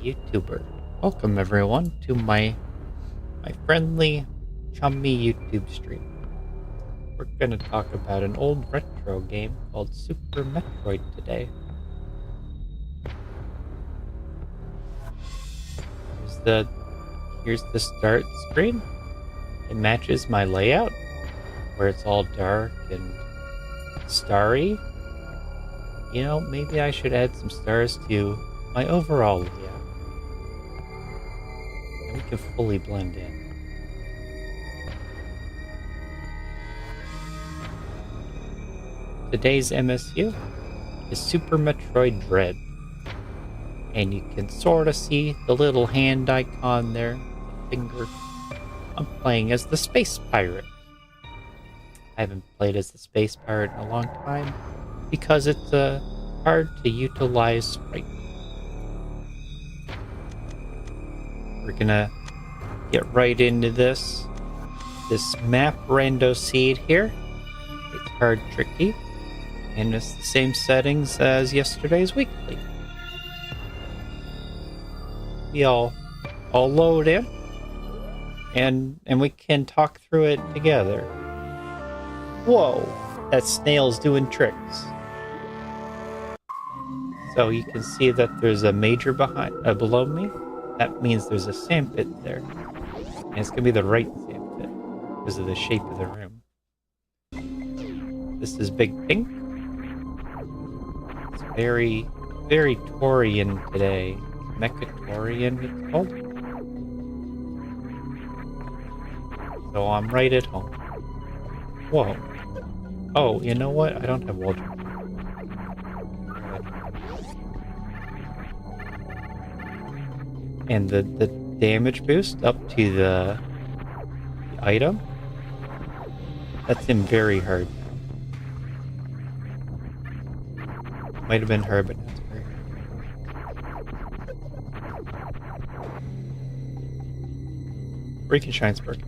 YouTuber. Welcome everyone to my friendly, chummy YouTube stream. We're gonna talk about an old retro game called Super Metroid today. Here's the start screen. It matches my layout, where it's all dark and starry. You know, maybe I should add some stars to my overall layout. And we can fully blend in. Today's MSU is Super Metroid Dread. And you can sort of see the little hand icon there, the finger. I'm playing as the Space Pirate. I haven't played as the Space Pirate in a long time because it's hard to utilize sprite. We're gonna get right into this MapRando seed here. It's hard tricky, and it's the same settings as yesterday's weekly. We all load in, and we can talk through it together. Whoa, that snail's doing tricks. So you can see that there's a major below me. That means there's a sandpit there, and it's gonna be the right sandpit because of the shape of the room. This is Big Pink. It's very, very Torian today. Mechatorian, it's called. So I'm right at home. Whoa. Oh, you know what? I don't have wall jump. And the damage boost up to the item, that's in very hard. Might have been hard, but now it's very hard. Or you can shine spark.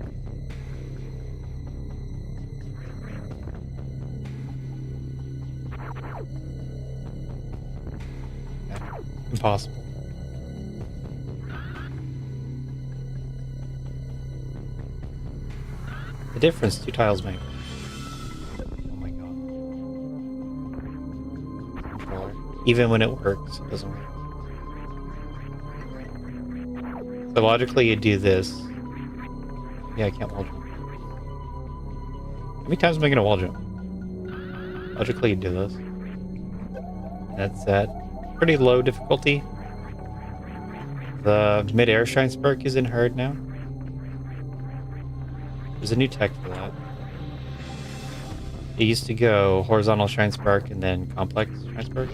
Impossible. The difference 2 tiles make. Oh my god. Controller. Even when it works, it doesn't work. So logically you do this. Yeah, I can't wall jump. How many times am I gonna wall jump? Logically you do this. That's at pretty low difficulty. The mid-air shine spark is in hard now. There's a new tech for that. It used to go horizontal shine spark and then complex shine spark.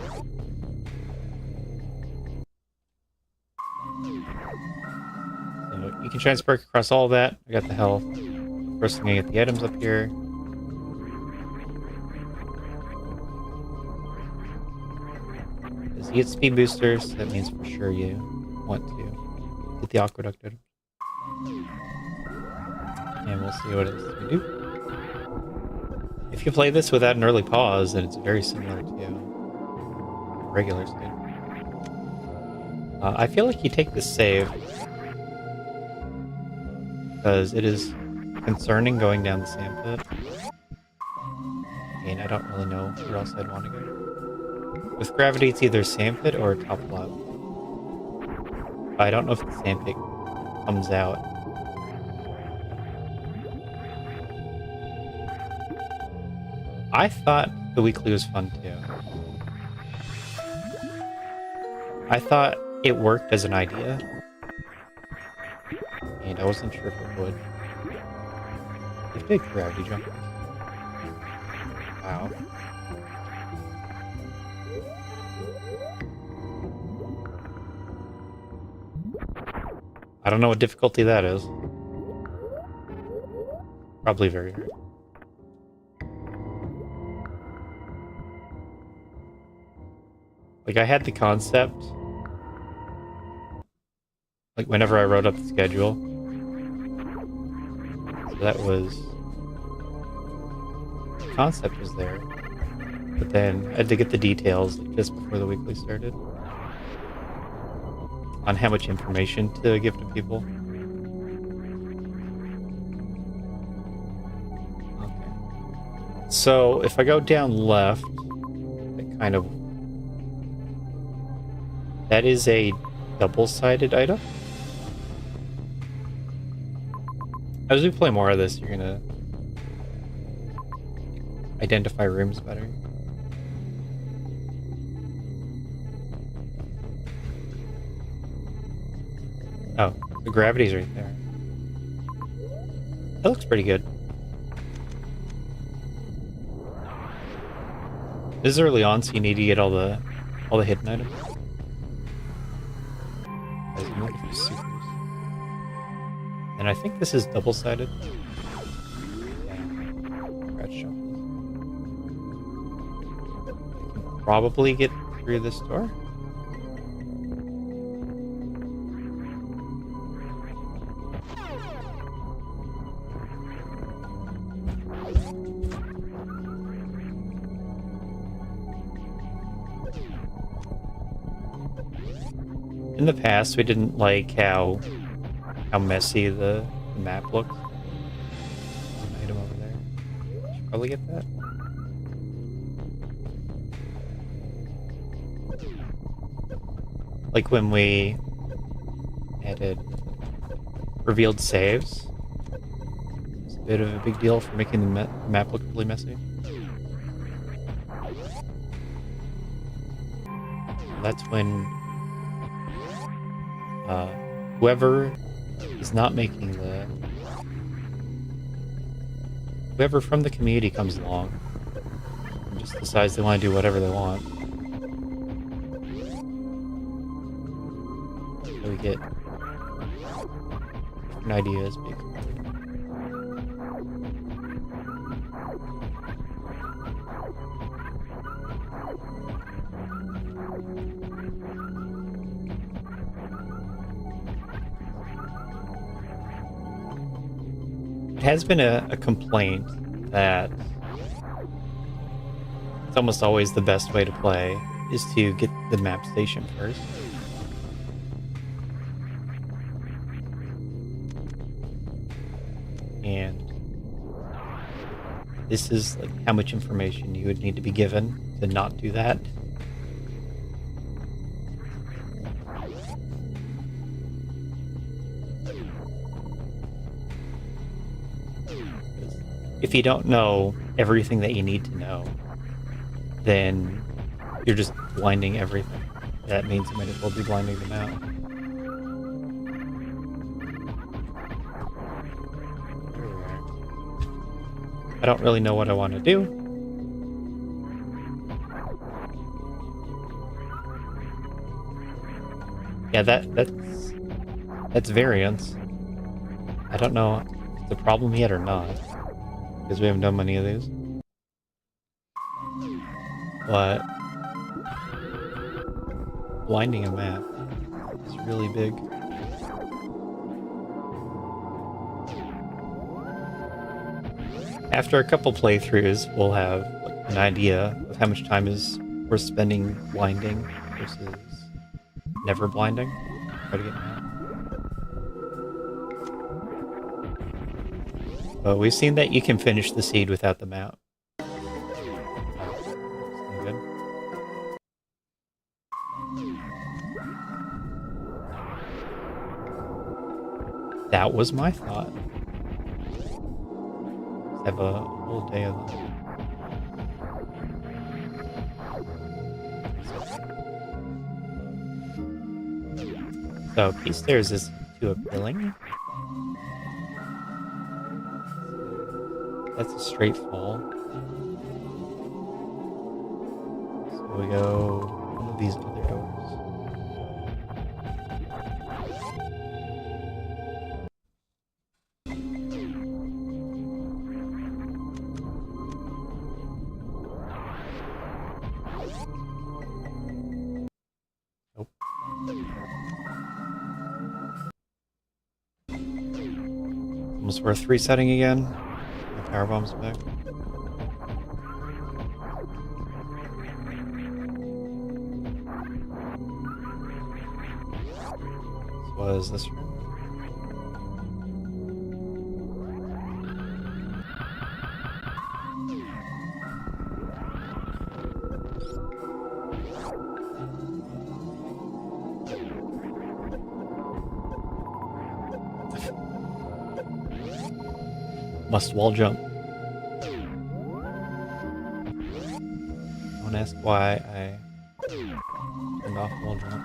So you can shine spark across all that. I got the health. First thing I get the items up here. As you get speed boosters, that means for sure you want to get the aqueduct items. And we'll see what else we do. If you play this without an early pause, then it's very similar to regular state. I feel like you take this save because it is concerning going down the sandpit. And I don't really know where else I'd want to go. With gravity, it's either sandpit or top flap. I don't know if the sandpit comes out. I thought the weekly was fun too. I thought it worked as an idea, and I wasn't sure if it would. It did gravity jump. Wow. I don't know what difficulty that is. Probably very hard. Like, I had the concept, like, whenever I wrote up the schedule. So that was... the concept was there. But then I had to get the details just before the weekly started. on how much information to give to people. Okay. So if I go down left, it kind of... That is a double-sided item. As we play more of this, you're gonna identify rooms better. Oh, the gravity's right there. That looks pretty good. This is early on, so you need to get all the hidden items. As you move through supers. And I think this is double-sided. Yeah. Scratch jump. I can probably get through this door. In the past, we didn't like how messy the map looked. There's an item over there. Should probably get that. Like when we added revealed saves. It's a bit of a big deal for making the map look really messy. That's when whoever is not making the... Whoever from the community comes along and just decides they want to do whatever they want. So we get different ideas being created. It has been a complaint that it's almost always the best way to play is to get the map station first. And this is like how much information you would need to be given to not do that. If you don't know everything that you need to know, then you're just blinding everything. That means you might as well be blinding them out. I don't really know what I want to do. Yeah, that's variance. I don't know if it's a problem yet or not, because we haven't done many of these. But blinding a map is really big. After a couple playthroughs, we'll have an idea of how much time we're spending blinding versus never blinding. Try to get mad. But we've seen that you can finish the seed without the map. Good. That was my thought. Have a whole day of that. So, key stairs is too appealing. That's a straight fall. So we go one of these other doors. Nope. Almost worth resetting again. My power bomb's back. was this room? Must wall jump. Don't ask why I turned off wall jump.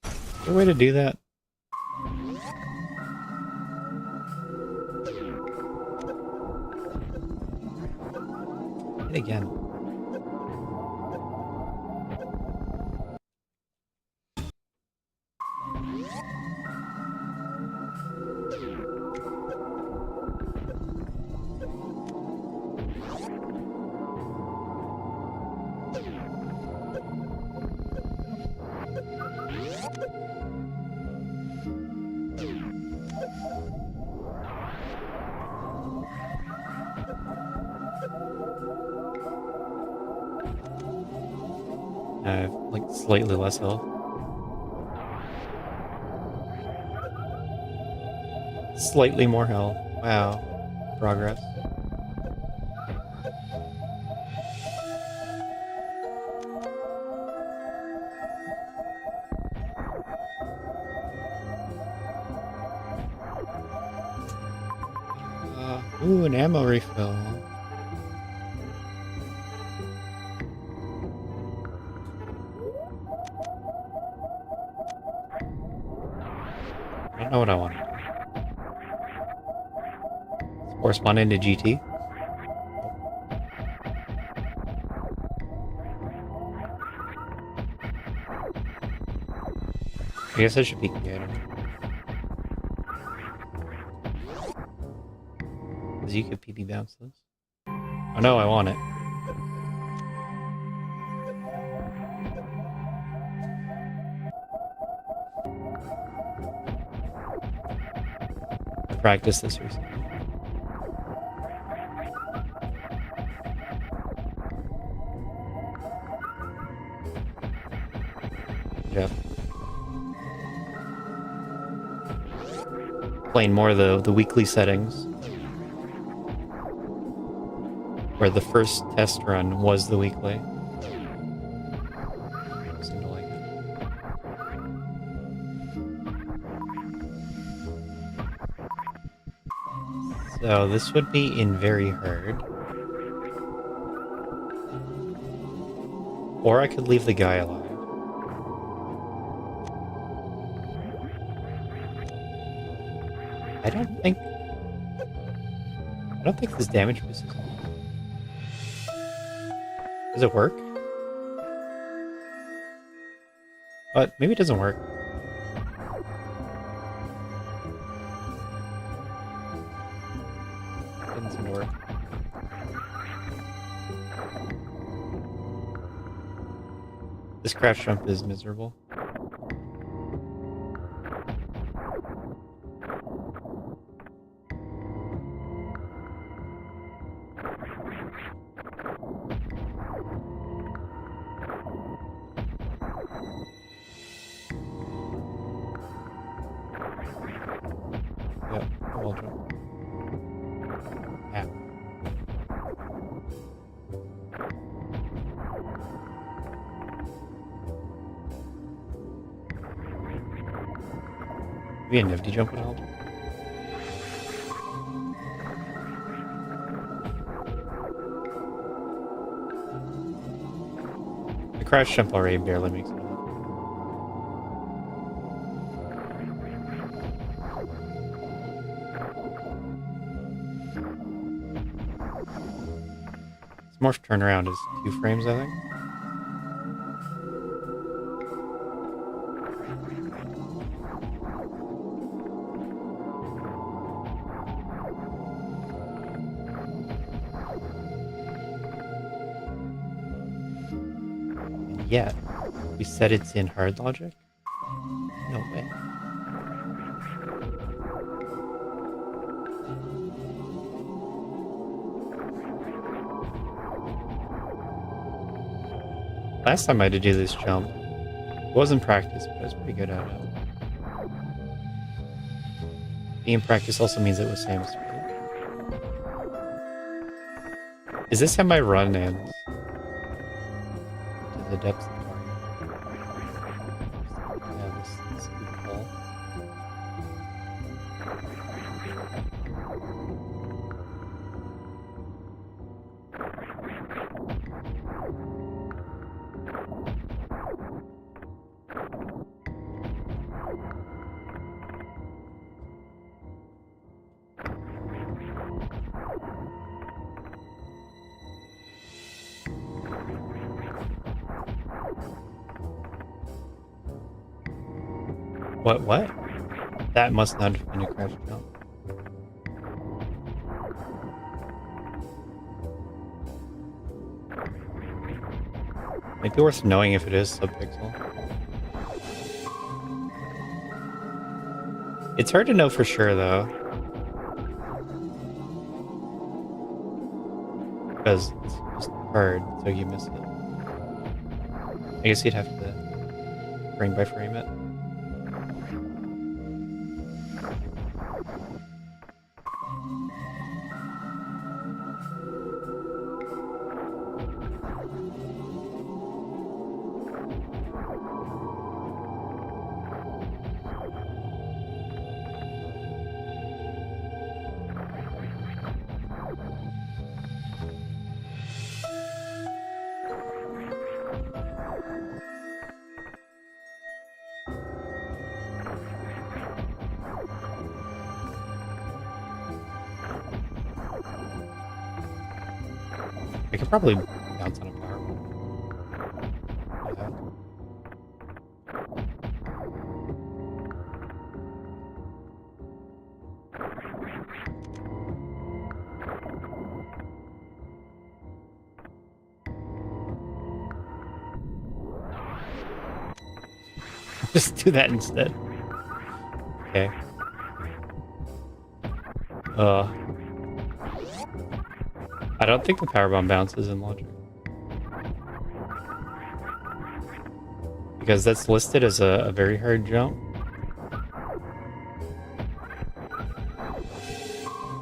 Is there a way to do that? Hit again. I have like slightly less health. Slightly more health. Wow. Progress. Ooh, an ammo refill. I don't know what I want. Corresponding to GT. I guess I should peek the item. Because you could PP bounce this. Oh no, I want it. I practiced this recently. Jeff. Playing more of the weekly settings. Where the first test run was the weekly. Seemed to like it. So this would be in very hard. Or I could leave the guy alive. I don't think this damage boost is on. Does it work? But maybe it doesn't work. It doesn't seem to work. This crouch jump is miserable. Yep, wall jump. Yeah. Maybe a nifty jump would help. The crouch jump already barely makes it. Morph turnaround is 2 frames, I think. And yet, we said it's in hard logic? No way. Last time I had to do this jump, it wasn't practice, but I was pretty good at it. Being practice also means it was Sam's speed. Is this how my run ends? To the depths of the water. Yeah, this is cool. What? That must not have been a crash jump. Might be worth knowing if it is subpixel. It's hard to know for sure, though. Because it's just hard, so you miss it. I guess you'd have to frame by frame it. I could probably bounce on a power wall. Just do that instead. Okay. I don't think the powerbomb bounces in logic. Because that's listed as a very hard jump.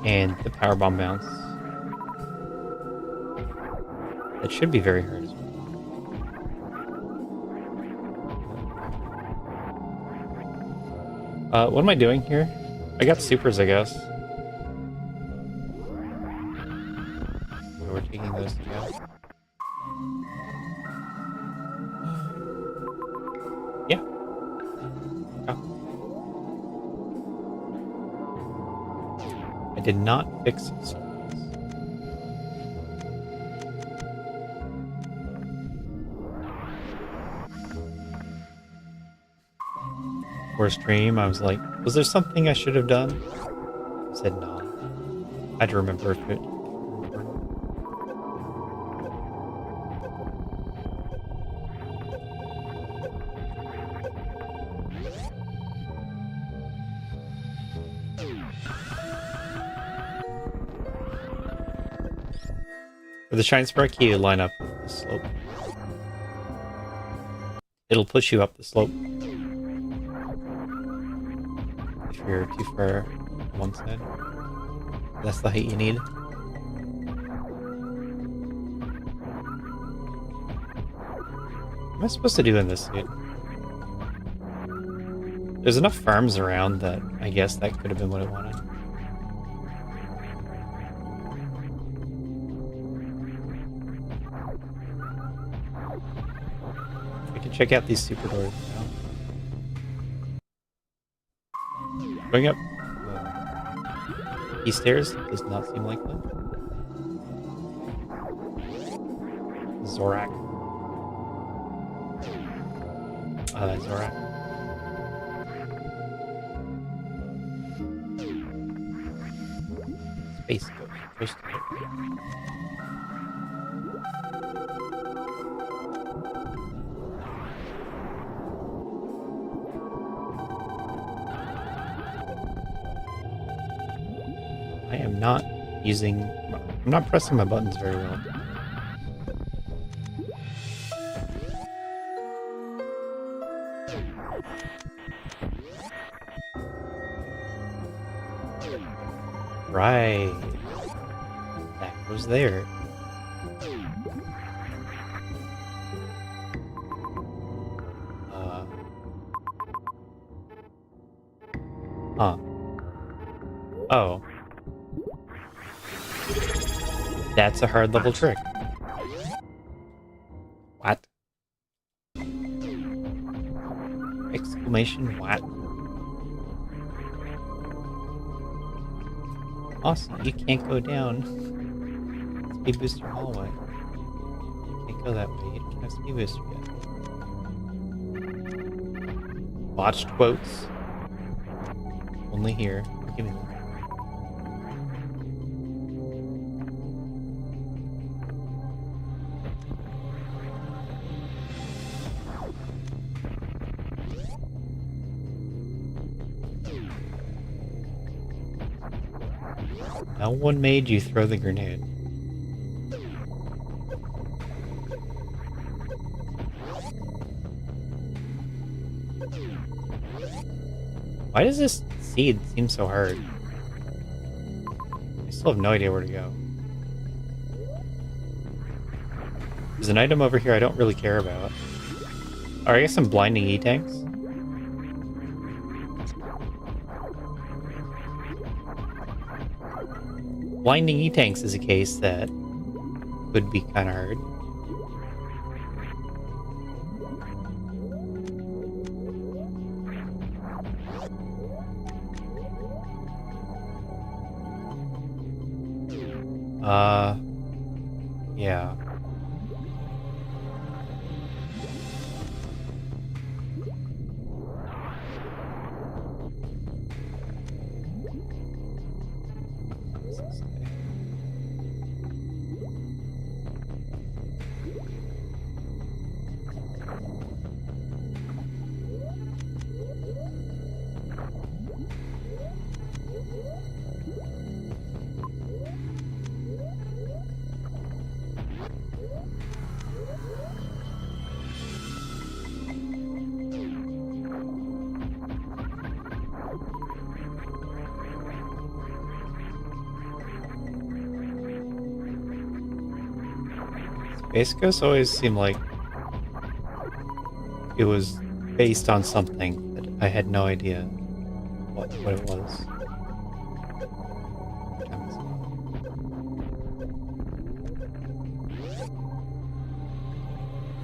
And the powerbomb bounce. That should be very hard as well. What am I doing here? I got supers, I guess. We're taking those together. Yeah. Oh. I did not fix this. For a stream, I was like, was there something I should have done? I said no. I had to remember if it. For the shine spark key, you line up with the slope. It'll push you up the slope. If you're too far on one side. That's the height you need. What am I supposed to do in this suit? There's enough farms around that I guess that could have been what I wanted. We can check out these super doors now. Going up these stairs does not seem likely. Zorak. Zorak. Space Ghost. I am not using... I'm not pressing my buttons very well. right. That goes there. Huh. Oh. That's a hard level trick. What? Exclamation what? Awesome, you can't go down. Speed booster hallway. You can't go that way, you don't have speed booster yet. Botched quotes. Only here. Give me that. No one made you throw the grenade. Why does this seed seem so hard? I still have no idea where to go. There's an item over here I don't really care about. Oh, I guess some blinding E-tanks. Blinding E-tanks is a case that could be kind of hard. Yeah. Space Ghost always seemed like it was based on something that I had no idea what it was.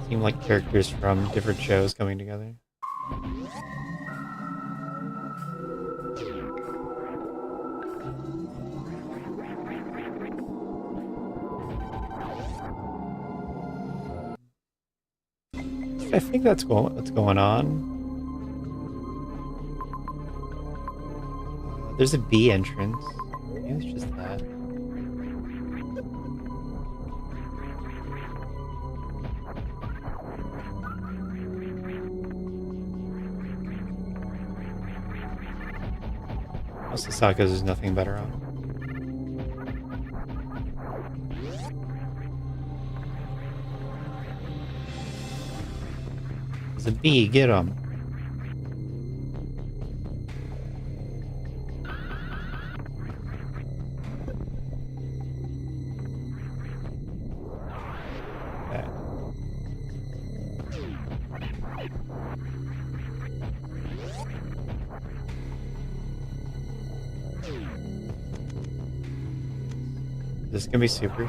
Seemed like characters from different shows coming together. I think that's what's going on. There's a B entrance. Maybe it's just that. Also saw because there's nothing better on. There's a bee, get him. Okay. This can be super.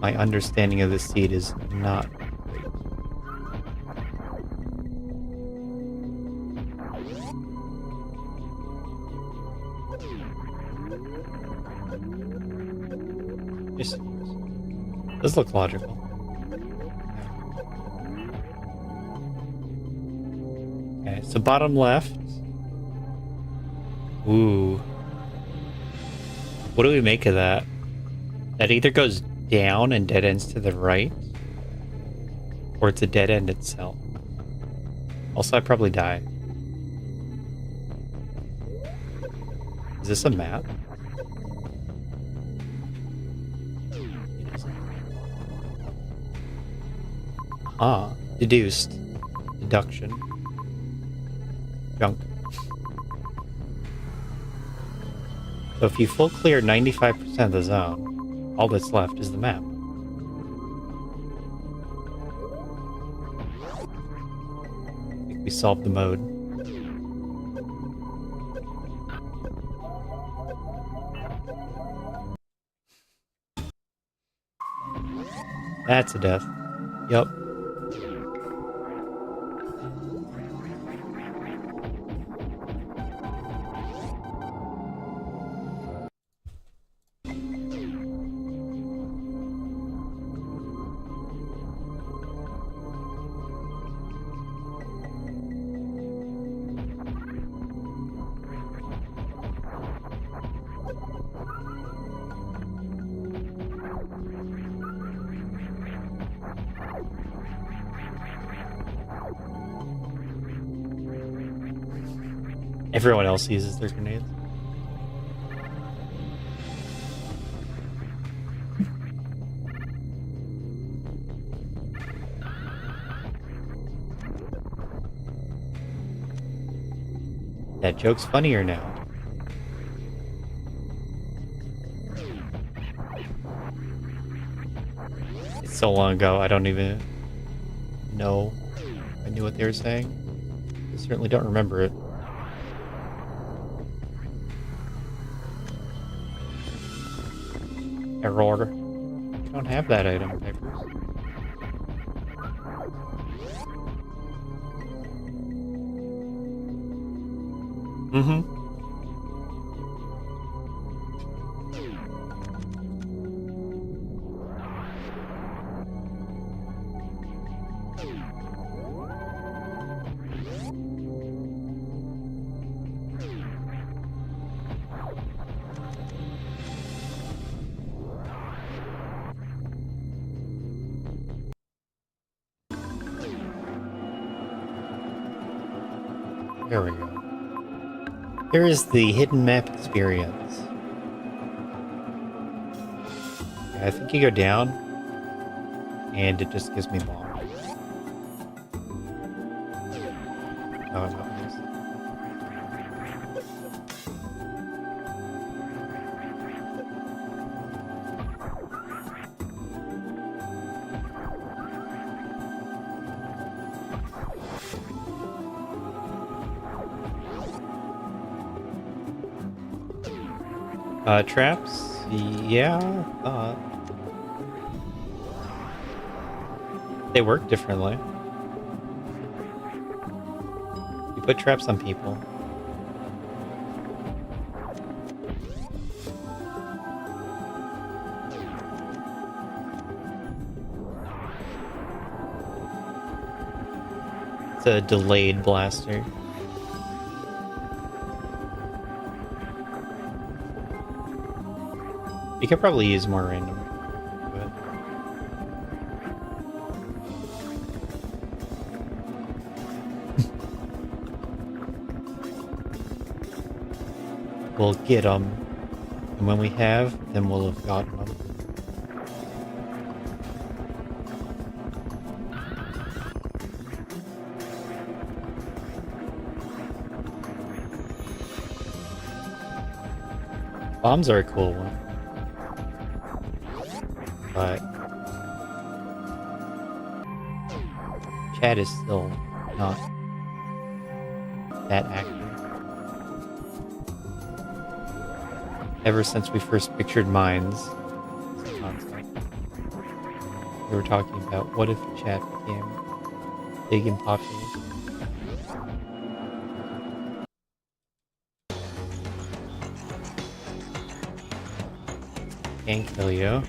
My understanding of this seed is not great. This does look logical. Okay, so bottom left. Ooh. What do we make of that? That either goes down and dead ends to the right, or it's a dead end itself. Also, I'd probably die. Is this a map? Ah, deduced. deduction. Junk. So if you full clear 95% of the zone, all that's left is the map. I think we solved the mode. That's a death. Yup. Everyone else uses their grenades. That joke's funnier now. It's so long ago, I don't even know if I knew what they were saying. I certainly don't remember it. Error. I don't have that item, Papers. Mm-hmm. There we go. Here is the hidden map experience. I think you go down, and it just gives me bombs. Oh, no. Traps? Yeah, they work differently. You put traps on people. It's a delayed blaster. You could probably use more random. We'll get them, and when we have, then we'll have gotten them. Bombs are a cool one. But Chad is still not that active. Ever since we first pictured mines as a concept, we were talking about what if Chad became big and popular. Can't kill you.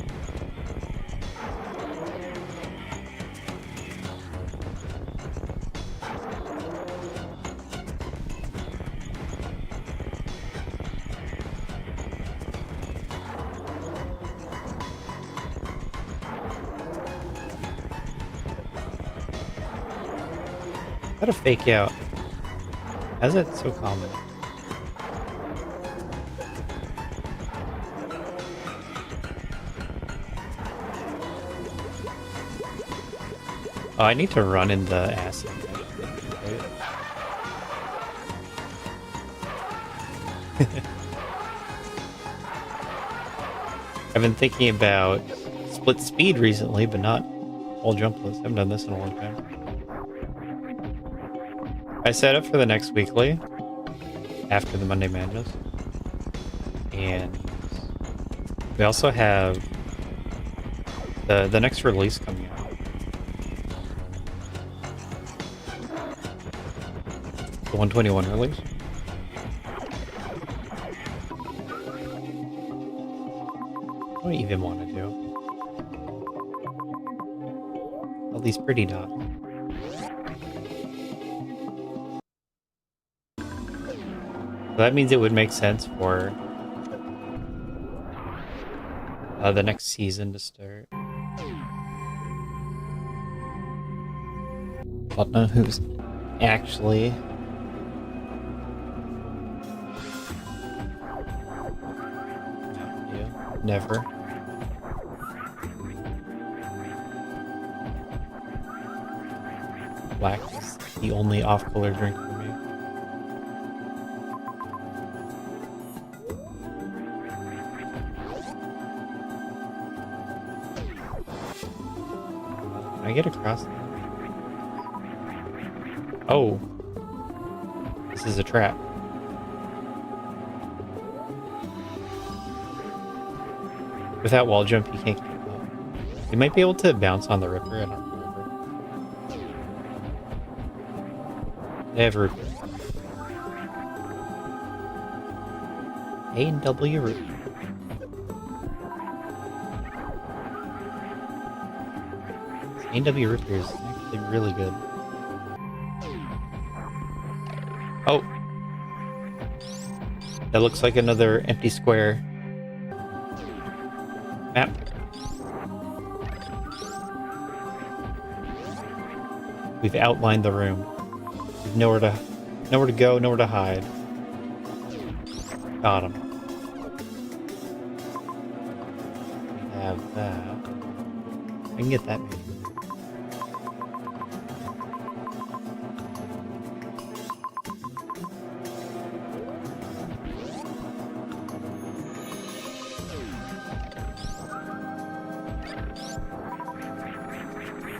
How to fake out? How's that so common? Oh, I need to run into acid, actually. I've been thinking about split speed recently, but not all jumpless. I haven't done this in a long time. I set up for the next weekly after the Monday Madness. And we also have the next release coming out. The 121 release. What do I even want to do? All these pretty dots. So that means it would make sense for the next season to start. Don't know who's actually never. Black is the only off-color drink for me. Can I get across there? Oh. This is a trap. Without wall jump, you can't keep up. You might be able to bounce on the Ripper, I don't remember. They have Ripper. A and W Ripper. This A&W Ripper is actually really good. Oh! That looks like another empty square map. We've outlined the room. We've nowhere to go, nowhere to hide. Got him. We have that. I can get that maybe.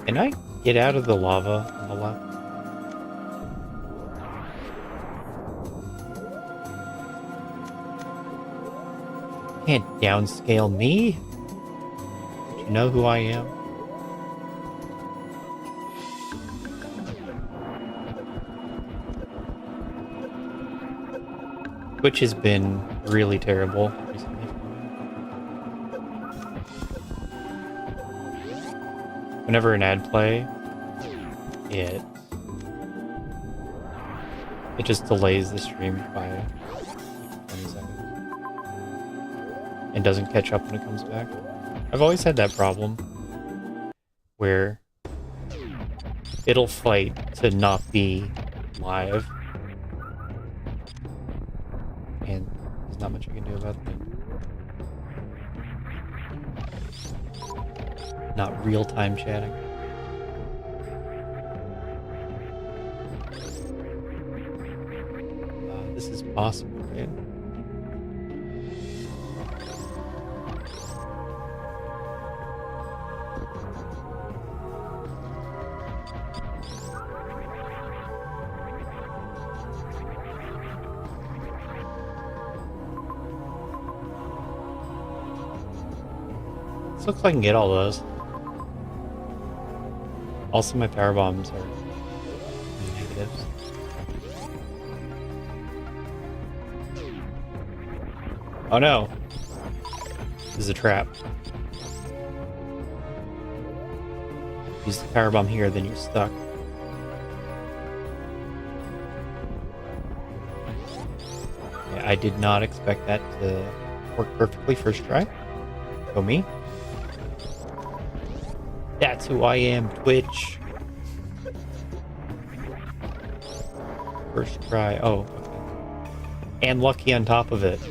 Can I get out of the lava on the left? Can't downscale me. Do you know who I am? Twitch has been really terrible recently. Whenever an ad play, it just delays the stream by 20 seconds and doesn't catch up when it comes back. I've always had that problem where it'll fight to not be live, and there's not much I can do about that. Not real-time chatting. This is possible, right? This looks like I can get all those. Also, my power bombs are negatives. Oh no! This is a trap. Use the power bomb here, then you're stuck. Yeah, I did not expect that to work perfectly first try. Go me. That's who I am, Twitch. First try. Oh, okay. And lucky on top of it.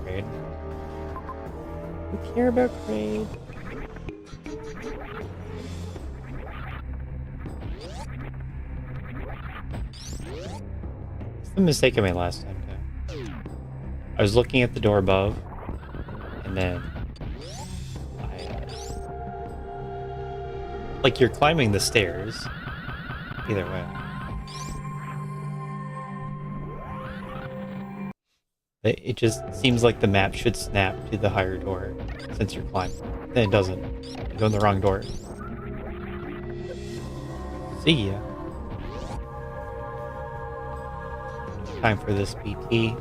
Crane. Who care about Crane? the mistake I made last time, too. I was looking at the door above, and then like you're climbing the stairs. Either way. It just seems like the map should snap to the higher door since you're climbing. Then it doesn't. You go in the wrong door. See ya. Time for this BT.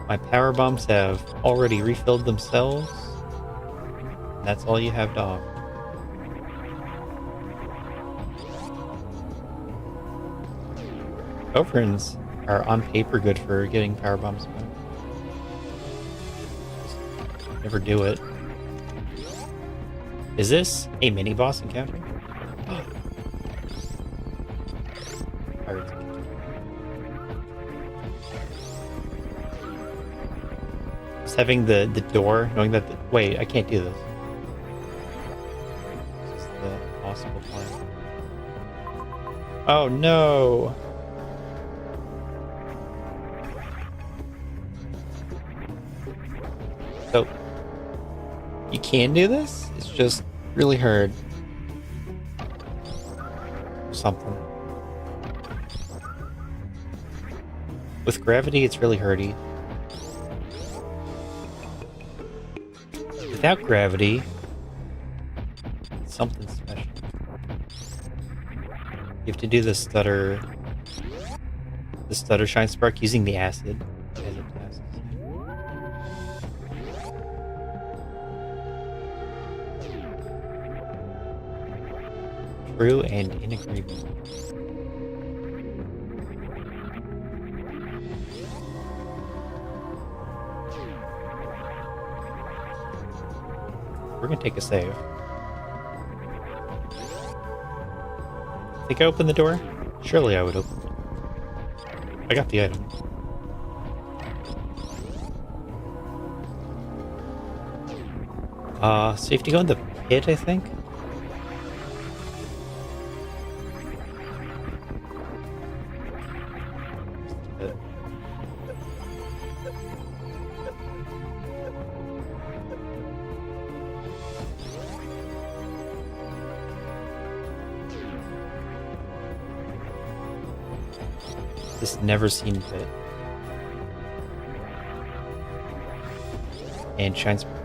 My power bombs have already refilled themselves. And that's all you have to offer. Overins are on paper good for getting power bombs back. Just never do it. Is this a mini boss encounter? Pirates. Just having the door, knowing that wait, I can't do this. This is the possible plan. Oh no! So, you can do this? It's just really hard. Something. With gravity, it's really hardy. Without gravity, it's something special. You have to do the stutter shine spark using the acid as it passes. True and in agreement. We're gonna take a save. Think I opened the door? Surely I would open it. I got the item. So you have to go in the pit, I think? This never seen pit. And shine spark.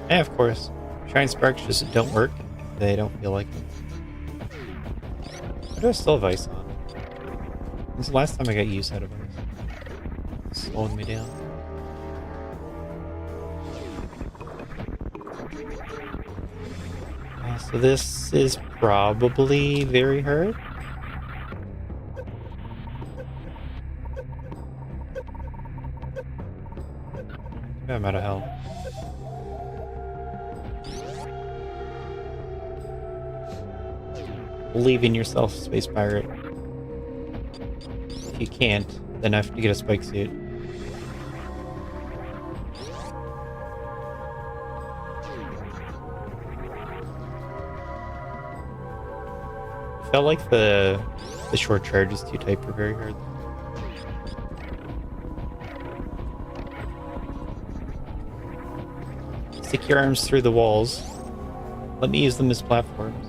Yeah, of course. Shine sparks just don't work. They don't feel like it. Why do I still have ice on? When's the last time I got use out of ice? It's slowing me down. So this is probably very hard. I'm out of health. Believe in yourself, Space Pirate. If you can't, then I have to get a spike suit. Felt like the short charge is too tight for very hard. Stick your arms through the walls. Let me use them as platforms.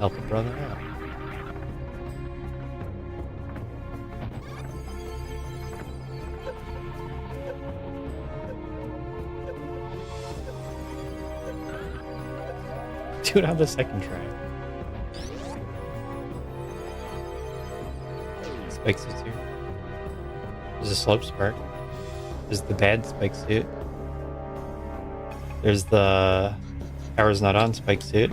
Help a brother out. Do it on the second try. Spike suits here. There's a slope spark. There's the bad spike suit. There's the power's not on spike suit.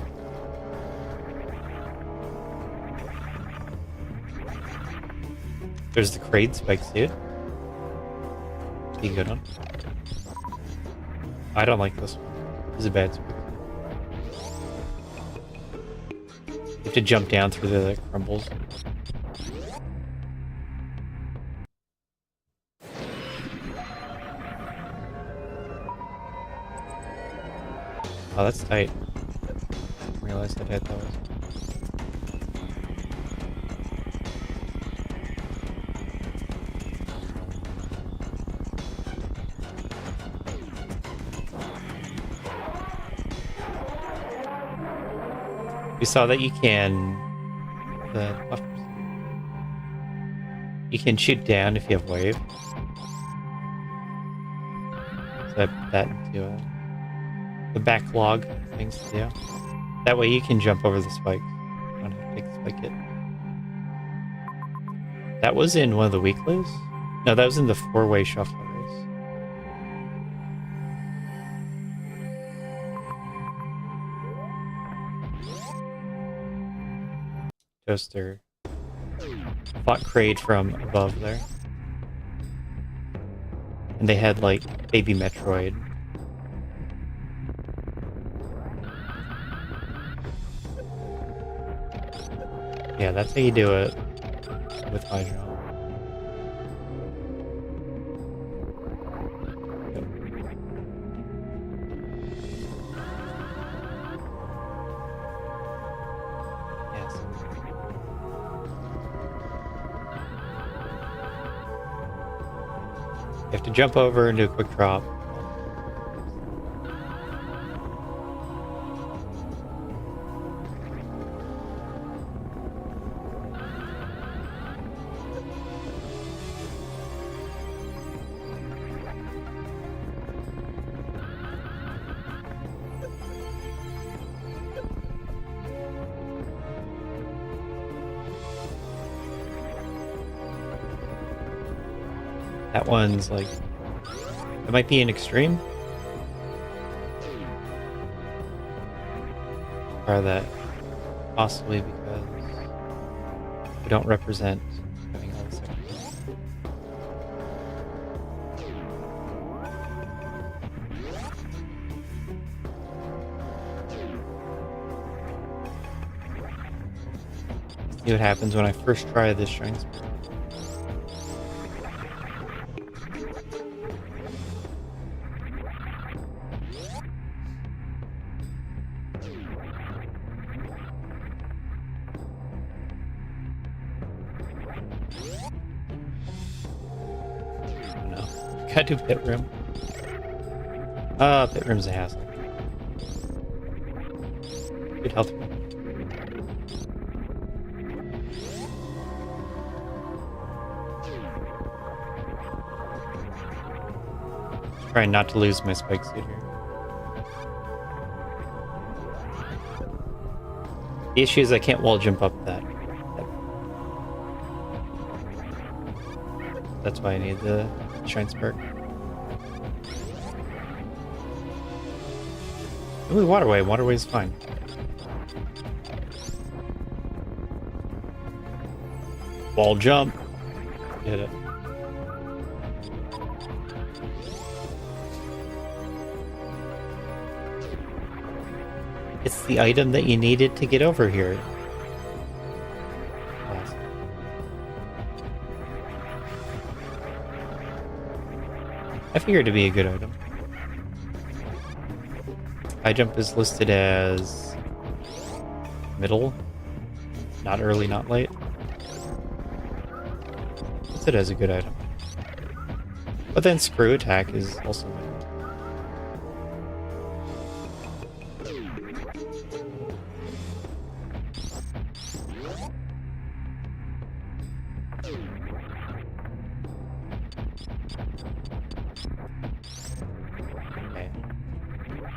There's the crate spike suit. Be a good one. I don't like this one. This is a bad spike suit. You have to jump down through the crumbles. Oh, that's tight. Didn't realize how tight that was. We saw that you can... You can shoot down if you have wave. So I put that into the backlog things to do. That way you can jump over the spikes. You don't have to take the spike hit. That was in one of the weeklies? No, that was in the 4-way shuffle race. Toaster. Fought Kraid from above there. And they had, like, Baby Metroid. Yeah, that's how you do it with high jump. Yes. You have to jump over and do a quick drop. That one's like... It might be an extreme. Or that possibly because we don't represent having all the sections. See what happens when I first try this shrine spell. Gotta do pit room. Pit room's a hassle. Good health room. Trying not to lose my spike suit here. The issue is I can't wall jump up that. That's why I need the Shine Spark. Ooh, waterway. Waterway's fine. Wall jump. Did it. It's the item that you needed to get over here. Awesome. I figured it'd be a good item. High jump is listed as middle, not early, not late. It's it as a good item. But then screw attack is also middle.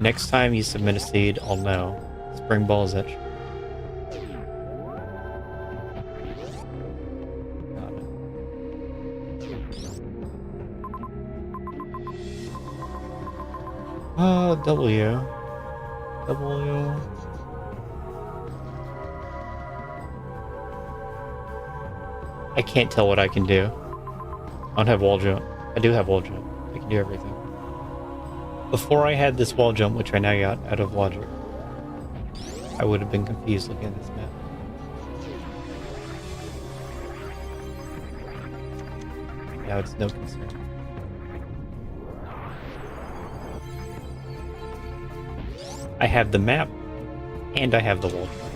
Next time you submit a seed, I'll know. Spring Ball's itch. Got it. W. W. I can't tell what I can do. I don't have wall jump. I do have wall jump. I can do everything. Before I had this wall jump, which I now got out of logic, I would have been confused looking at this map. Now it's no concern. I have the map, and I have the wall jump.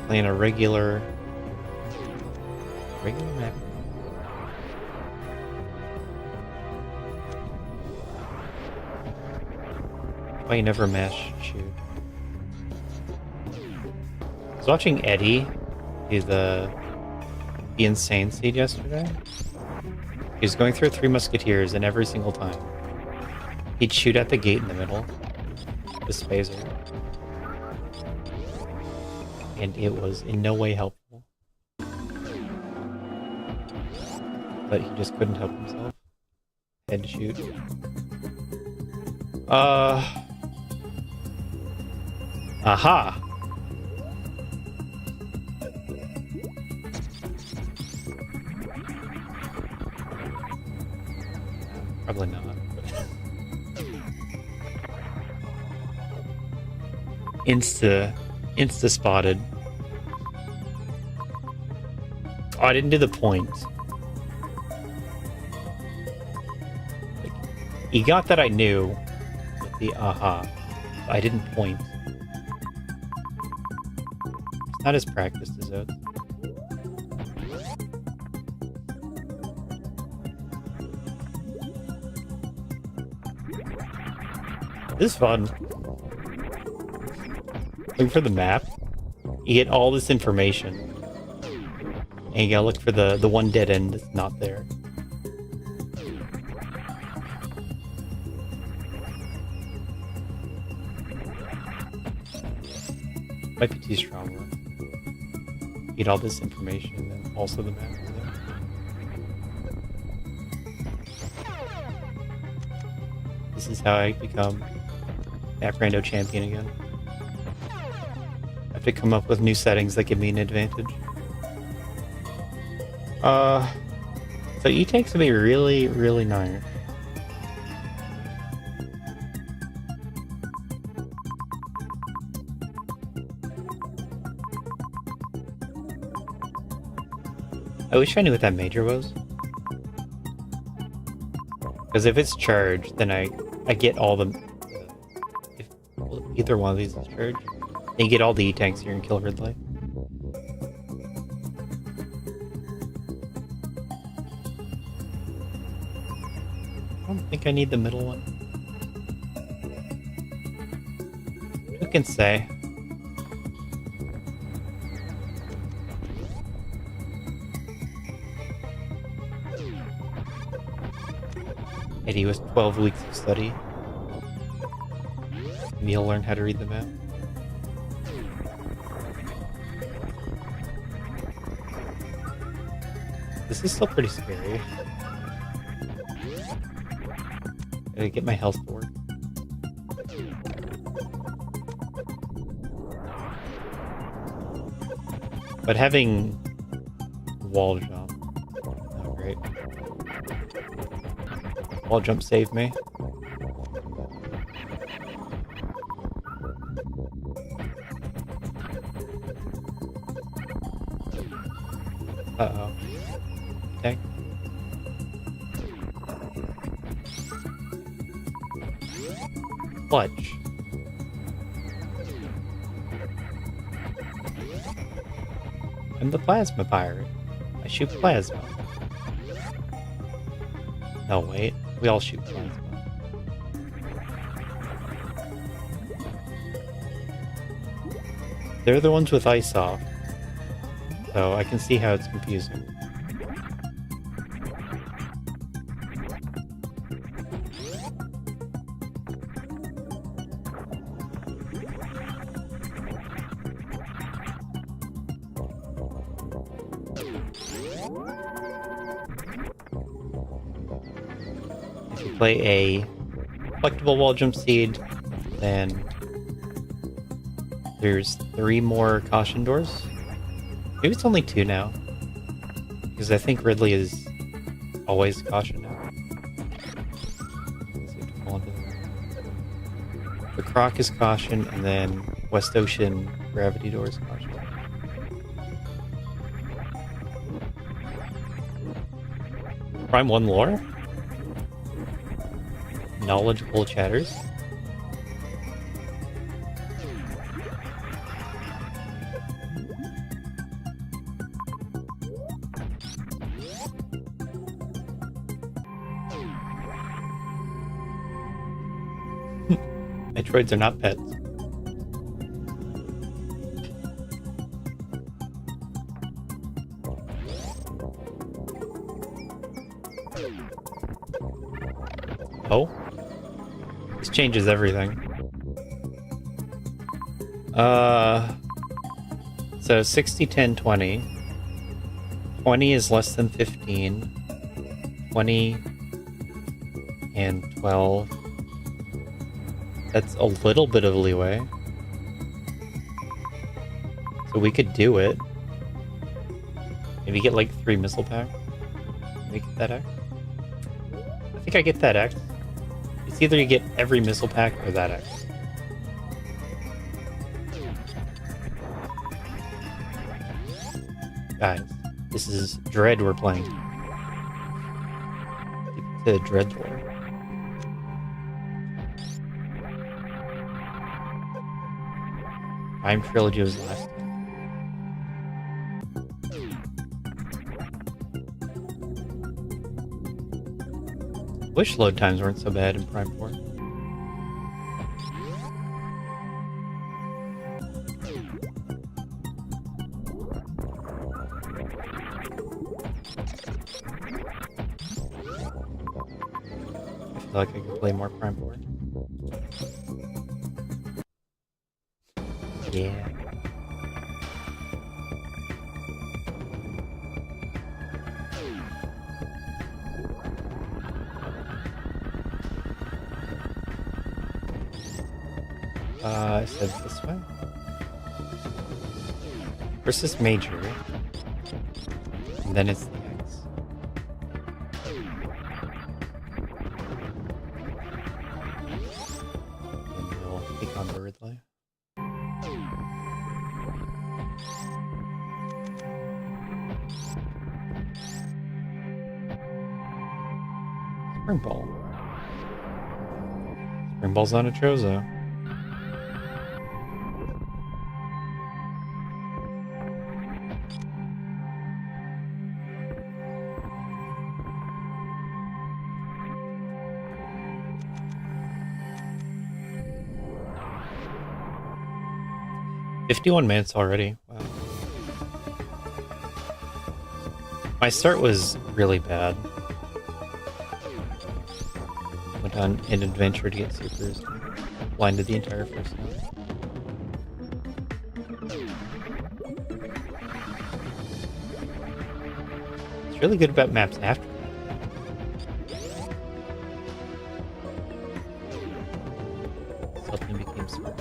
Playing a regular map. Why you never mash shoot? I was watching Eddie do the insane seed yesterday. He was going through 3 musketeers, and every single time he'd shoot at the gate in the middle, the phaser, and it was in no way helpful. But he just couldn't help himself. Had to shoot. Aha! Probably not. Insta spotted. Oh, I didn't do the point. Like, he got that I knew with the aha. I didn't point. It's not as practiced as Oates. This is fun. Look for the map. You get all this information. And you gotta look for the one dead end that's not there. Might be too strong. Get all this information and then also the map is there. This is how I become MapRando champion again. I have to come up with new settings that give me an advantage. So E-Tank's gonna be really, really nice. I wish I knew what that major was. Because if it's charged, then I get all the... If either one of these is charged, then you get all the E-Tanks here and kill Ridley. I don't think I need the middle one. Who can say? Eddie was 12 weeks of study. Maybe he'll learn how to read the map. This is still pretty scary. Gotta get my health to work. But having wall jump, oh great. Wall jump saved me. Uh-oh. Okay. Clutch. I'm the plasma pirate. I shoot plasma. No, wait. We all shoot plasma. They're the ones with ice off. So I can see how it's confusing. If you play a collectible wall jump seed, then there's 3 more caution doors. Maybe it's only 2 now, because I think Ridley is always caution now. So you have to fall into the Croc is caution, and then West Ocean gravity door is caution. Prime 1 lore? knowledgeable chatters. Metroids are not pets. Oh? This changes everything. So 60, 10, 20. 20 is less than 15. 20 and 12. That's a little bit of leeway. So we could do it. Maybe get like 3 missile packs. Maybe get that X. I think I get that X. It's either you get every missile pack or that X. Guys, this is Dread we're playing. The Dread Lore. Time Trilogy was last time. Wish load times weren't so bad in Prime 4. I feel like I could play more Prime 4. Yeah. I said this way. First is major, and then it's the X. And we'll take on the Ridley. Spring Ball. Spring Ball's on a Chozo. "51 minutes already. Wow. My start was really bad. Went on an adventure to get supers. Blinded the entire first half. It's really good about maps after that. Suddenly became smart.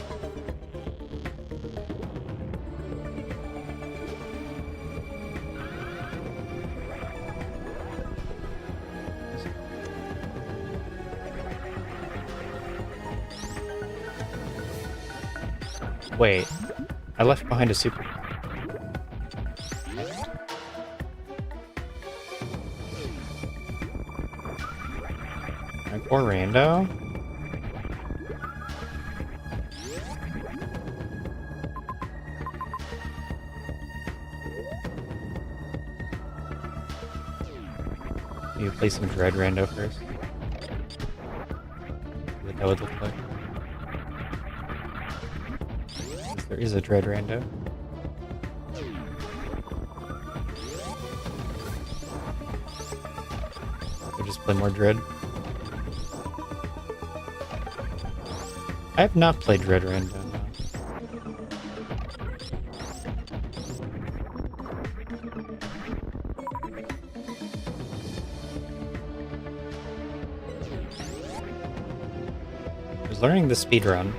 Wait, I left behind a super. My poor rando. You play some Dread rando first. See what that would look like. There is a Dread rando. We'll just play more Dread. I have not played Dread rando. No. I was learning the speed run.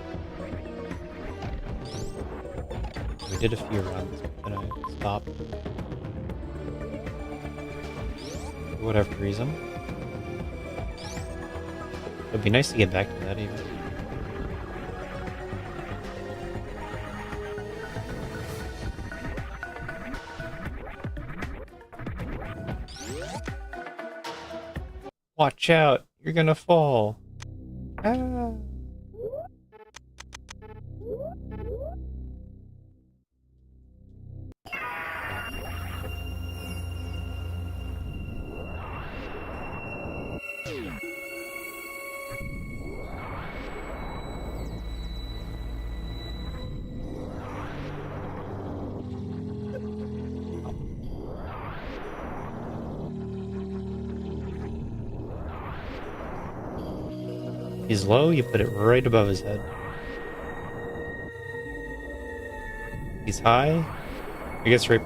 We did a few runs, but I stopped. For whatever reason. It'd be nice to get back to that even. Watch out, you're gonna fall. Ah. He's low, you put it right above his head. He's high, I guess right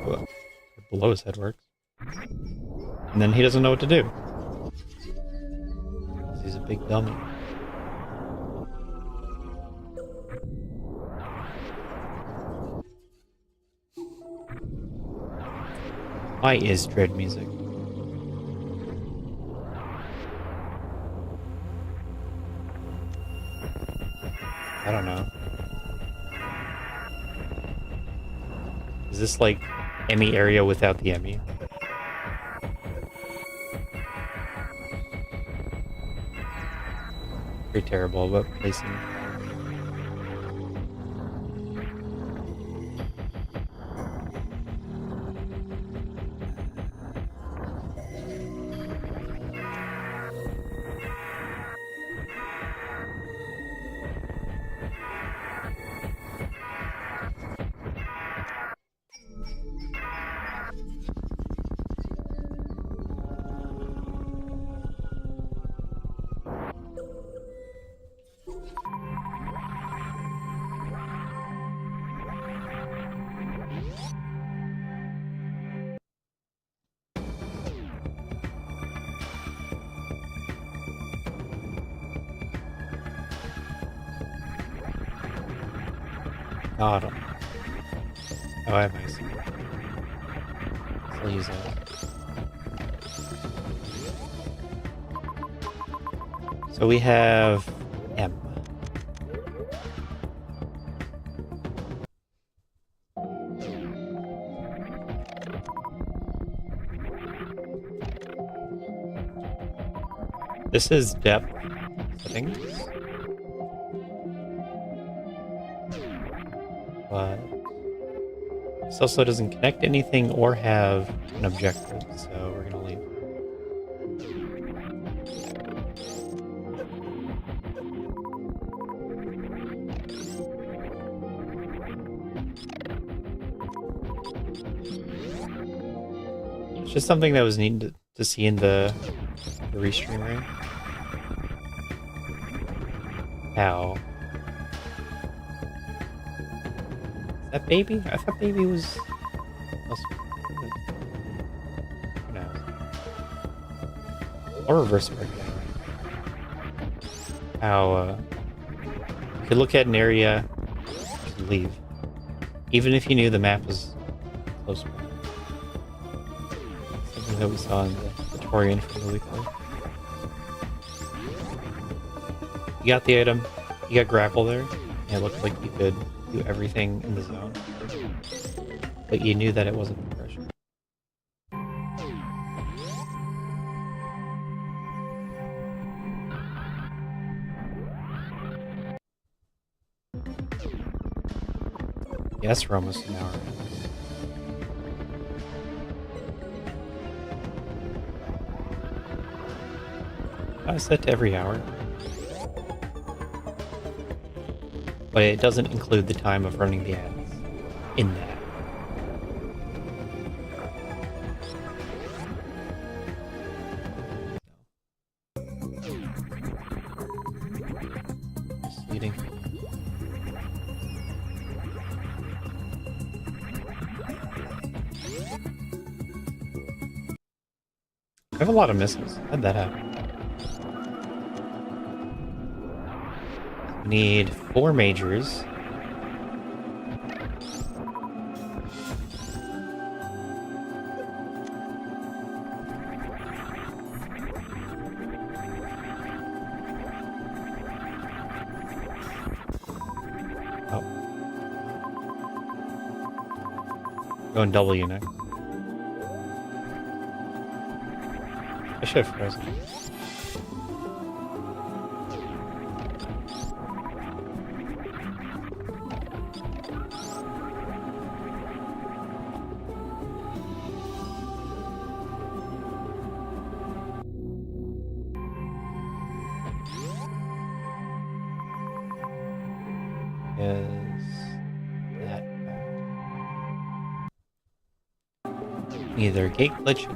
below his head works. And then he doesn't know what to do. He's a big dummy. Why is dread music? I don't know. Is this like Emmy area without the Emmy? Pretty terrible about placing. Oh, I have ice. I'll use that. So we have M. This is depth settings. But this also doesn't connect anything or have an objective, so we're gonna leave. It's just something that was neat to see in the restream, right? How? Is that baby? I thought baby was... Who knows? Or reverse breakdown, right? How, you could look at an area and leave. Even if you knew the map was close by. Something that we saw in the Torian from the week ago. You got the item, you got grapple there, and it looked like you could do everything in the zone. But you knew that it wasn't progression. Yes, we're almost an hour. I set to every hour. But it doesn't include the time of running the ads in that. Misleading. I have a lot of misses. How'd that happen? We need 4 majors. Oh. Going W next. I should have frozen. is that either gate glitch.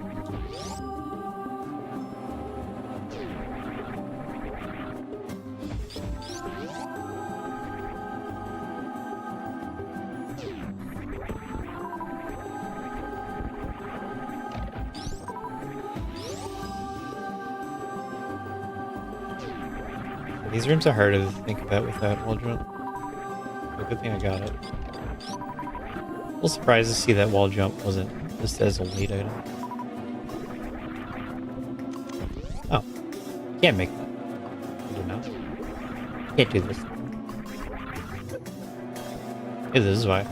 These rooms are harder to think about without wall jump. So good thing I got it. A little surprised to see that wall jump wasn't listed as a lead item. Oh, can't make that. I don't know. Can't do this. Hey, this is why.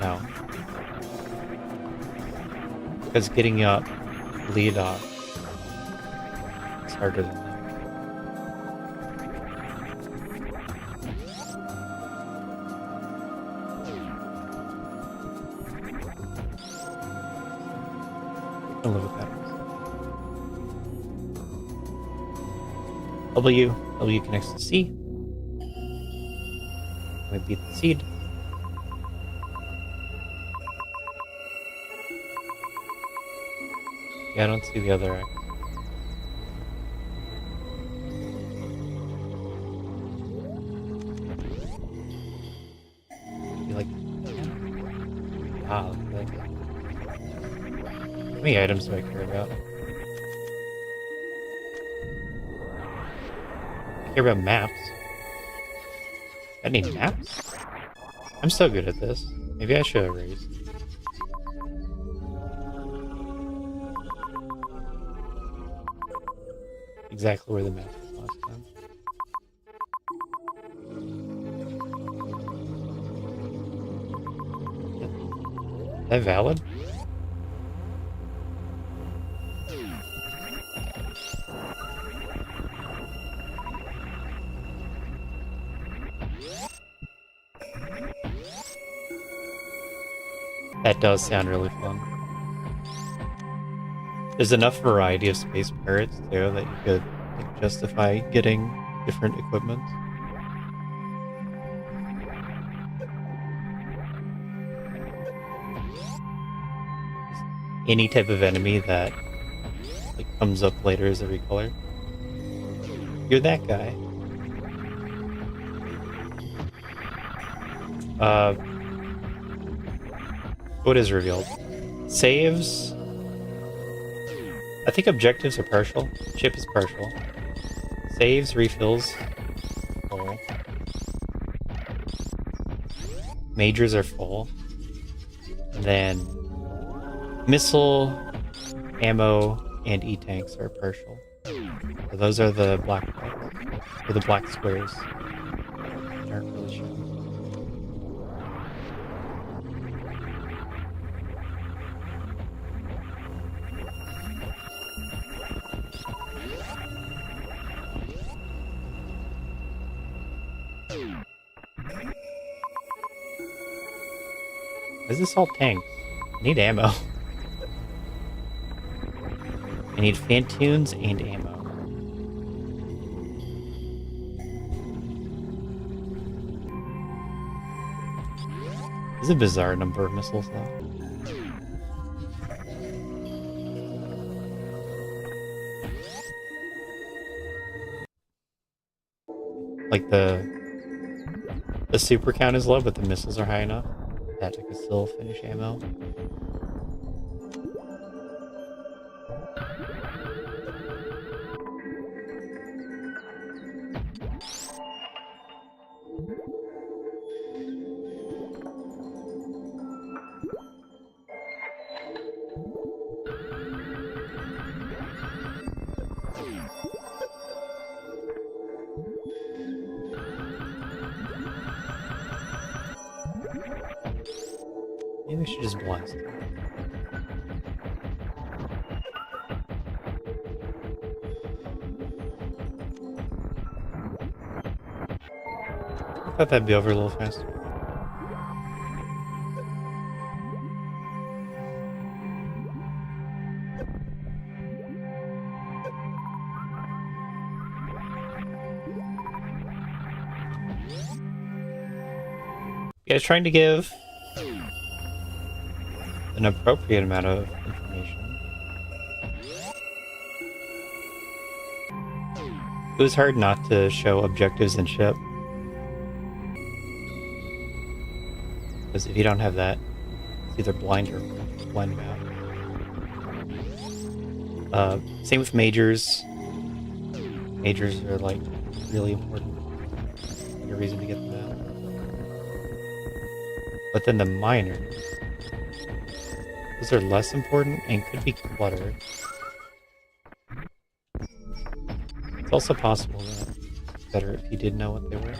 No. Because getting up, lead off, it's harder than that. I live with patterns. W connects to C. We beat the seed. Yeah, I don't see the other X. You like, ah, look at that. How many items do I care about? I care about maps. I need maps? I'm so good at this. Maybe I should have raised. Exactly where the map was last time. Is that valid? That does sound really fun. There's enough variety of space pirates too that you could like, justify getting different equipment. Any type of enemy that like comes up later is every color. You're that guy. What is revealed? Saves. I think objectives are partial. Ship is partial. Saves, refills, full. Majors are full. And then missile, ammo, and E-tanks are partial. So those are the black blocks, or the black squares. Which aren't really shown. Is this all tanks? I need ammo. I need Fantoons and ammo. This is a bizarre number of missiles, though. Like the super count is low, but the missiles are high enough that I can still finish ammo. Maybe we should just blast it. I thought that'd be over a little faster. You guys trying to give an appropriate amount of information. It was hard not to show objectives and ship. Because if you don't have that, it's either blind or blind map. Same with majors. Majors are like really important. No reason to get them out. But then the minors, those are less important and could be cluttered. It's also possible that it's better if you did know what they were.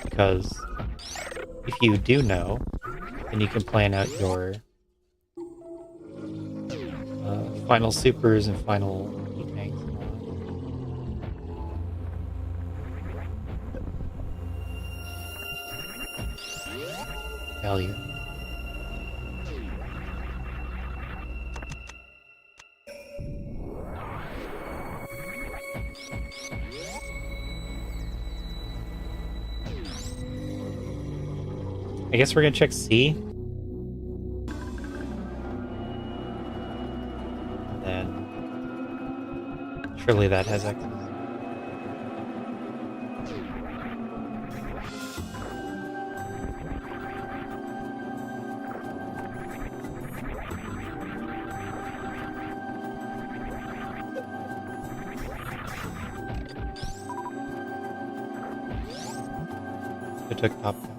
Because if you do know, then you can plan out your final supers and final tanks and all that. Value. I guess we're gonna check C. And then surely that has access. It took top down.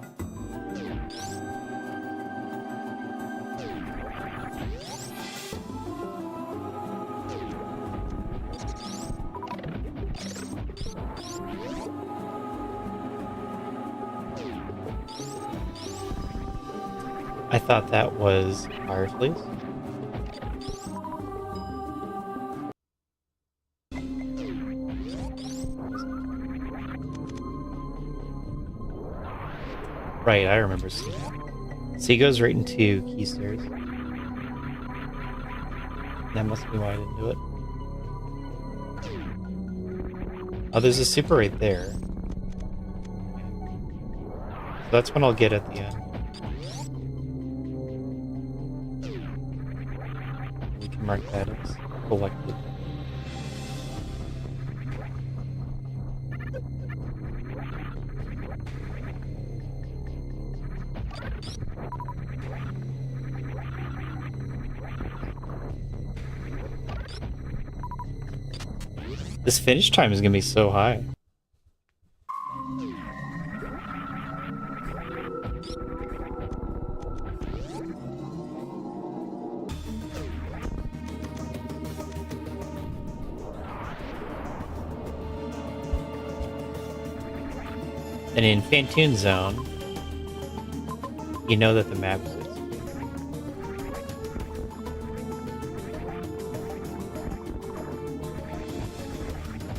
I thought that was Fireflies. Right, I remember C. C goes right into key stairs. That must be why I didn't do it. Oh, there's a super right there. So that's when I'll get at the end. We can mark that as collected. This finish time is gonna be so high. And in Fantoon Zone, you know that the map is.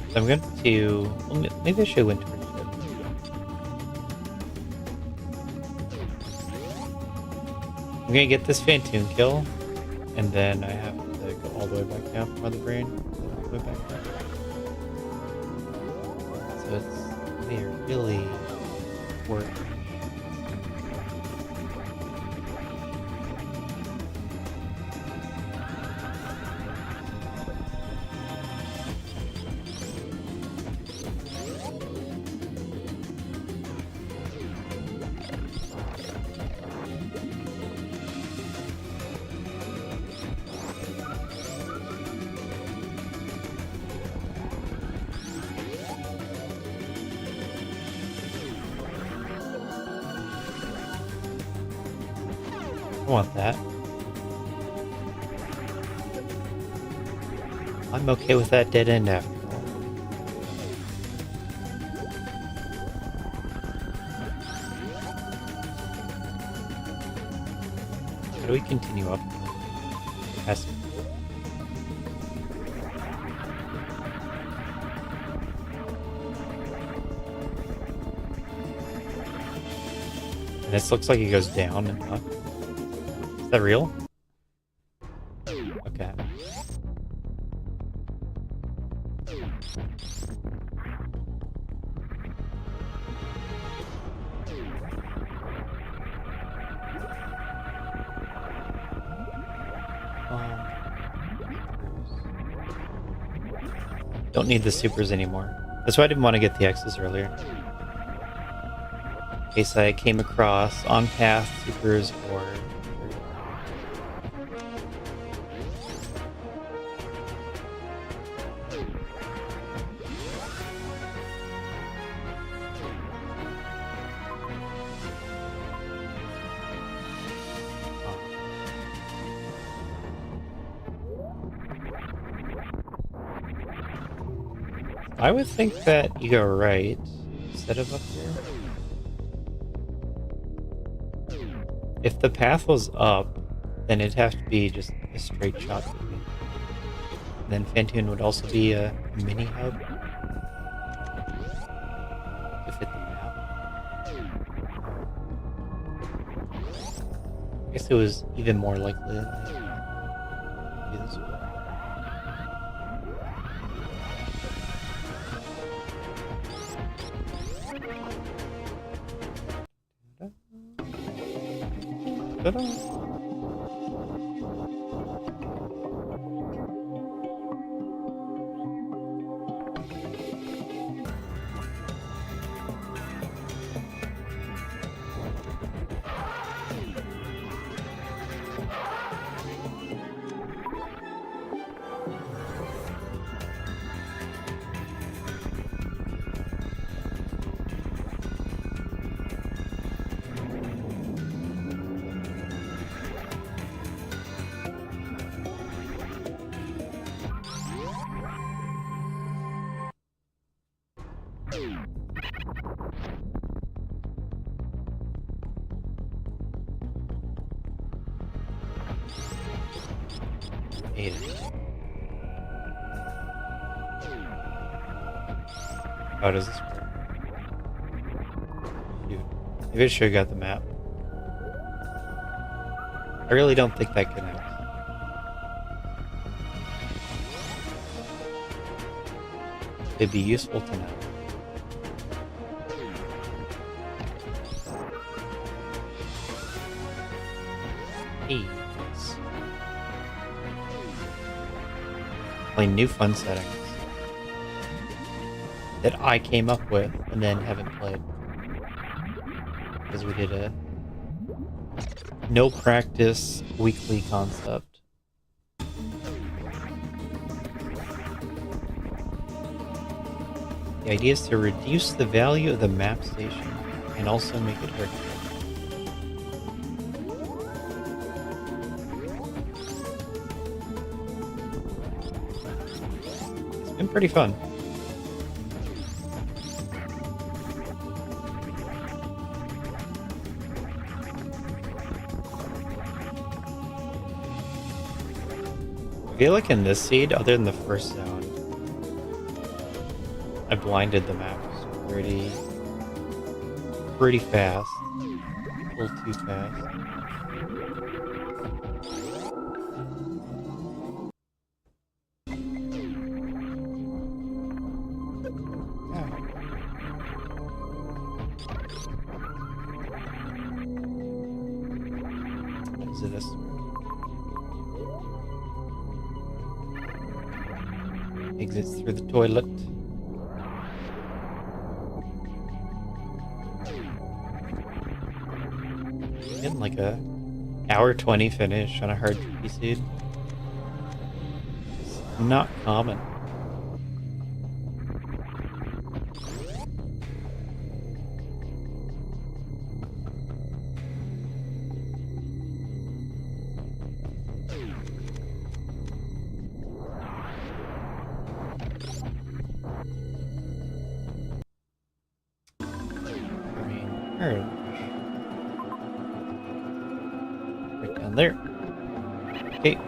So I'm going to. Well, maybe I should win toward ship. I'm gonna get this Fantoon kill, and then I have to go all the way back down from the brain. All the way back down. So it's really work. I want that. I'm okay with that dead end after all. How do we continue up? It has to. And this looks like it goes down and up. Is that real? Okay. Don't need the supers anymore. That's why I didn't want to get the X's earlier. In case I came across on path supers or... I would think that you go right instead of up here. If the path was up, then it'd have to be just a straight shot for me. And then Fantoon would also be a mini hub to fit the map. I guess it was even more likely that I do this way. Ta-da. Ate it. How does this work? Dude, maybe I should have got the map. I really don't think that connects. It'd be useful to know. Hey. Play new fun settings that I came up with and then haven't played because we did a no practice weekly concept. The idea is to reduce the value of the map station and also make it hard to get. Been pretty fun. I feel like in this seed, other than the first zone, I blinded the maps pretty fast. A little too fast. Exit this. Exits through the toilet. Getting like a hour 20 finish on a hard tricky seed. It's not common. Right down there. Okay.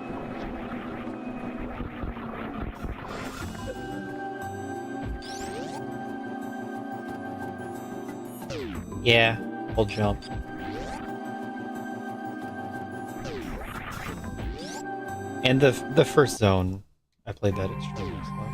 Yeah, we'll jump. And the first zone, I played that extremely slow.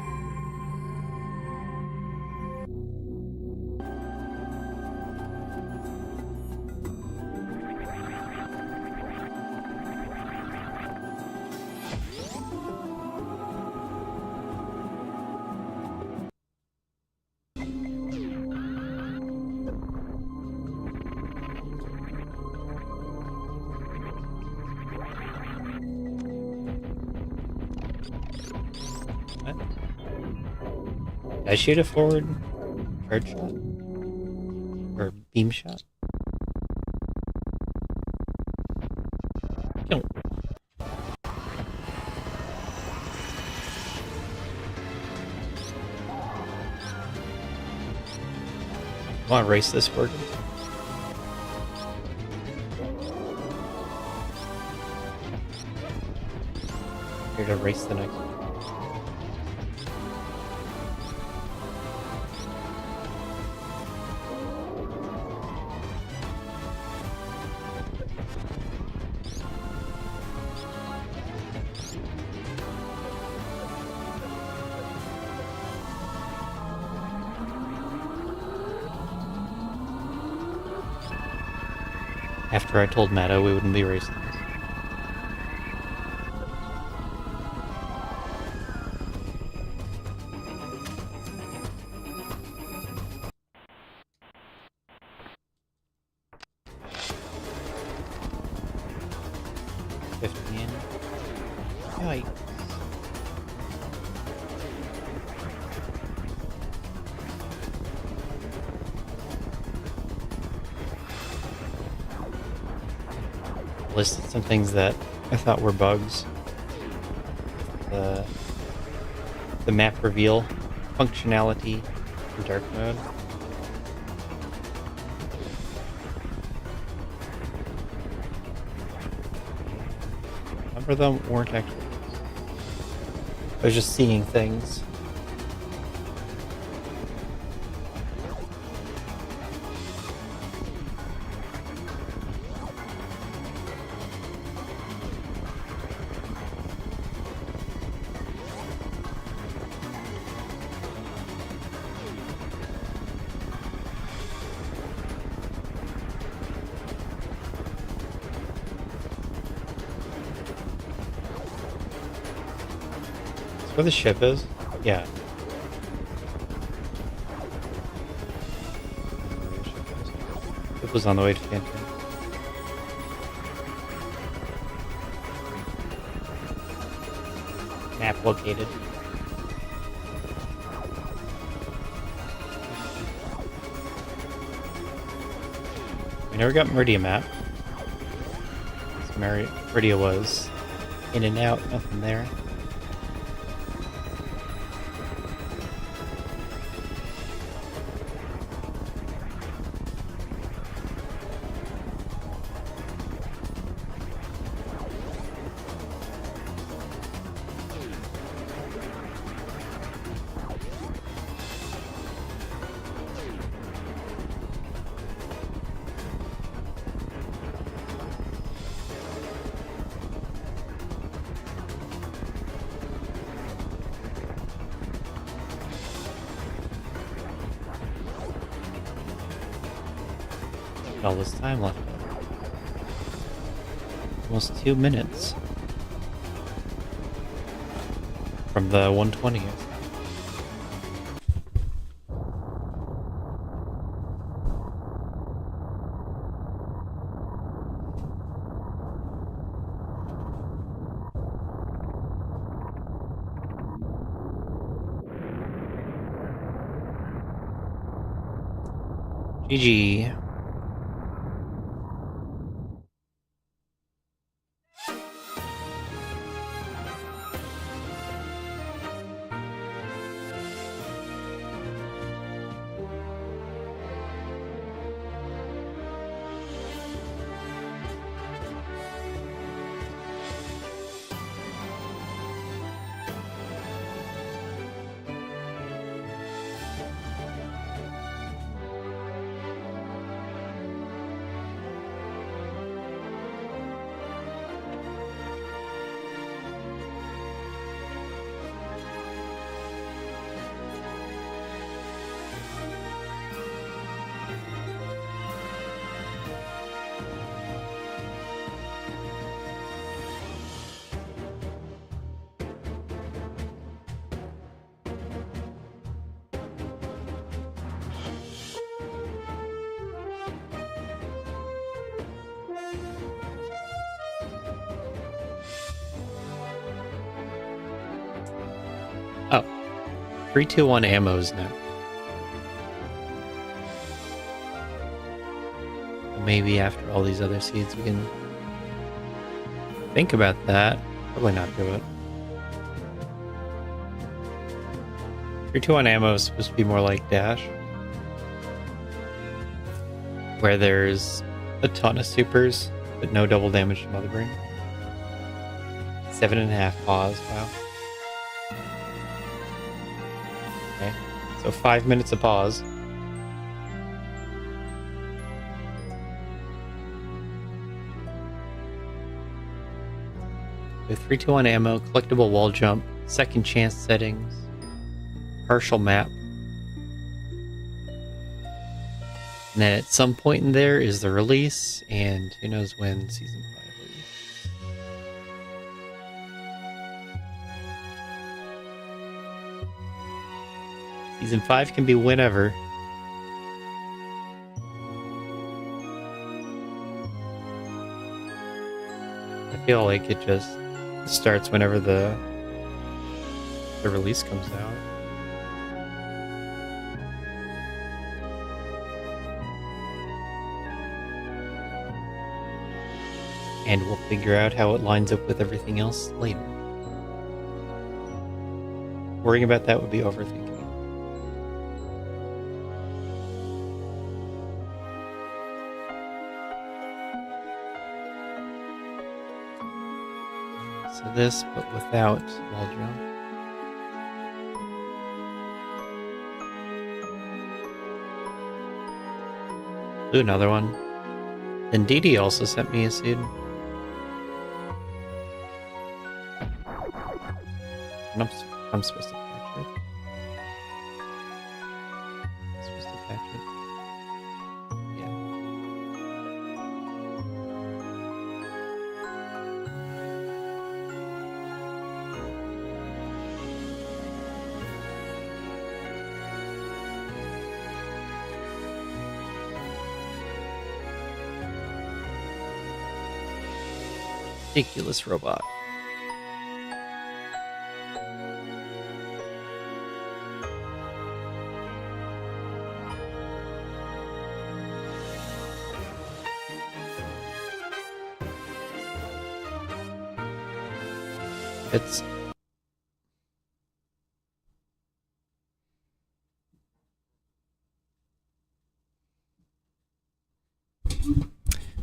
What? Did I shoot a forward charge shot? Or beam shot? Kill. Want to race this word? Here to race the next one. After I told Matto we wouldn't be racing this. Yikes. Listed some things that I thought were bugs. The map reveal functionality in dark mode. A number of them weren't actually. I was just seeing things. Where the ship is? Yeah. It was on the way to Phantom. Map located. We never got Meridia map. Meridia was in and out, nothing there. All this time left. Almost 2 minutes from the 120th. GG. 3-2-1 ammos now. Maybe after all these other seeds we can think about that. Probably not do it. 3-2-1 ammo is supposed to be more like Dash, where there's a ton of supers, but no double damage to Mother Brain. 7.5 pause, wow. Okay, so 5 minutes of pause. With 3-2-1 ammo, collectible wall jump, second chance settings, partial map. And then at some point in there is the release, and who knows when Season 5 release. Season 5 can be whenever. I feel like it just starts whenever the release comes out. And we'll figure out how it lines up with everything else later. Worrying about that would be overthinking. So this, but without wall jump. Ooh, another one. Then Didi also sent me a seed. And I'm supposed to patch it. I'm supposed to patch it. Yeah. Ridiculous robot. It's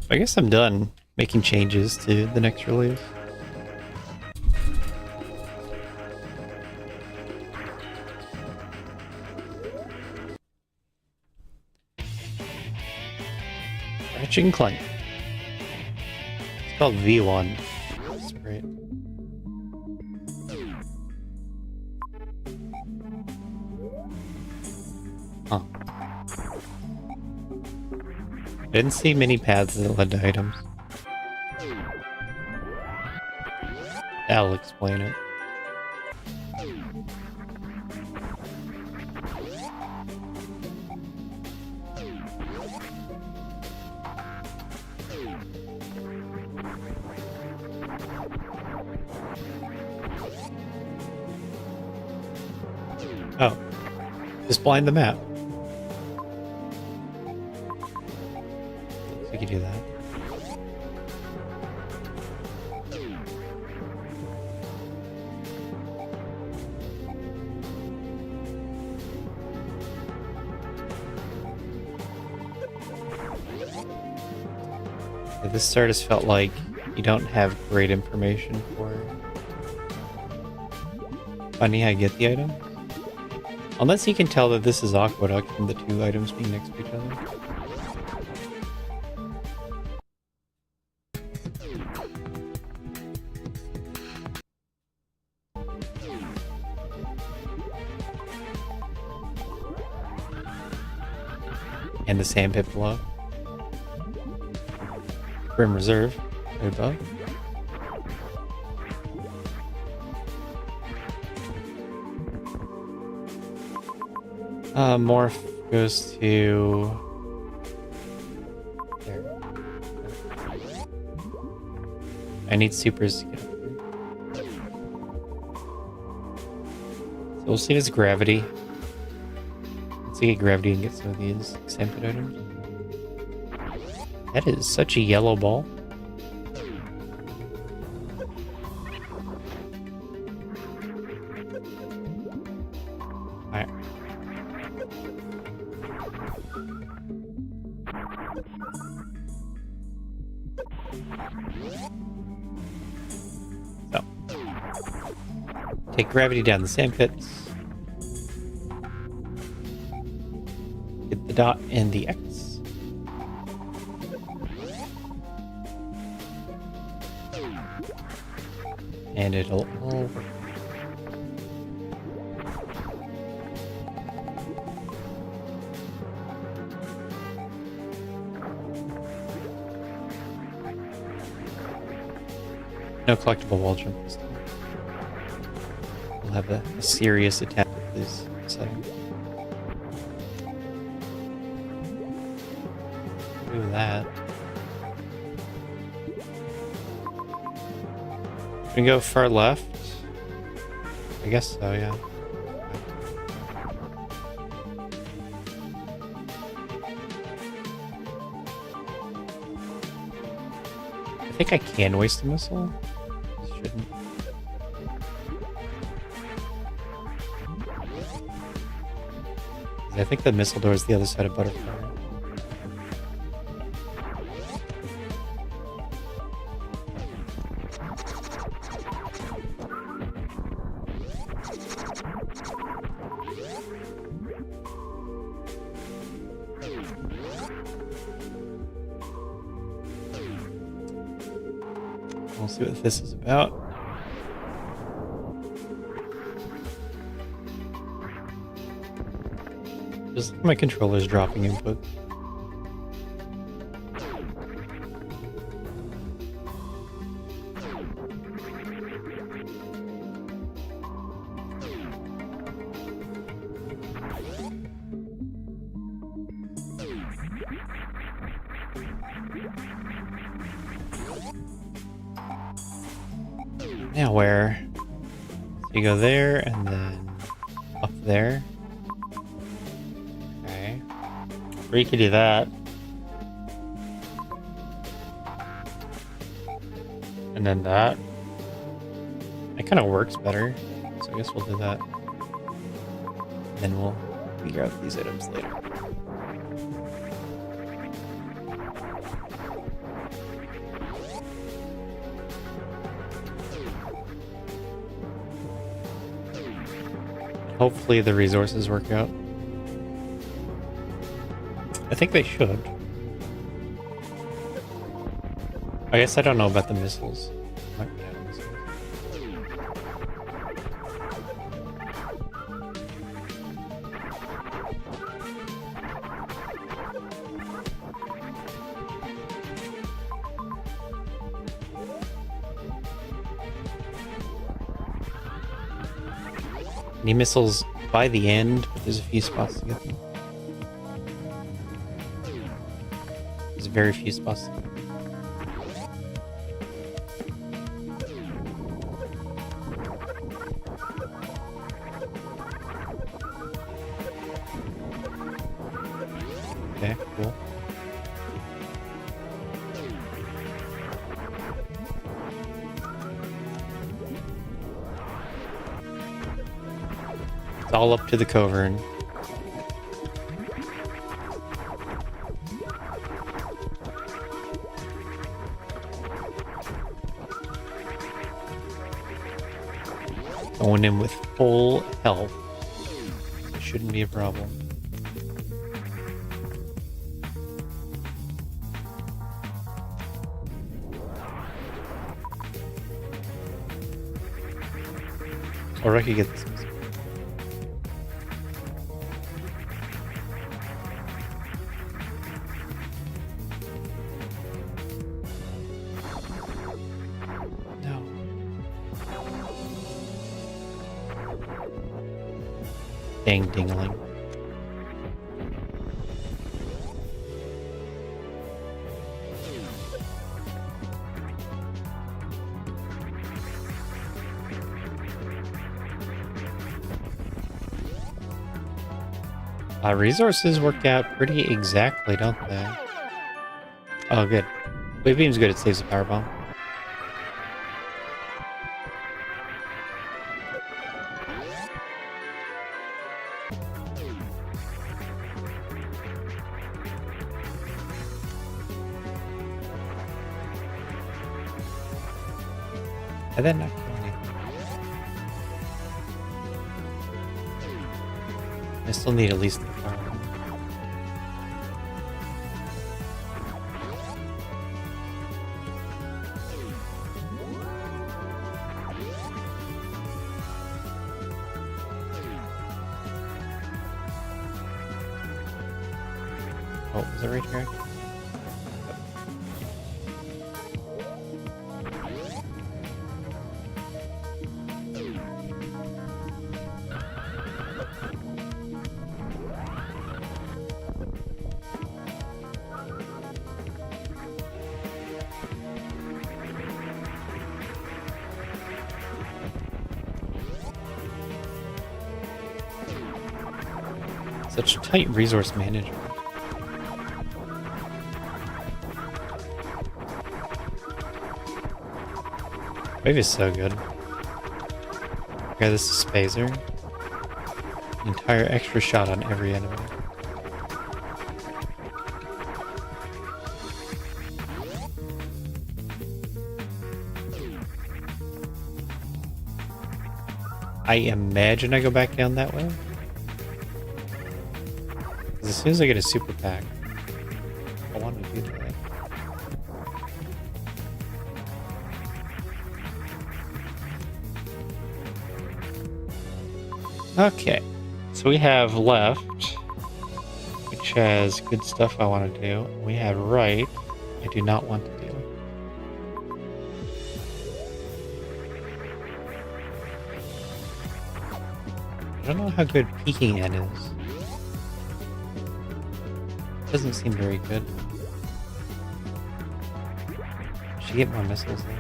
I guess I'm done making changes to the next release. Ratchet and Clank. It's called V1. That's right. Huh. I didn't see many paths that led to items. I'll explain it. Oh. Just blind the map. We could do that. Yeah, this start has felt like you don't have great information for finding how to get the item. Unless you can tell that this is Aqueduct from the two items being next to each other. And the sand pit below. Grim Reserve right above. Morph goes to there. I need supers to get up here. So we'll see if it's gravity. Let's see, get gravity and get some of these exempted items. That is such a yellow ball. Alright. So. Take gravity down the sand pits. Get the dot and the X. And it'll all work. No collectible wall jump this time. We'll have a serious attempt at this setting. Do that. We go far left. I guess so, yeah. I think I can waste a missile. Shouldn't. I think the missile door is the other side of Butterfly. We'll see what this is about. Just my controller's dropping input. Now where? So you go there and then up there. Okay. Or you could do that. And then that. It kind of works better. So I guess we'll do that. And then we'll figure out these items later. Hopefully the resources work out. I think they should. I guess I don't know about the missiles. Might be out of missiles. Need missiles by the end, but there's a few spots to get them. There's very few spots to get them. Okay, cool. It's all up to the Covern. Going in with full health. It shouldn't be a problem. Or I could get this. No. Dang dingling. Resources work out pretty exactly, don't they? Oh, good. Wave beam's good. It saves the power bomb. And then not kill anything. I still need at least the power bomb. Oh, is it right here? Such tight resource management. Wave is so good. Okay, this is Spazer. Entire extra shot on every enemy. I imagine I go back down that way. 'Cause as soon as I get a super pack, I want to do that. Okay, so we have left, which has good stuff I want to do. We have right, I do not want to do. I don't know how good peeking in is. Doesn't seem very good. Should get more missiles there.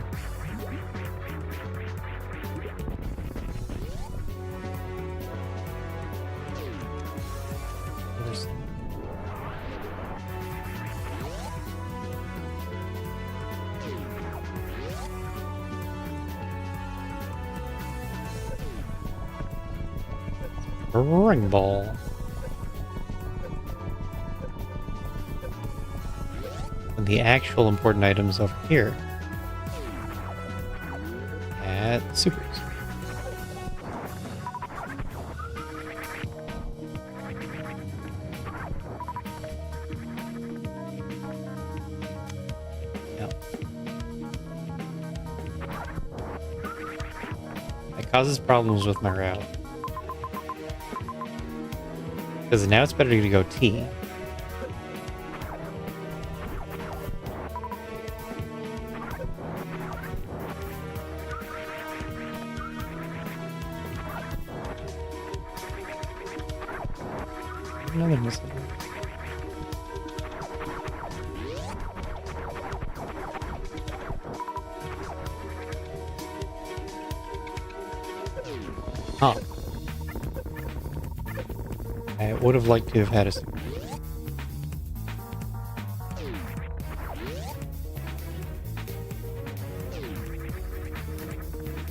Ring ball. And the actual important items over here at supers. Yep. That causes problems with my route. Because now it's better to go T. Another missile. Huh. I would have liked to have had a...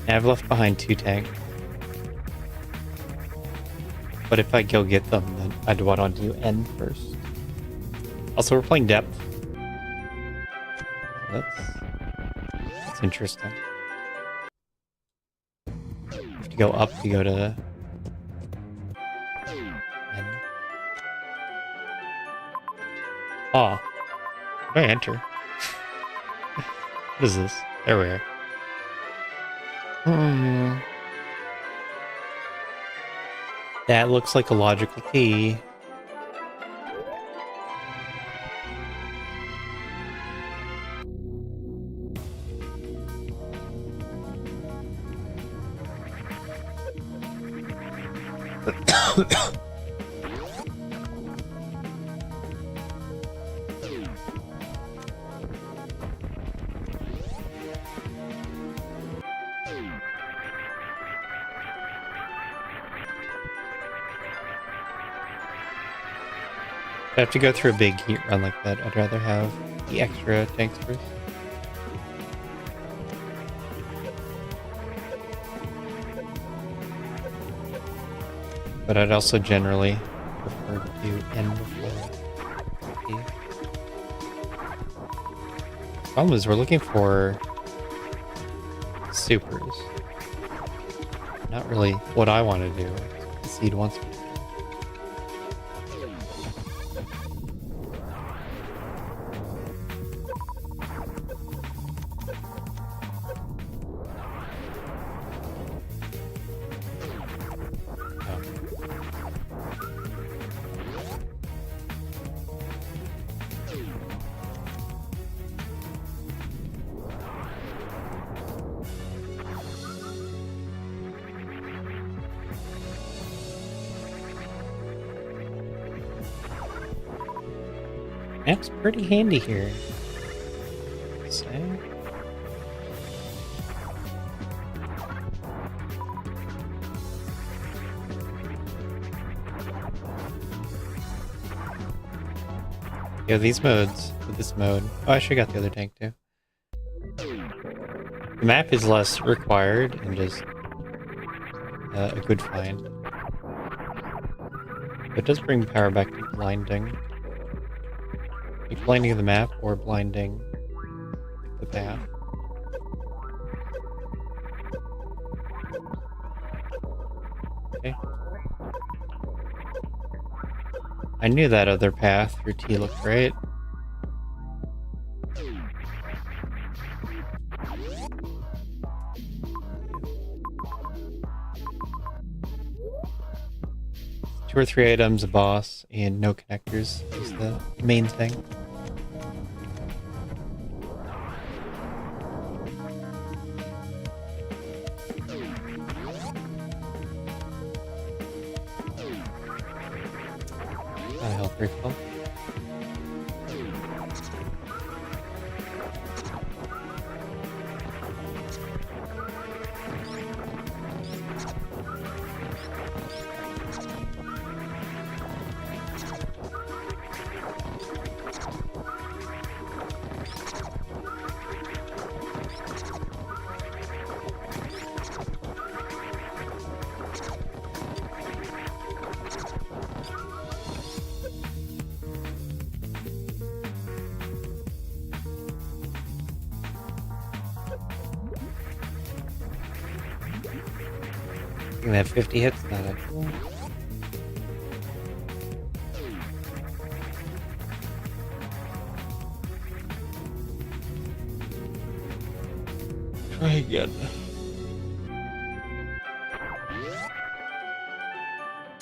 I've left behind 2 tanks. But if I go get them, then I'd want to do N first. Also, we're playing depth. That's interesting. You have to go up to go to N. Ah. Where do I enter? What is this? There we are. That looks like a logical key. If I have to go through a big heat run like that, I'd rather have the extra tanks first. But I'd also generally prefer to do N before P. The problem is we're looking for supers. Not really what I want to do. The seed wants me to do. Map's pretty handy here. So. Yeah, these modes, with this mode. Oh, I should have got the other tank too. The map is less required and just a good find. But it does bring power back to blinding. Like blinding the map or blinding the path. Okay. I knew that other path through T looked great. Two or three items, a boss, and no connectors is the main thing. Health refill. I think they have 50 hits, not actual. Try again.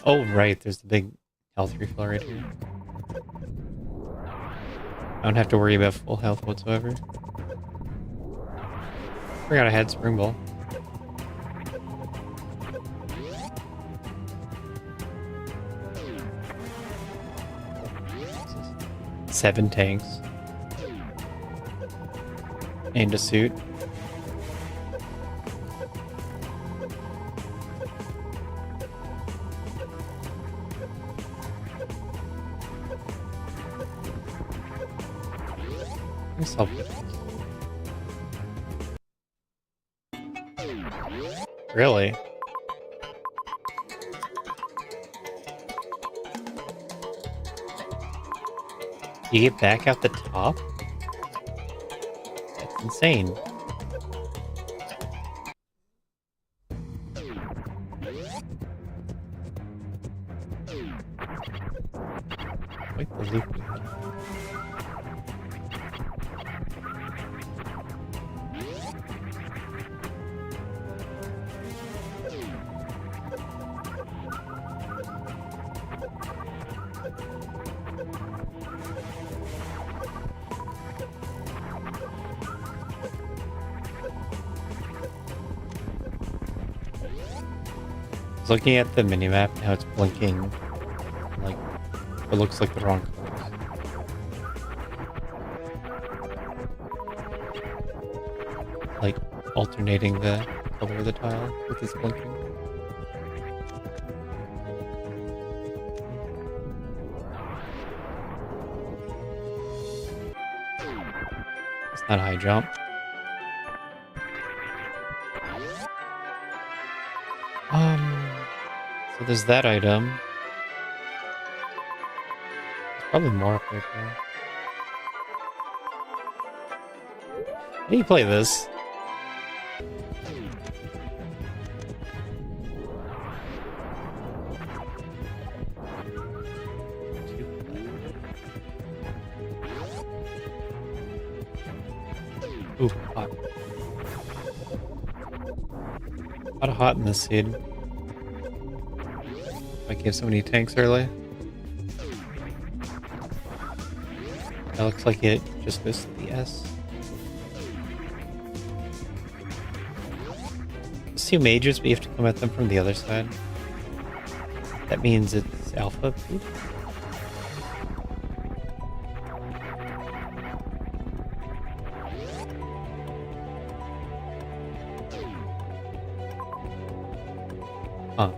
Oh, right, there's the big health refill right here. I don't have to worry about full health whatsoever. Forgot I had Spring Ball. 7 tanks. And a suit. Let's help it. Really? You get back out the top? That's insane. Like the loop. Looking at the minimap, now it's blinking like it looks like the wrong colors. Like alternating the color of the tile with this blinking. Not high jump. So there's that item. There's probably more up there too. How do you play this? Ooh, hot. A lot of hot in this seed. I gave so many tanks early. That looks like it just goes to the S. There's two majors, but you have to come at them from the other side. That means it's alpha food. Huh.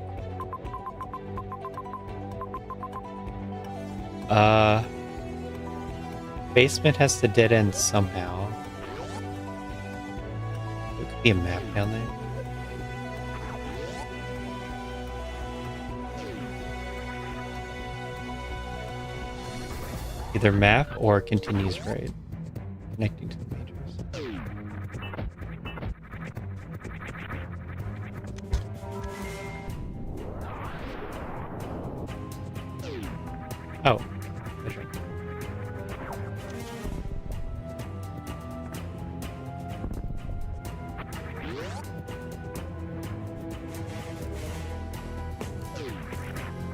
Basement has to dead end somehow. There could be a map down there. Either map or continues right, connecting to the majors. Oh, that's right.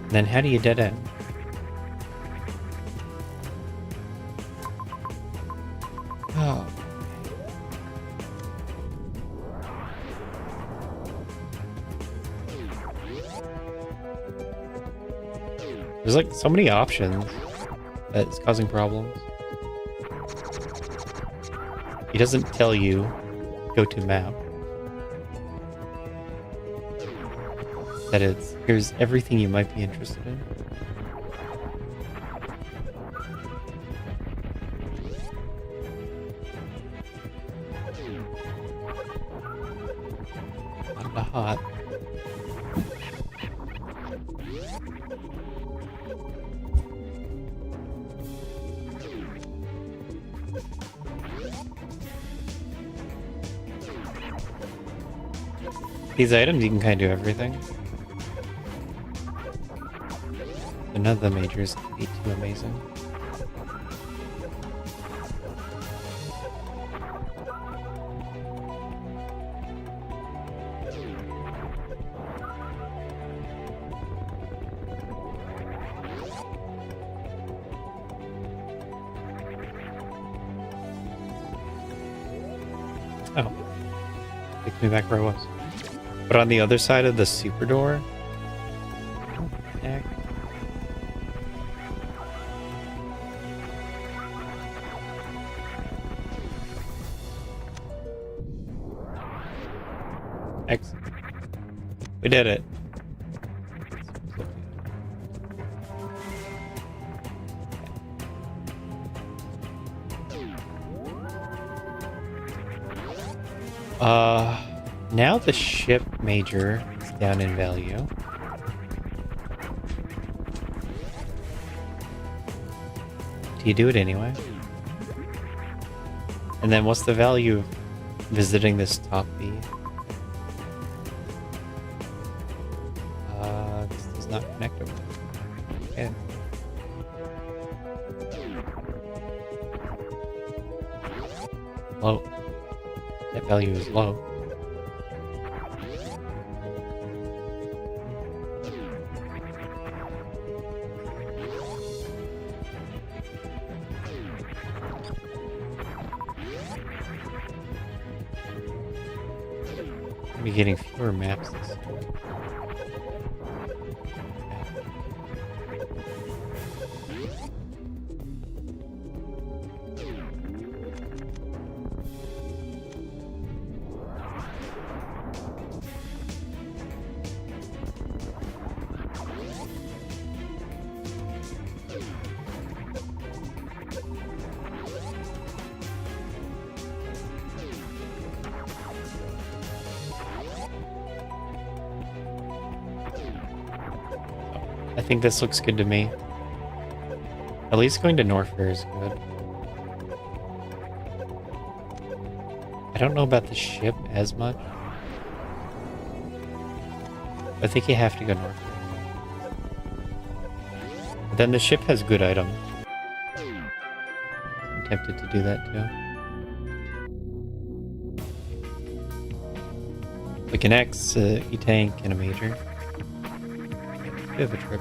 Then how do you dead end? Oh. There's like so many options that it's causing problems. He doesn't tell you go to map. That it's here's everything you might be interested in. Not hot. These items, you can kind of do everything. None of the majors can be too amazing. Oh. Takes me back where I was. But on the other side of the super door? Heck. Excellent. We did it. Now the ship major is down in value. Do you do it anyway? And then what's the value of visiting this top B? This does not connect over there. Okay. Low. That value is low. Be getting fewer maps this time. I think this looks good to me. At least going to Norfair is good. I don't know about the ship as much. I think you have to go north. But then the ship has good items. I'm tempted to do that too. Like an X, E-Tank, and a Major. It's a bit of a trip.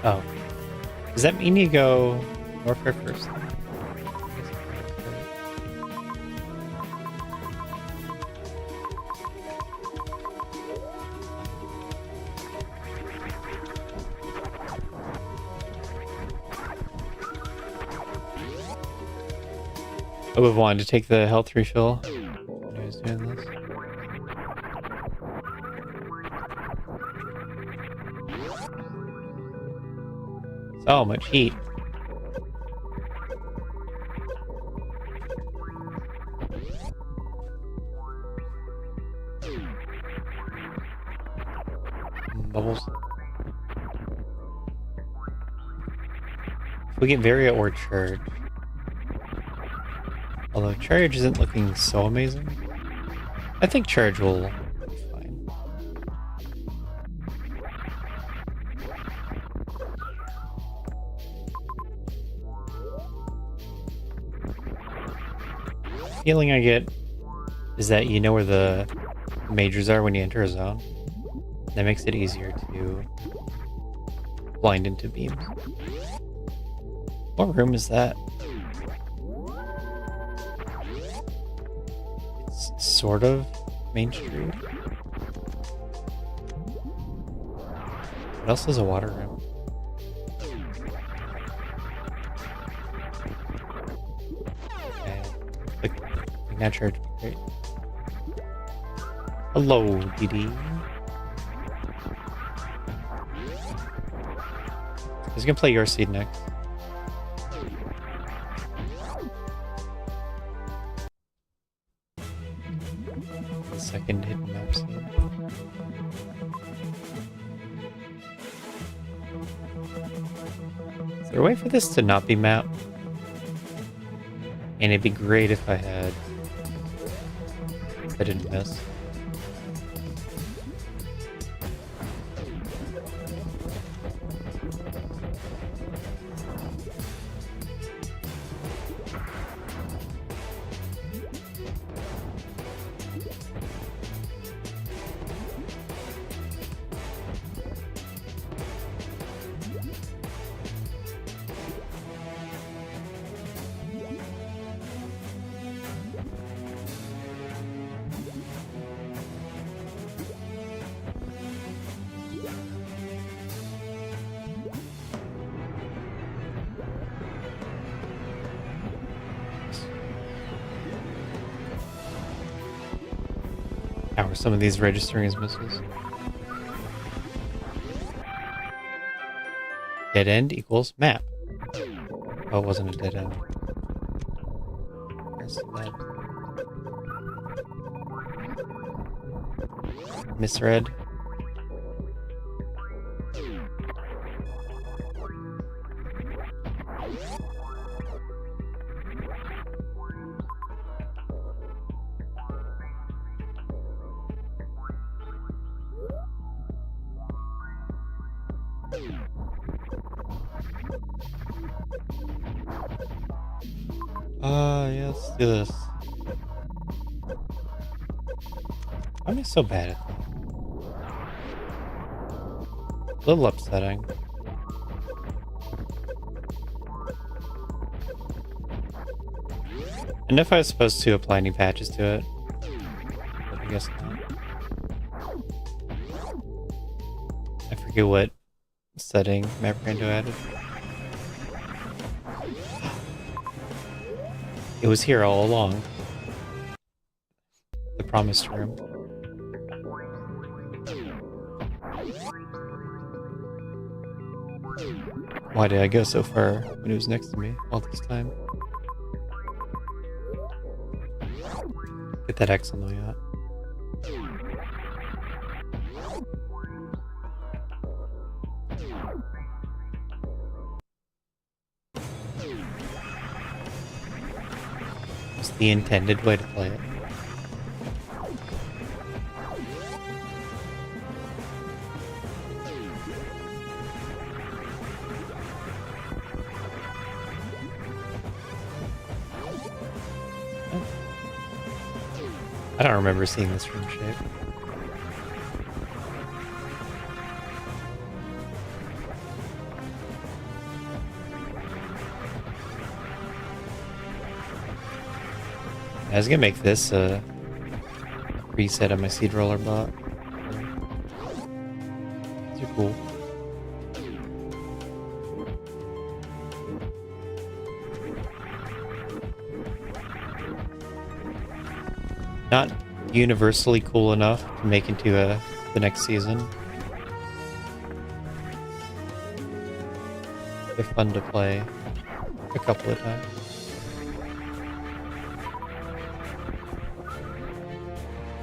Oh. Does that mean you go Warfare first? I would have wanted to take the health refill when I was doing this. So much heat. Bubbles. If we get Varia or Charge. Although Charge isn't looking so amazing. I think Charge will be fine. The feeling I get is that you know where the majors are when you enter a zone. That makes it easier to blind into beams. What room is that? It's sort of Main Street. What else is a water room? Okay. Click that charge. Great. Hello, DD. I was gonna play your seed next. The second hidden map seed. Is there a way for this to not be mapped? And it'd be great if I didn't miss. How are some of these registering as misses? Dead end equals map. Oh, it wasn't a dead end. Where's that? Misread. Yeah, let's do this. Why am I so bad at that? A little upsetting. And if I was supposed to apply any patches to it, but I guess not. I forget what setting MapRando added. It was here all along. The promised room. Why did I go so far when it was next to me all this time? Get that X on the way out. It's the intended way to play it. I don't remember seeing this room shape. I was gonna make this a reset of my seed roller bot. These are cool. Not universally cool enough to make into the next season. They're fun to play a couple of times.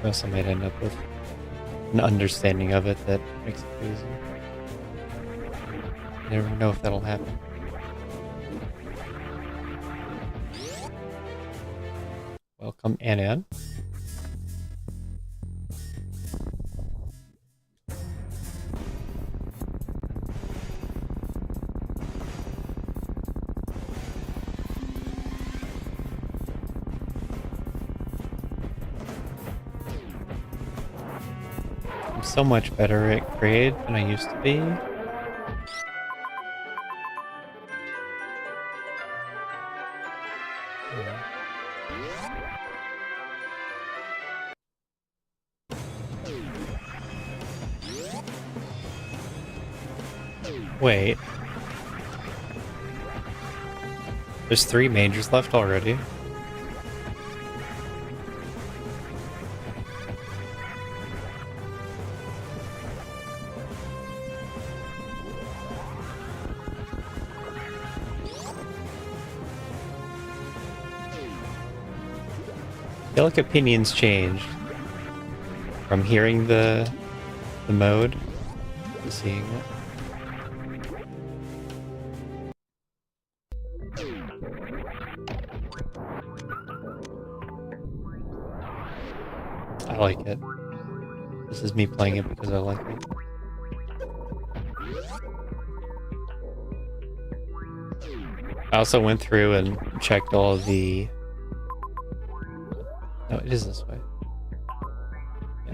I also might end up with an understanding of it that makes it crazy. You never know if that'll happen. Welcome, Annan. So much better at grade than I used to be. Wait. There's 3 majors left already. I feel like opinions changed from hearing the mode to seeing it. I like it. This is me playing it because I like it. I also went through and checked all of the... No, it is this way. Yeah.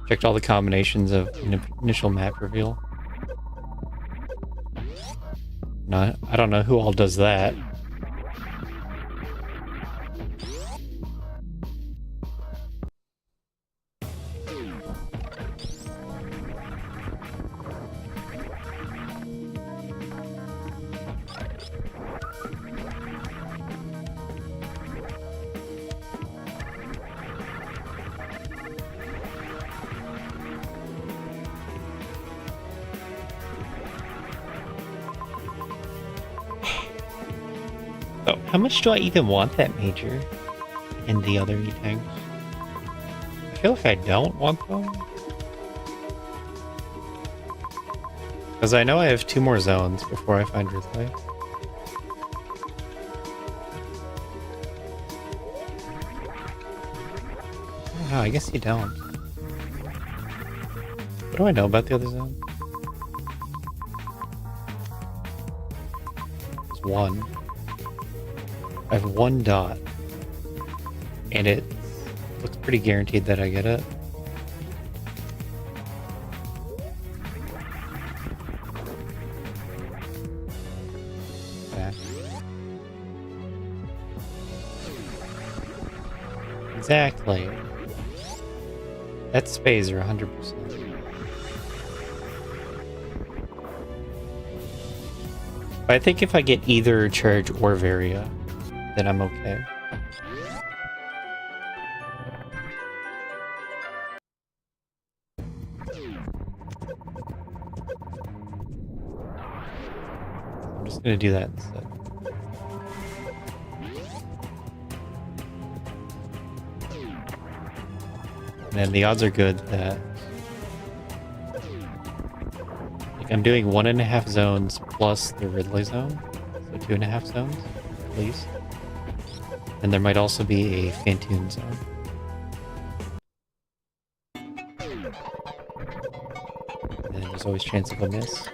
Checked all the combinations of initial map reveal. No, I don't know who all does that. Oh, how much do I even want that major and the other E-tanks? I feel like I don't want them. Because I know I have 2 more zones before I find Ridley. Oh, I guess you don't. What do I know about the other zone? There's 1. I have 1 dot, and it looks pretty guaranteed that I get it. Yeah. Exactly. That's Spazer 100%. But I think if I get either Charge or Varia, then I'm okay. I'm just gonna do that instead. And the odds are good that like I'm doing 1.5 zones plus the Ridley zone, so 2.5 zones at least. And there might also be a Phantoon zone. And then there's always chance of a miss.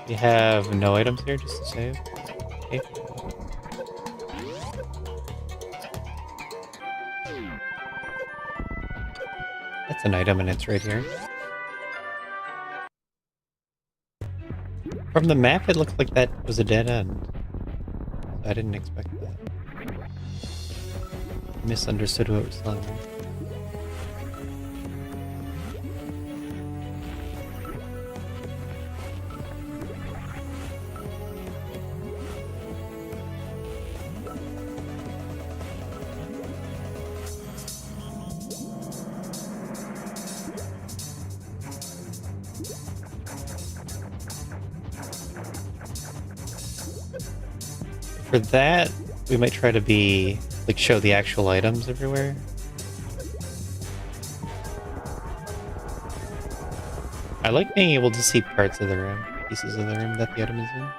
We have no items here, just to save. Okay. That's an item and it's right here. From the map, it looked like that was a dead end. I didn't expect that. Misunderstood what it was telling me. For that, we might try to be, like, show the actual items everywhere. I like being able to see parts of the room, pieces of the room that the item is in.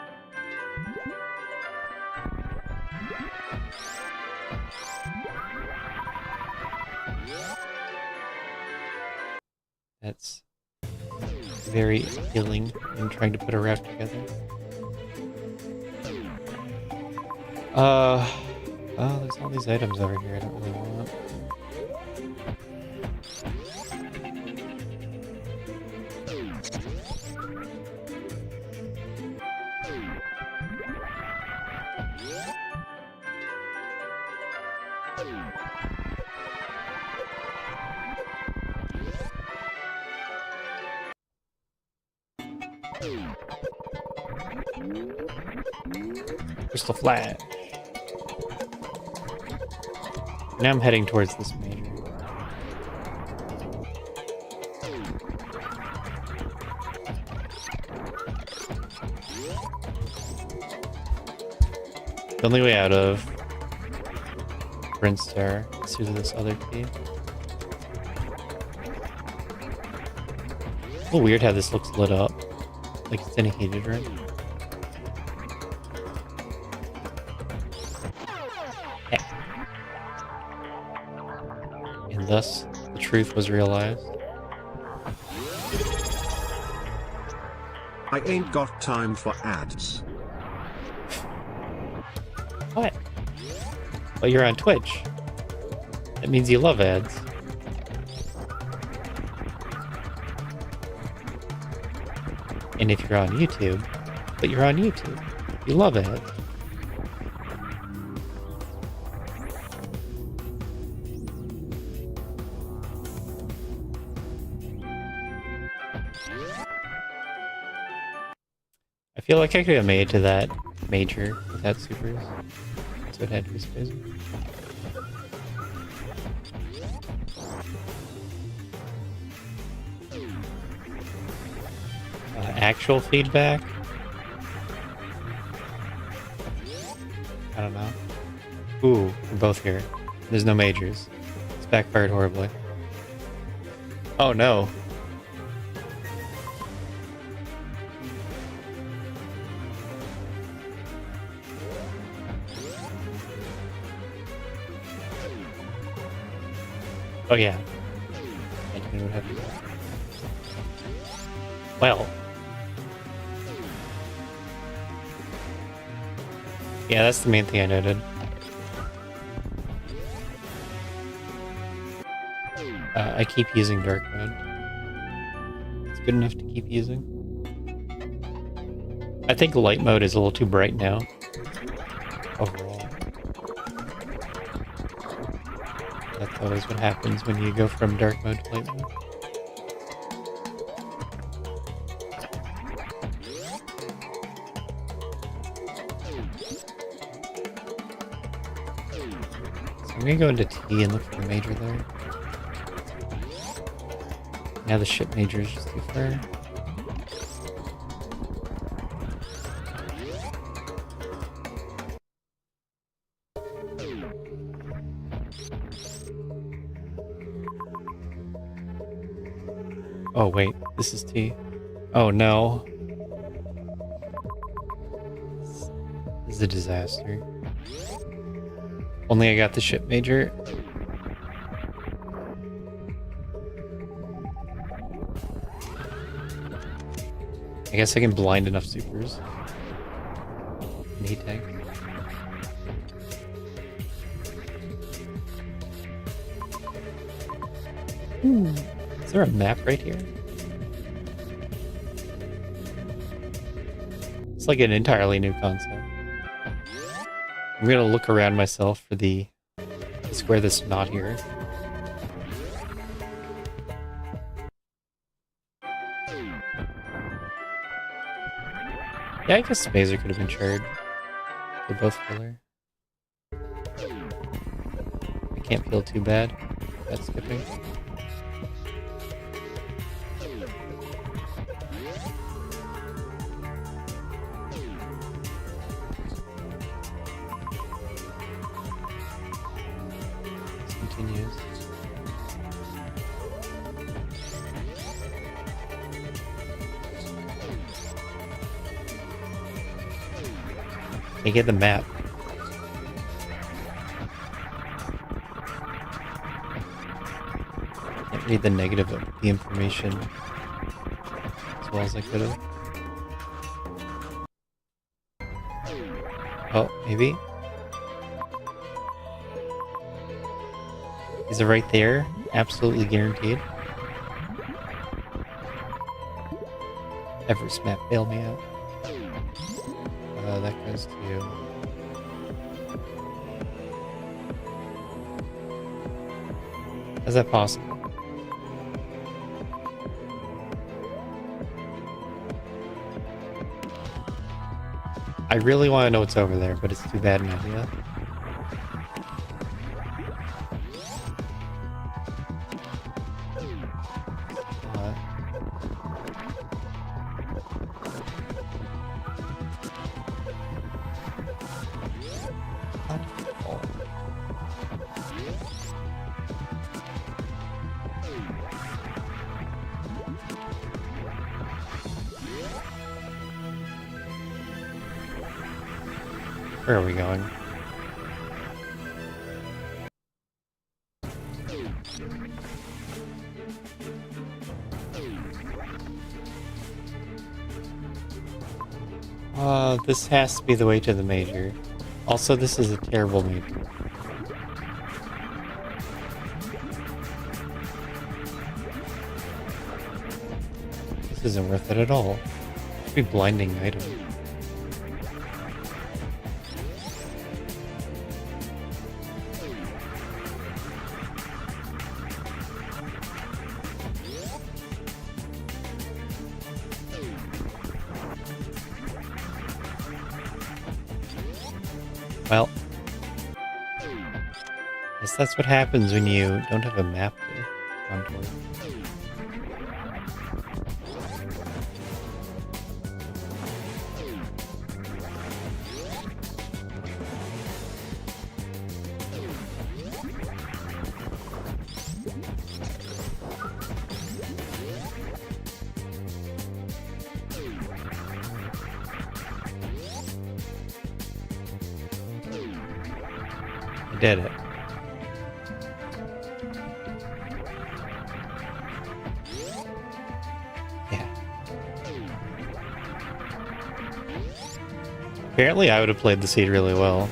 That's very appealing in trying to put a raft together. Oh, there's all these items over here I don't really want. Crystal Flash. Now I'm heading towards this major. The only way out of Brinster is through this other key. A little weird how this looks lit up, like it's in a heated room. And thus, the truth was realized. I ain't got time for ads. What? Well, you're on Twitch. That means you love ads. And if you're on YouTube, but you're on YouTube, you love ads. I feel like I could have made it to that major without supers, so it had to be crazy. Actual feedback? I don't know. Ooh, we're both here. There's no majors. It's backfired horribly. Oh no. Oh yeah. Well. Yeah, that's the main thing I noted. I keep using dark mode. It's good enough to keep using. I think light mode is a little too bright now. Overall. That's always what happens when you go from dark mode to light mode. I'm gonna go into T and look for the major there. Now the ship major is just too far. Oh wait, this is T. Oh no. This is a disaster. Only I got the ship major. I guess I can blind enough supers. And heat tank. Is there a map right here? It's like an entirely new concept. I'm gonna look around myself for the square that's not here. Yeah, I guess Mazer could have been shared. They're both filler. I can't feel too bad. That's skipping. This continues. Can't get the map. Can't read the negative of the information as well as I could have. Oh, maybe? Is it right there? Absolutely guaranteed. Everest map bailed me out. That goes to... How's that possible? I really want to know what's over there, but it's too bad an idea. Where are we going? This has to be the way to the major. Also, this is a terrible major. This isn't worth it at all. It should be blinding item. Well, I guess that's what happens when you don't have a map to run towards. I did it. Yeah. Apparently I would have played the seed really well.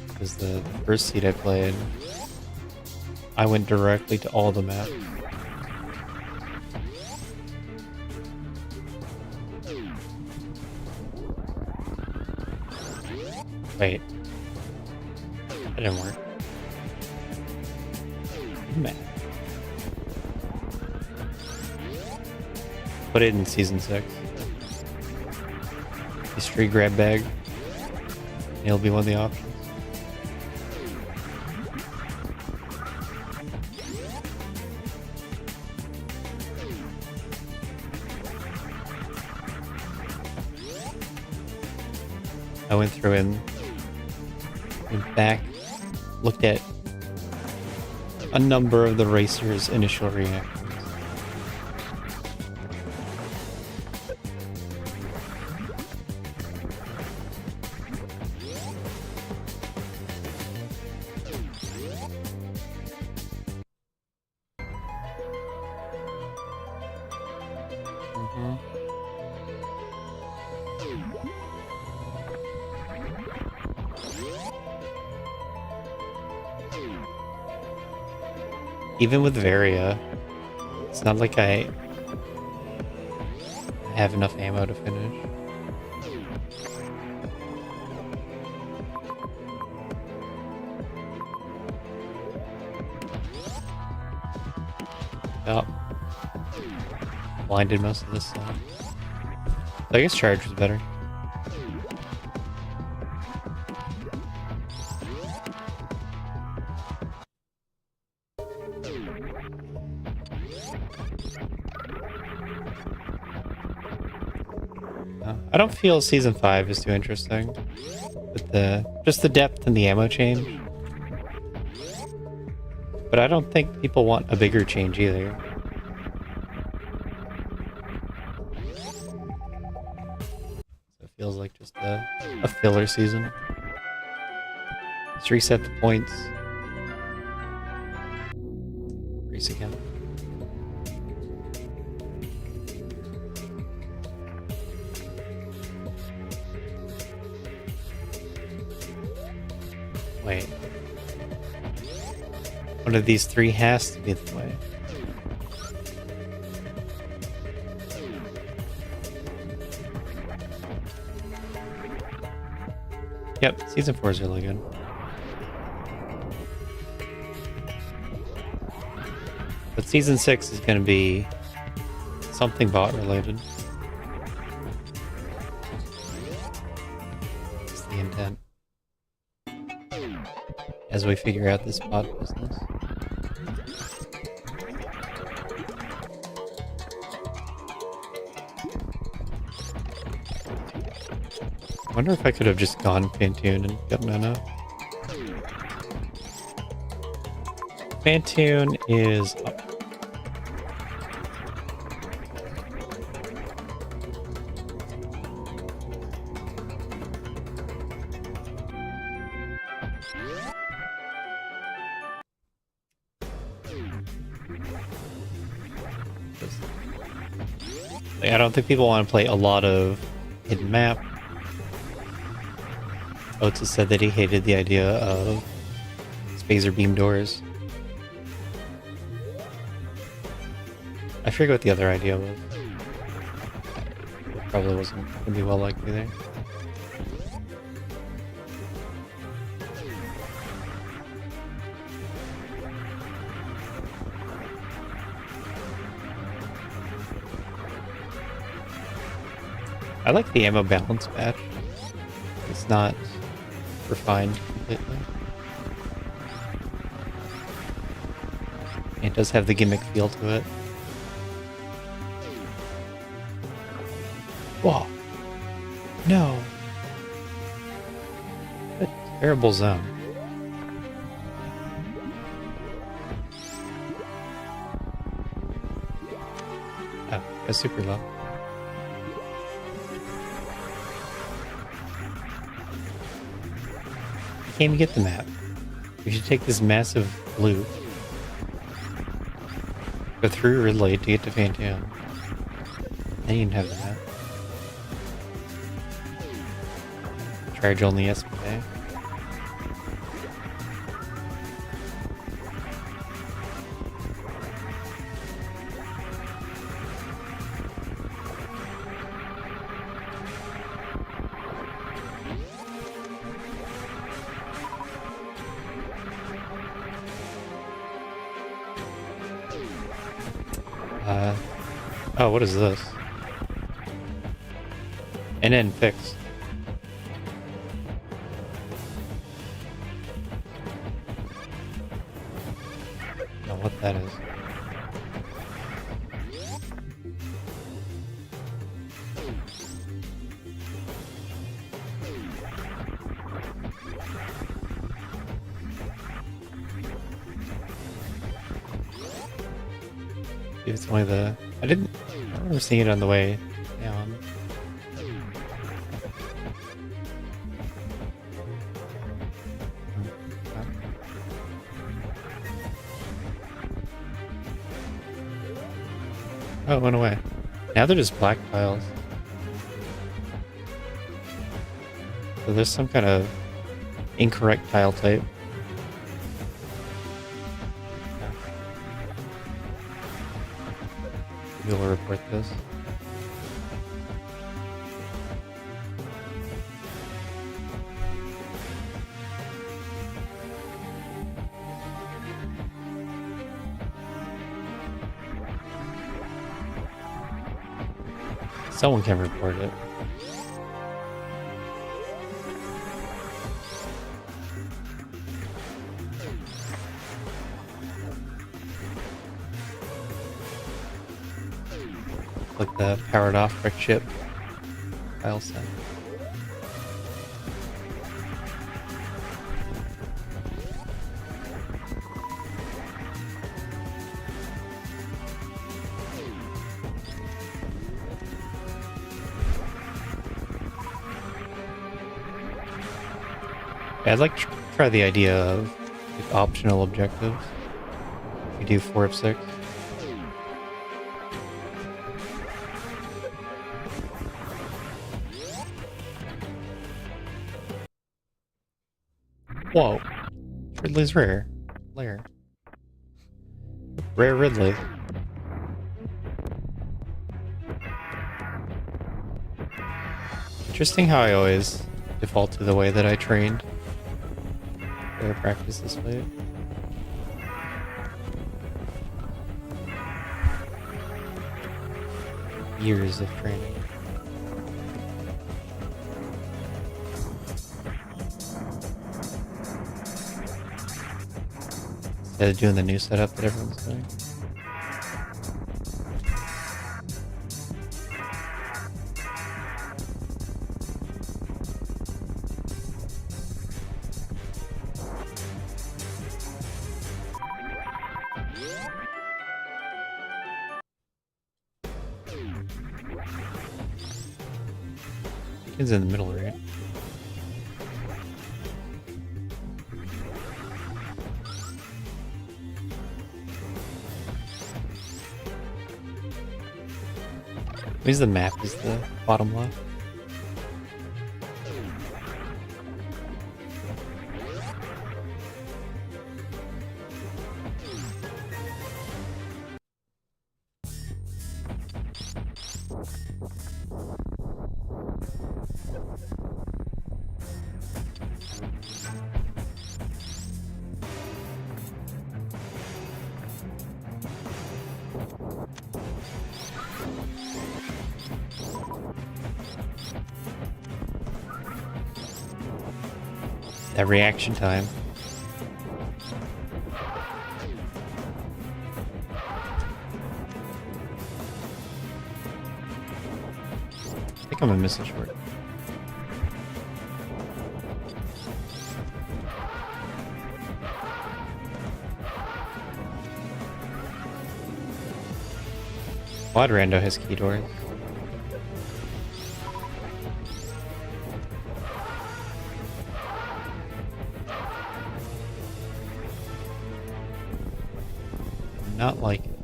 Because the first seed I played, I went directly to all the map. Wait. That didn't work. Map. Put it in season 6. History grab bag. It'll be one of the options. I went through and went back looked at a number of the racers' initial reactions. Even with Varia, it's not like I have enough ammo to finish. Oh. Blinded most of this stuff. I guess charge was better. I don't feel Season 5 is too interesting. With just the depth and the ammo change. But I don't think people want a bigger change either. So it feels like just a filler season. Let's reset the points. Race again. Wait. One of these three has to be the way. Yep, Season 4 is really good. But Season 6 is going to be something bot related. That's the intent. As we figure out this bot business. I wonder if I could have just gone Phantoon and gotten enough. Phantoon is up. I don't think people want to play a lot of Hidden Map. Oates has said that he hated the idea of Spazer beam doors. I forget what the other idea was. It probably wasn't going to be well liked either. I like the ammo balance patch. It's not refined completely. It does have the gimmick feel to it. Whoa. No. A terrible zone. Oh, that's super low. Can't even get the map. We should take this massive loop, go through Ridley to get to Phantom. Then you can have the map. Charge only SPA. Oh, what is this? And then fix. Know what that is. Maybe it's only the... I don't remember seeing it on the way down. Oh, it went away. Now they're just black tiles. So there's some kind of incorrect tile type. Maybe we'll report this. Someone can report it. Like the powered off wreck ship file set. Yeah, I'd like to try the idea of like, optional objectives. We do 4 of 6. Whoa. Ridley's rare. Lair. Rare Ridley. Interesting how I always default to the way that I trained. Better practice this way. Years of training. Instead of doing the new setup that everyone's doing. It's in the middle, right? Maybe the map is the bottom left. That reaction time. I think I'm gonna miss a short. MapRando has key doors. Not like it.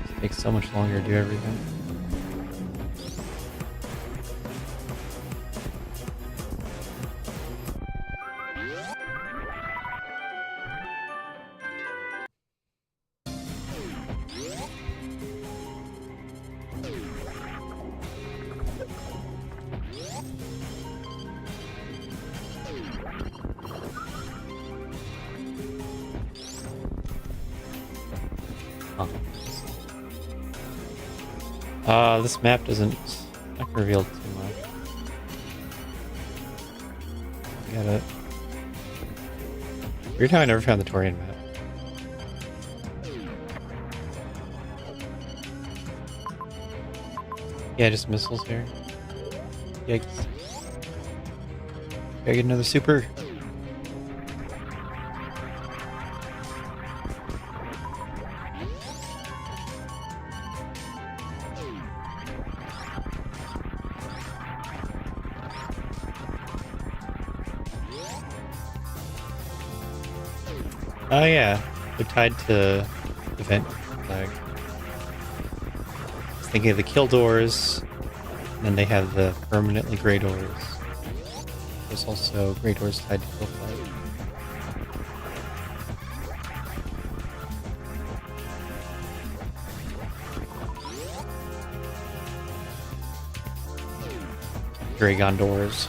It takes so much longer to do everything. This map doesn't not gonna reveal too much. Got it. Weird how I never found the Torian map. Yeah, just missiles here. Yikes. Gotta get another super. Oh yeah, they're tied to event flag. I was thinking of the kill doors, and then they have the permanently gray doors. There's also gray doors tied to kill flag. Dragon doors.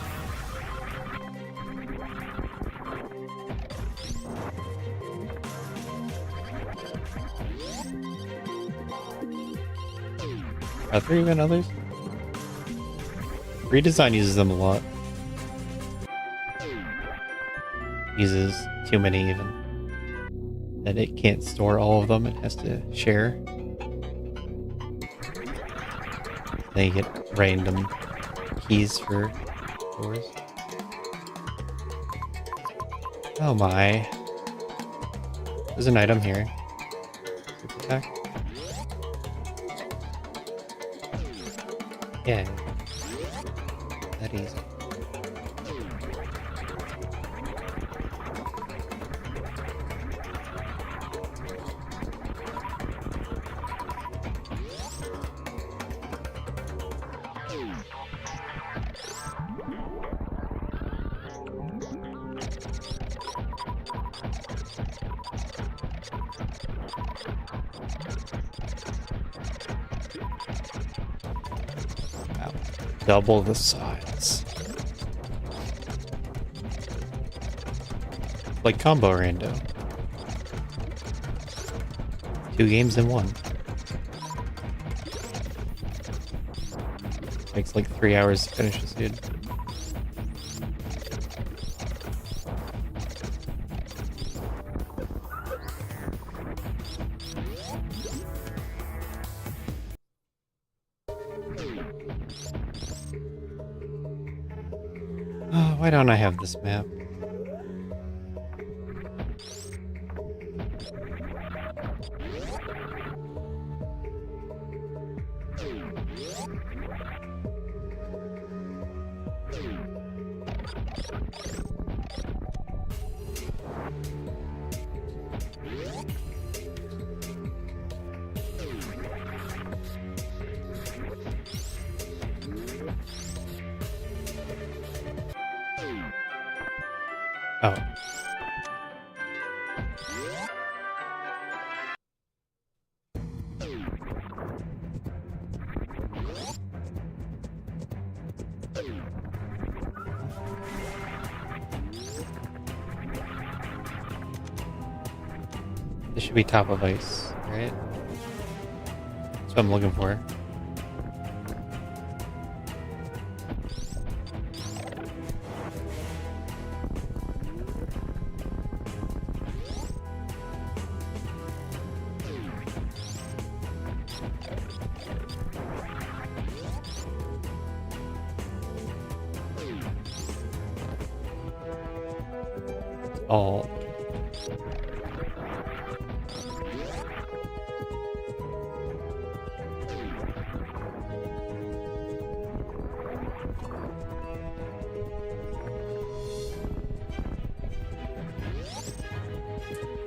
Are there even others? Redesign uses them a lot. Uses too many even. That it can't store all of them, it has to share. Then you get random keys for doors. Oh my. There's an item here. Super attack. Yeah. That easy. Wow. Double the size. Like combo rando. 2 games in 1. Takes like 3 hours to finish this dude. Oh, why don't I have this map? Oh. This should be top of ice, right? That's what I'm looking for. All.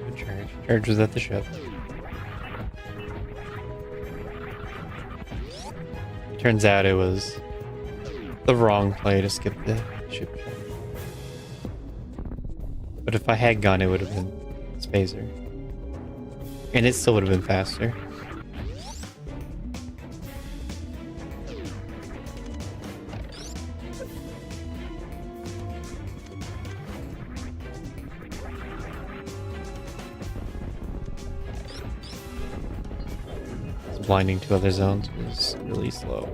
Good charge. Charge was at the ship. Turns out it was the wrong play to skip the ship check. But if I had gone, it would have been Spacer. And it still would have been faster. Blinding to other zones was really slow.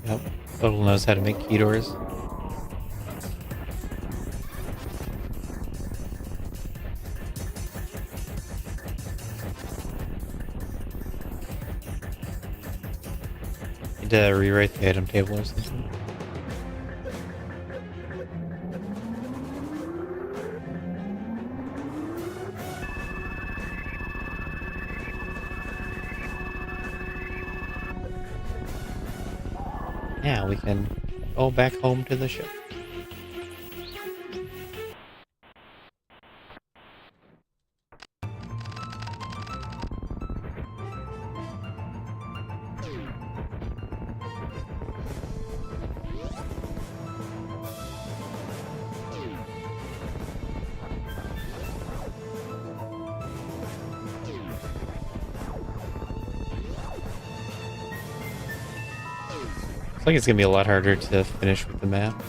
Yep, Total knows how to make key doors. Need to rewrite the item table or something. Now we can go back home to the ship. Looks like it's gonna be a lot harder to finish with the map.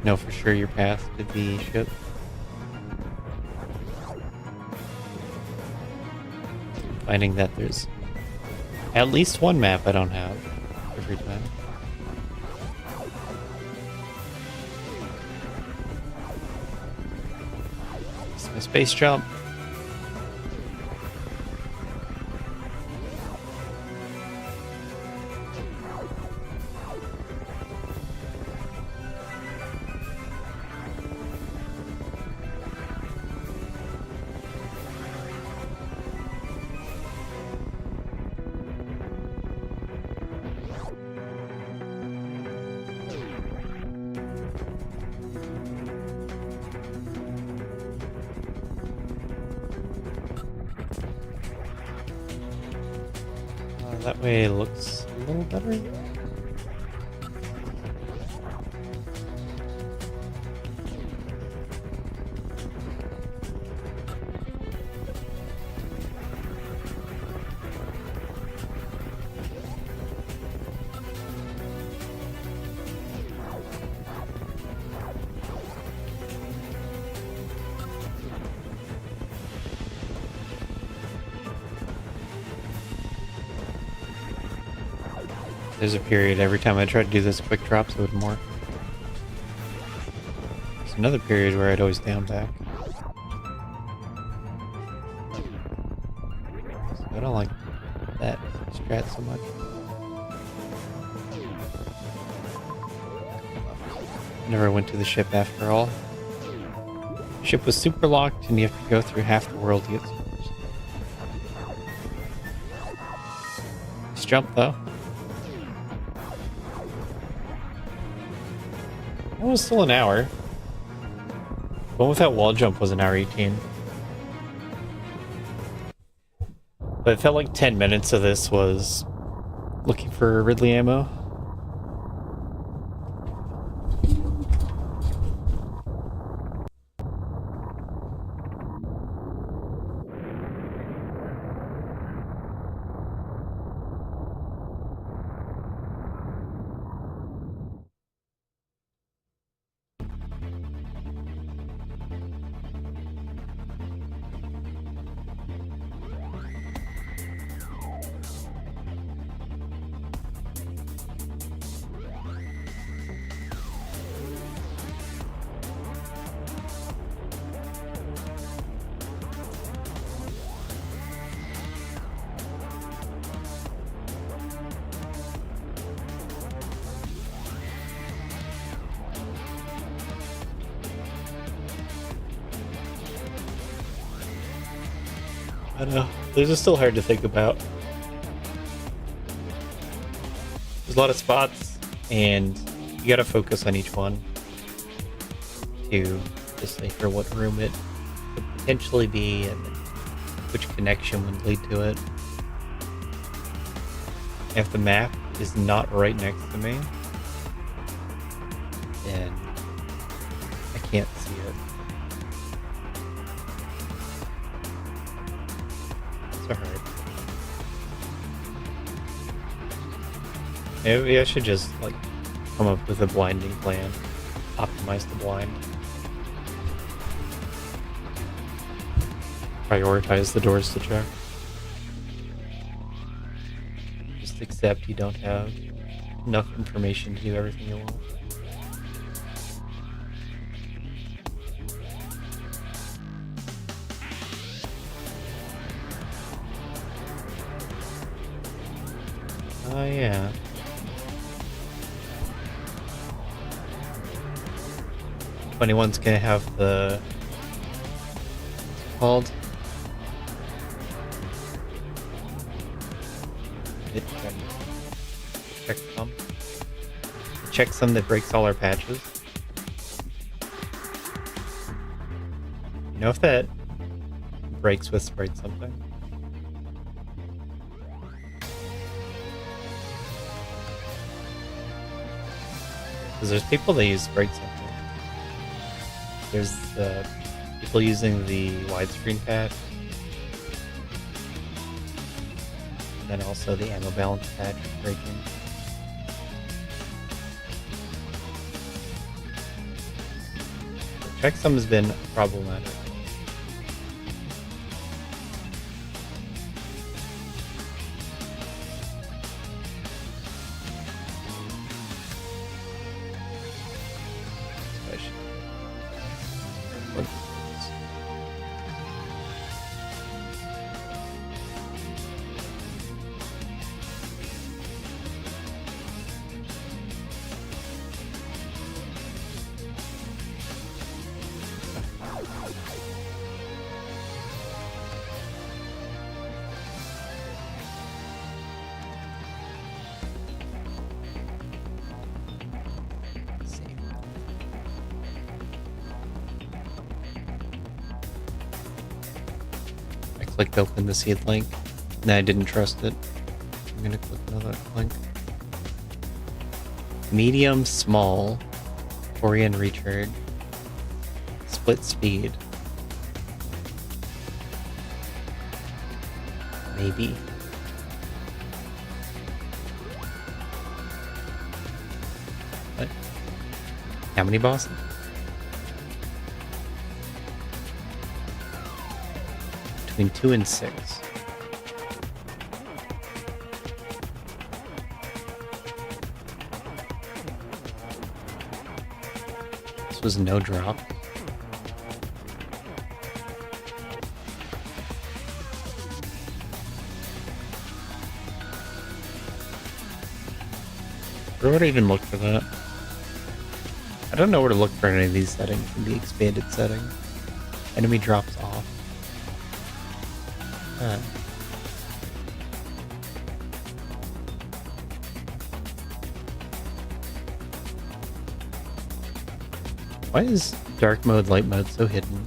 Know for sure your path to the ship. Finding that there's at least one map I don't have every time. It's my space jump. That way it looks a little better. There's a period every time I try to do this quick drops, it would more. There's another period where I'd always down back. So I don't like that strat so much. Never went to the ship after all. The ship was super locked and you have to go through half the world to get supers. Nice jump though. That was still an hour. The one with that wall jump was an hour 18. But it felt like 10 minutes of this was looking for Ridley ammo. I don't know. These are still hard to think about. There's a lot of spots, and you gotta focus on each one to decipher what room it could potentially be and which connection would lead to it. If the map is not right next to me, then I can't see it. So hard. Maybe I should just like come up with a blinding plan. Optimize the blind. Prioritize the doors to check. Just accept you don't have enough information to do everything you want. Oh yeah. If anyone's gonna have the what's it called? checksum. The checksum that breaks all our patches. You know if that breaks with sprite something? Because there's people that use sprite something. There's people using the widescreen patch. And then also the ammo balance patch breaking. The checksum has been problematic. Clicked open the seed link, and I didn't trust it. I'm gonna click another link. Medium, small, Orion recharge, split speed. Maybe. What? How many bosses? Between 2 and 6. This was no drop. Where would I even look for that? I don't know where to look for any of these settings in the expanded setting. Enemy drops off. Why is dark mode, light mode so hidden?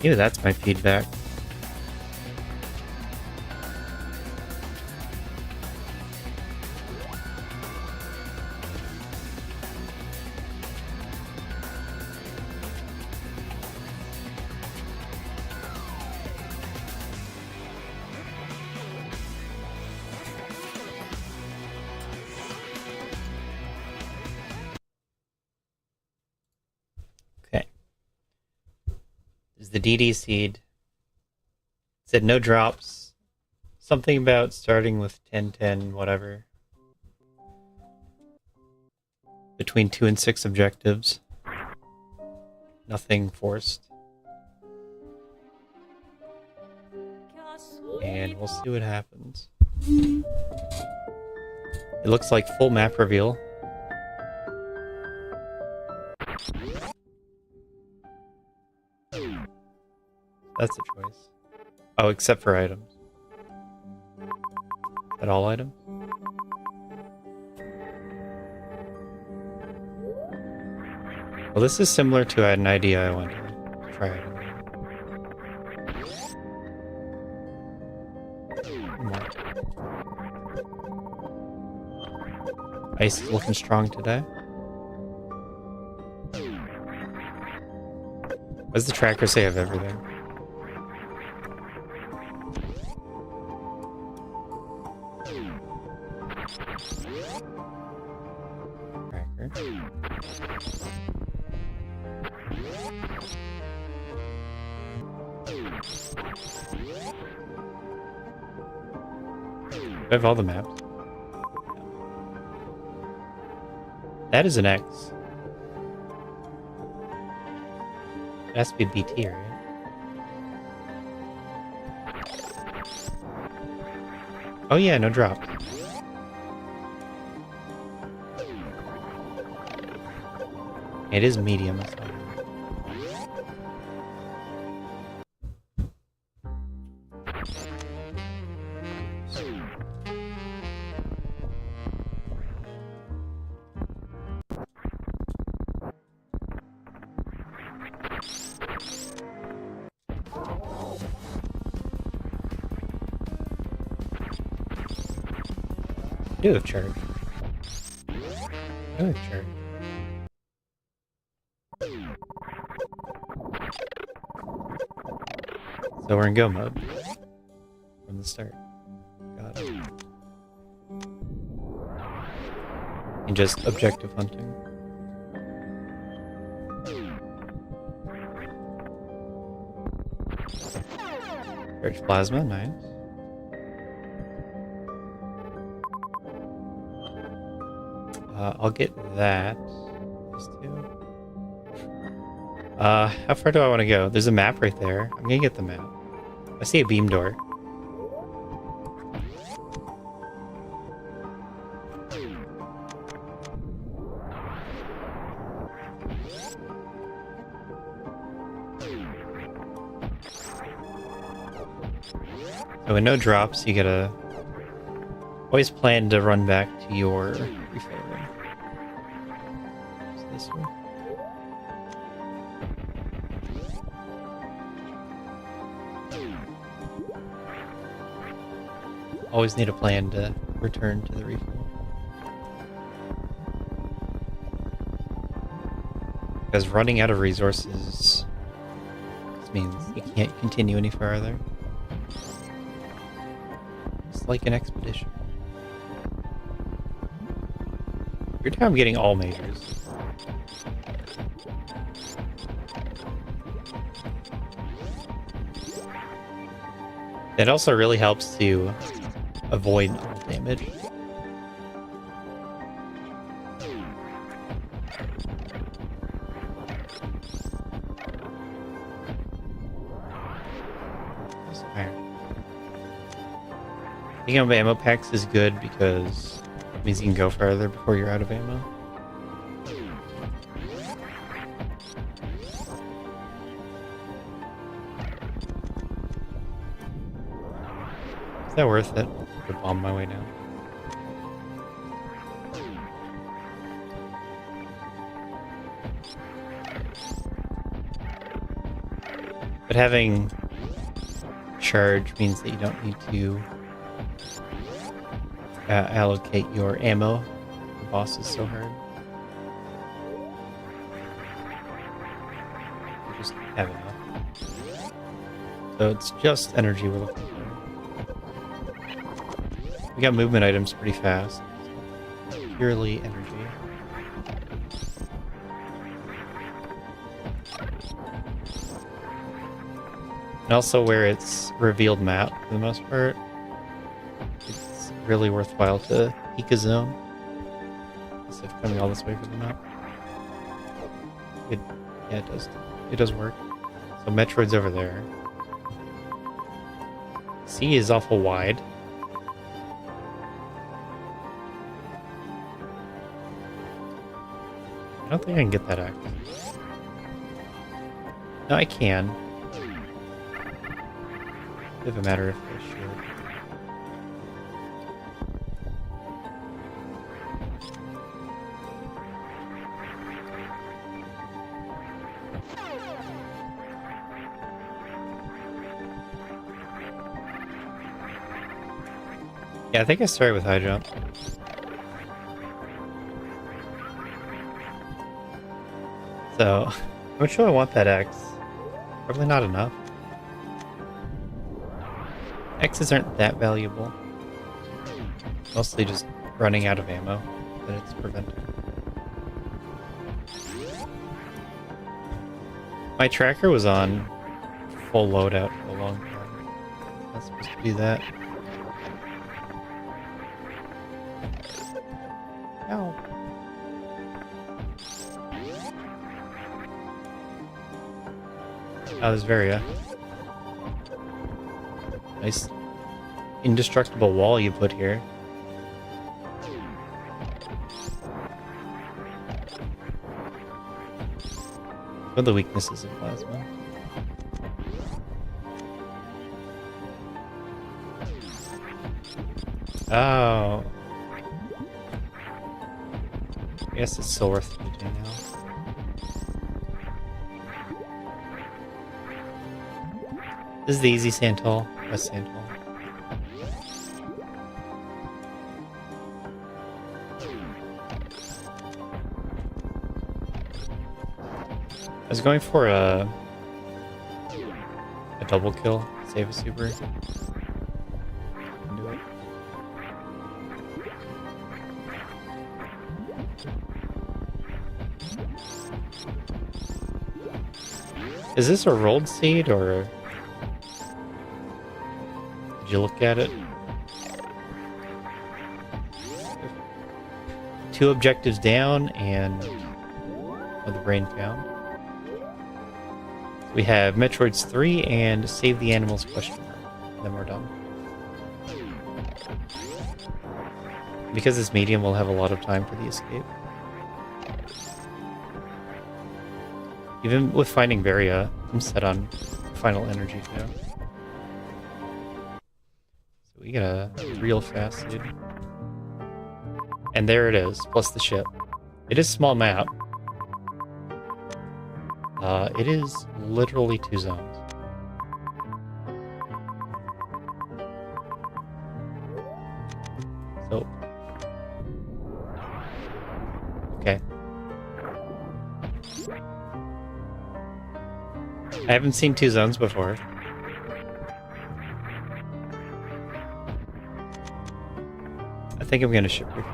Ew, that's my feedback. The DD seed. It said no drops. Something about starting with 10-10, whatever. Between 2 and 6 objectives. Nothing forced. And we'll see what happens. It looks like full map reveal. That's a choice. Oh, except for items. Is that all items? Well, this is similar to an idea I want to try items. Ice is looking strong today. What does the tracker say of everything? I have all the maps. That is an X. It has to be BT, right? Oh yeah, no drops. It is medium. That's fine. do have charge. I do have charge. So we're in go mode from the start. Got it. And just objective hunting. Charge plasma, nice. I'll get that. Those two. How far do I want to go? There's a map right there. I'm gonna get the map. I see a beam door. So with no drops, you gotta always plan to run back to your refill room. It's this way. Always need a plan to return to the refill. Because running out of resources just means you can't continue any farther. It's like an expedition. Weird how I'm getting all majors. It also really helps to avoid all damage. Picking up ammo packs is good because it means you can go further before you're out of ammo. Is that worth it? To bomb my way down. But having charge means that you don't need to allocate your ammo. The boss is so hard. You just have enough. So it's just energy we're looking for. We got movement items pretty fast. Purely energy. And also where it's revealed map for the most part, it's really worthwhile to peek a zone instead of coming all this way for the map. Yeah, it does work. So Metroid's over there. C is awful wide. I don't think I can get that axe. No, I can. Doesn't matter if I should. Yeah, I think I started with high jump. So, how much do I want that X? Probably not enough. X's aren't that valuable. Mostly just running out of ammo that it's preventing. My tracker was on full loadout for a long time. That's supposed to be that. Ow. Oh, there's Varia. Nice indestructible wall you put here. What are the weaknesses of plasma? Oh. I guess it's still worth it to do now. This is the easy sand hole. West sand hole. was going for a double kill, save a super. Do it. Is this a rolled seed or did you look at it? 2 objectives down and the brain found. We have Metroids 3 and Save the Animals question mark. Then we're done. Because it's medium, we'll have a lot of time for the escape. Even with finding Varia, I'm set on final energy too. So we get a real fast lead. And there it is, plus the ship. It is a small map. It is literally 2 zones. So, okay. I haven't seen 2 zones before. I think I'm gonna ship refill.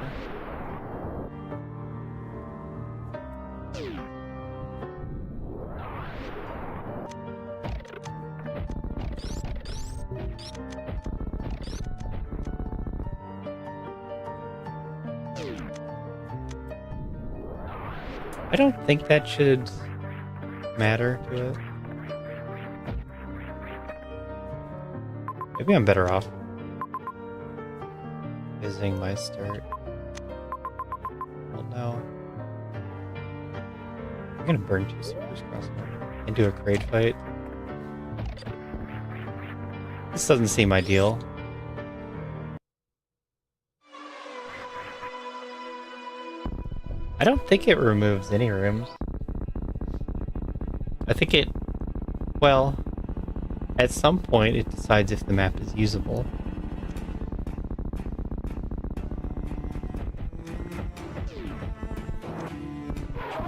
I don't think that should matter to it. Maybe I'm better off visiting my start. Well, no. I'm gonna burn 2 supers crossing and do a crate fight. This doesn't seem ideal. I don't think it removes any rooms. I think it... well... at some point it decides if the map is usable.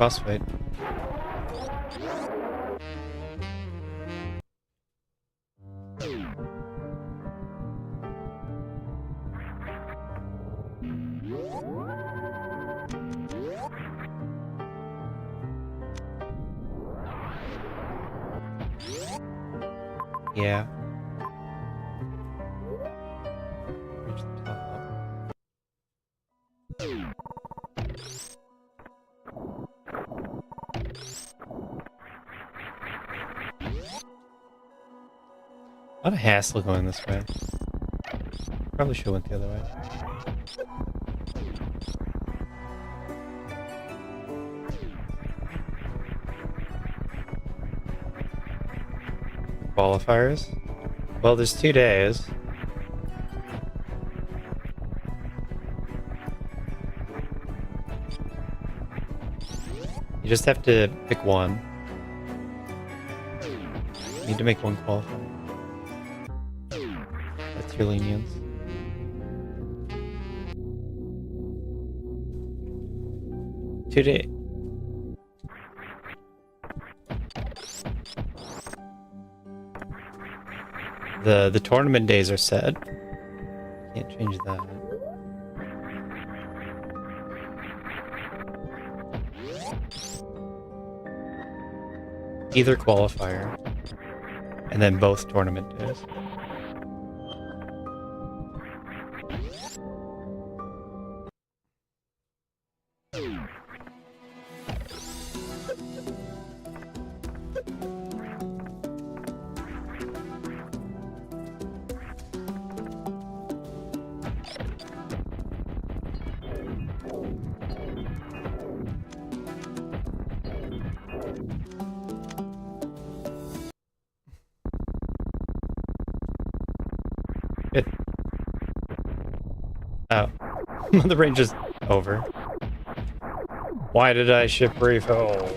Boss fight. Yeah. Reach the top. A lot of hassle going this way. Probably should have went the other way. Qualifiers? Well, there's 2 days. You just have to pick one. You need to make 1 qualifier. That's your lenience. Today. The tournament days are set. Can't change that. Either qualifier, and then both tournament days. Good. Oh. The range is over. Why did I ship refill?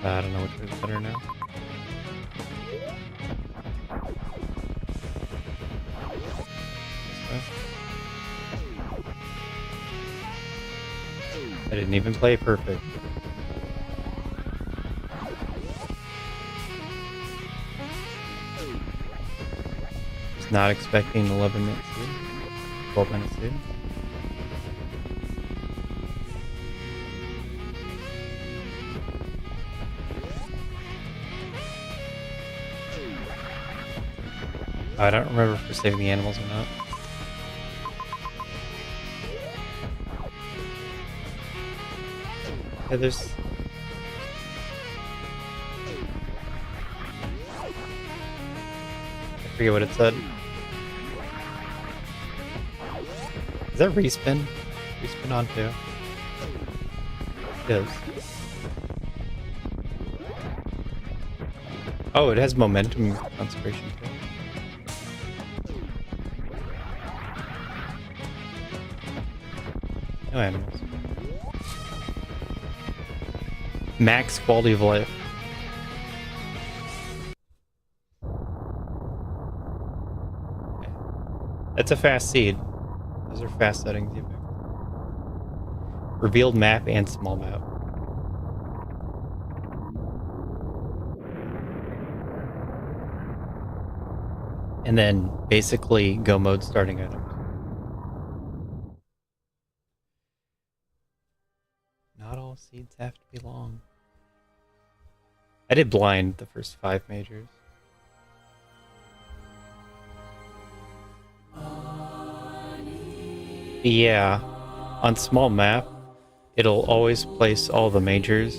I don't know which way is better now. This way. didn't even play perfect. Was not expecting 11 minutes soon. 12 minutes soon. I don't remember if we're saving the animals or not. Yeah, there's... I forget what it said. Is that respin? Respin on too? It is. Oh, it has momentum conservation too. No animals. Max quality of life. Okay. That's a fast seed. Those are fast settings. Revealed map and small map. And then basically go mode starting items. Not all seeds have to be long. I did blind the first 5 majors. Yeah, on small map, it'll always place all the majors,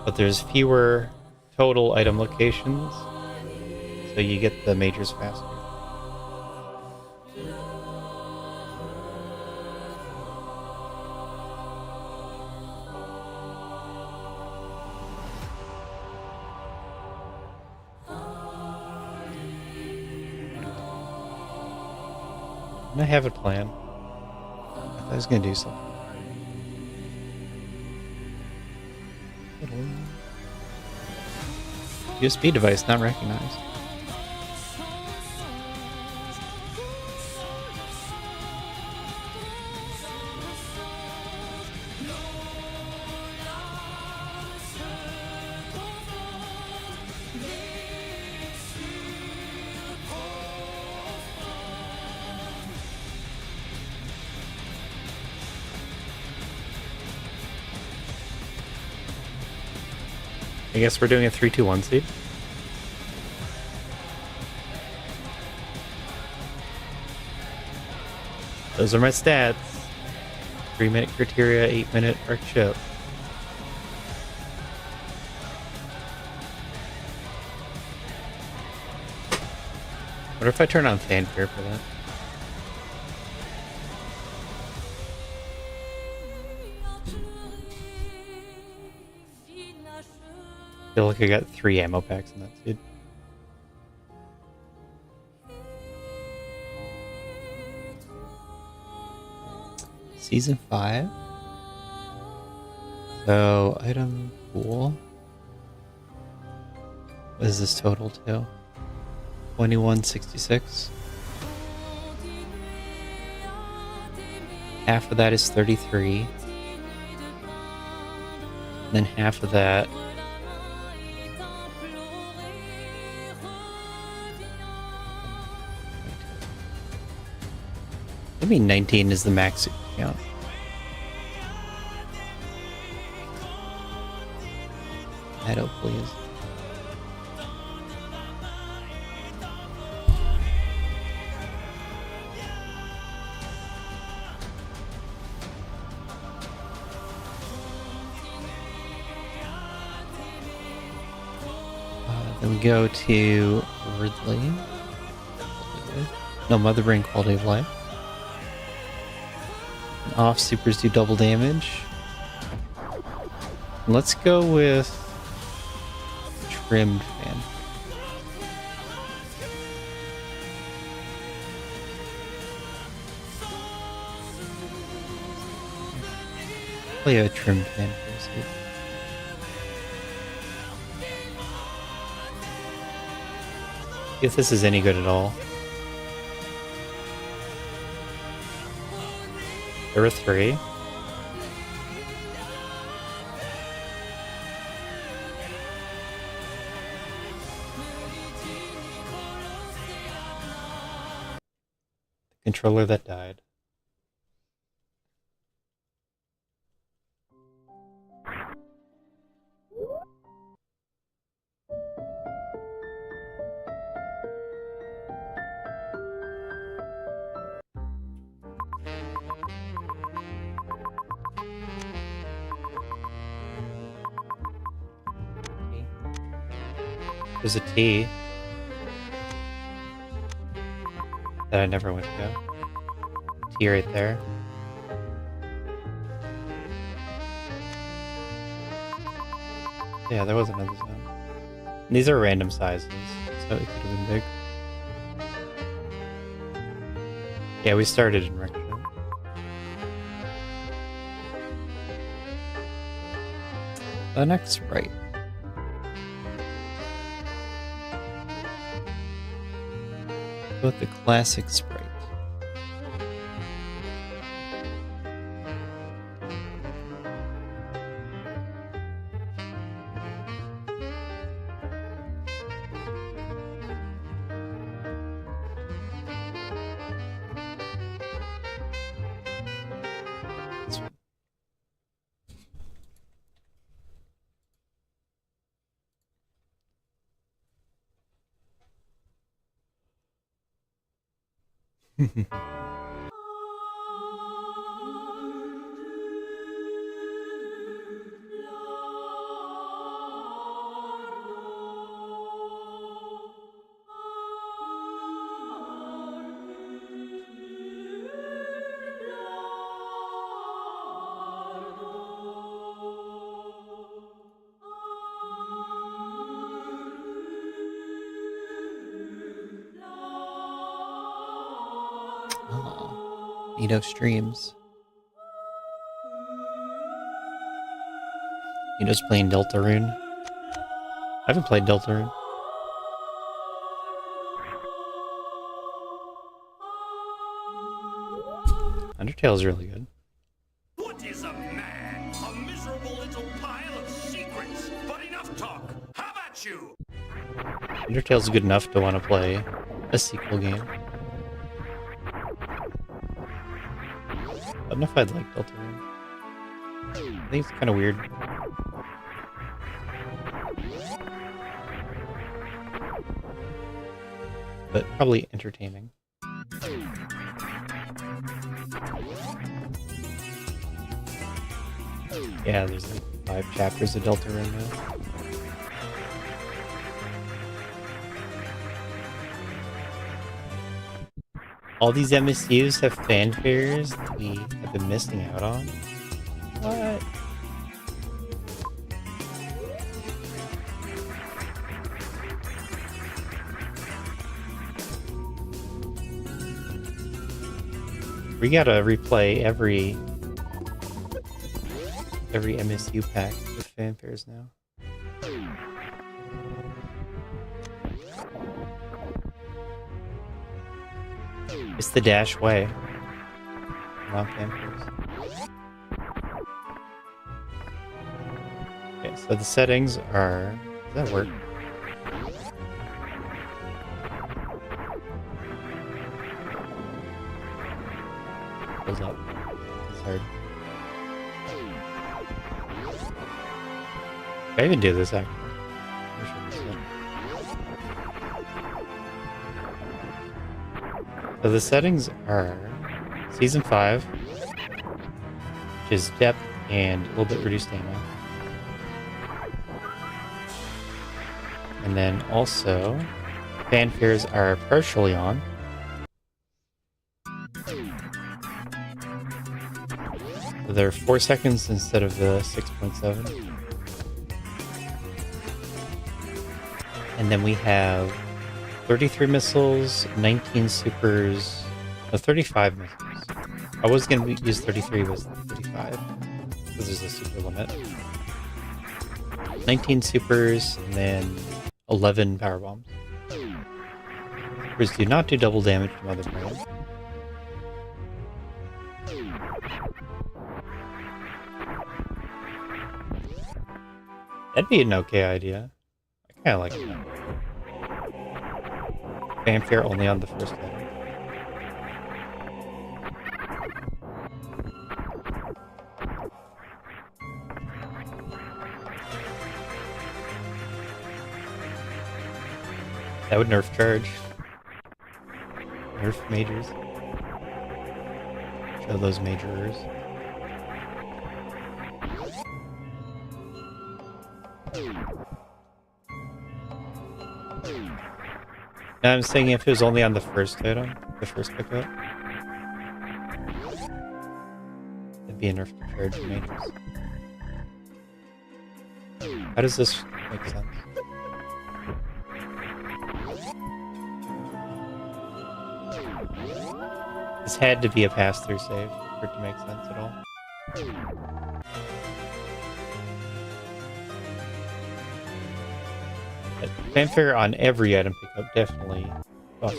but there's fewer total item locations, so you get the majors faster. I have a plan. I thought I was gonna do something. USB device not recognized. I guess we're doing a 3-2-1 seed. Those are my stats. 3-minute criteria, 8-minute arc chip. What if I turn on fanfare for that? I feel like I got 3 ammo packs in that seed. Season 5. So, item pool. What is this total to? 2166. Half of that is 33. And then half of that I mean 19 is the max count. That hopefully is. Then we go to Ridley. No, Mother Brain quality of life. And off supers do double damage. And let's go with trimmed fan. Play a trimmed fan first. If this is any good at all. There were 3. Controller that died. There's a T that I never went to. T right there. Yeah, there was another zone. And these are random sizes, so it could have been big. Yeah, we started in Recto. The next sprite. Go with the classic sprite. This one. Nito streams. Nito's playing Deltarune. I haven't played Deltarune. Undertale's really good. What is a man? A miserable little pile of secrets. But enough talk. How about you? Undertale's good enough to want to play a sequel game. I don't know if I'd like Deltarune. I think it's kind of weird. But probably entertaining. Yeah, there's like 5 chapters of Deltarune now. All these MSUs have fanfares that we have been missing out on? What? We gotta replay every MSU pack with fanfares now. It's the Dash way. Not fanfares. Okay, so the settings are... Does that work? Hold up. It's hard. Can I even do this actually? I should do this. So the settings are Season 5, which is depth and a little bit reduced ammo. And then also, fanfares are partially on. So they're 4 seconds instead of the 6.7. And then we have 33 missiles, 19 supers, 35 missiles. I was going to use 33, but 35, because there's a super limit. 19 supers, and then 11 power bombs. Supers do not do double damage to Mother Brain. That'd be an okay idea. I kind of like that. Fanfare only on the first level. That would nerf charge. Nerf majors. Show those majors. Now I'm saying if it was only on the first item, the first pickup, it'd be a nerf to charge majors. How does this make sense? This had to be a pass-through save for it to make sense at all. But fanfare on every item pickup definitely buffs.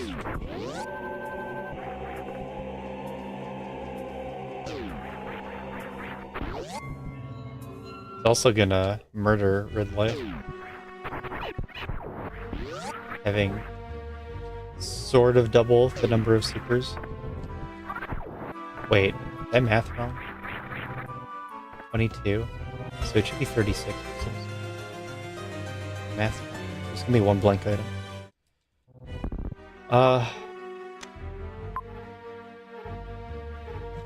It's also gonna murder Ridley. Having sort of double the number of supers. Wait, is that math wrong? 22? So it should be 36 pixels. Math wrong. There's gonna be one blank item.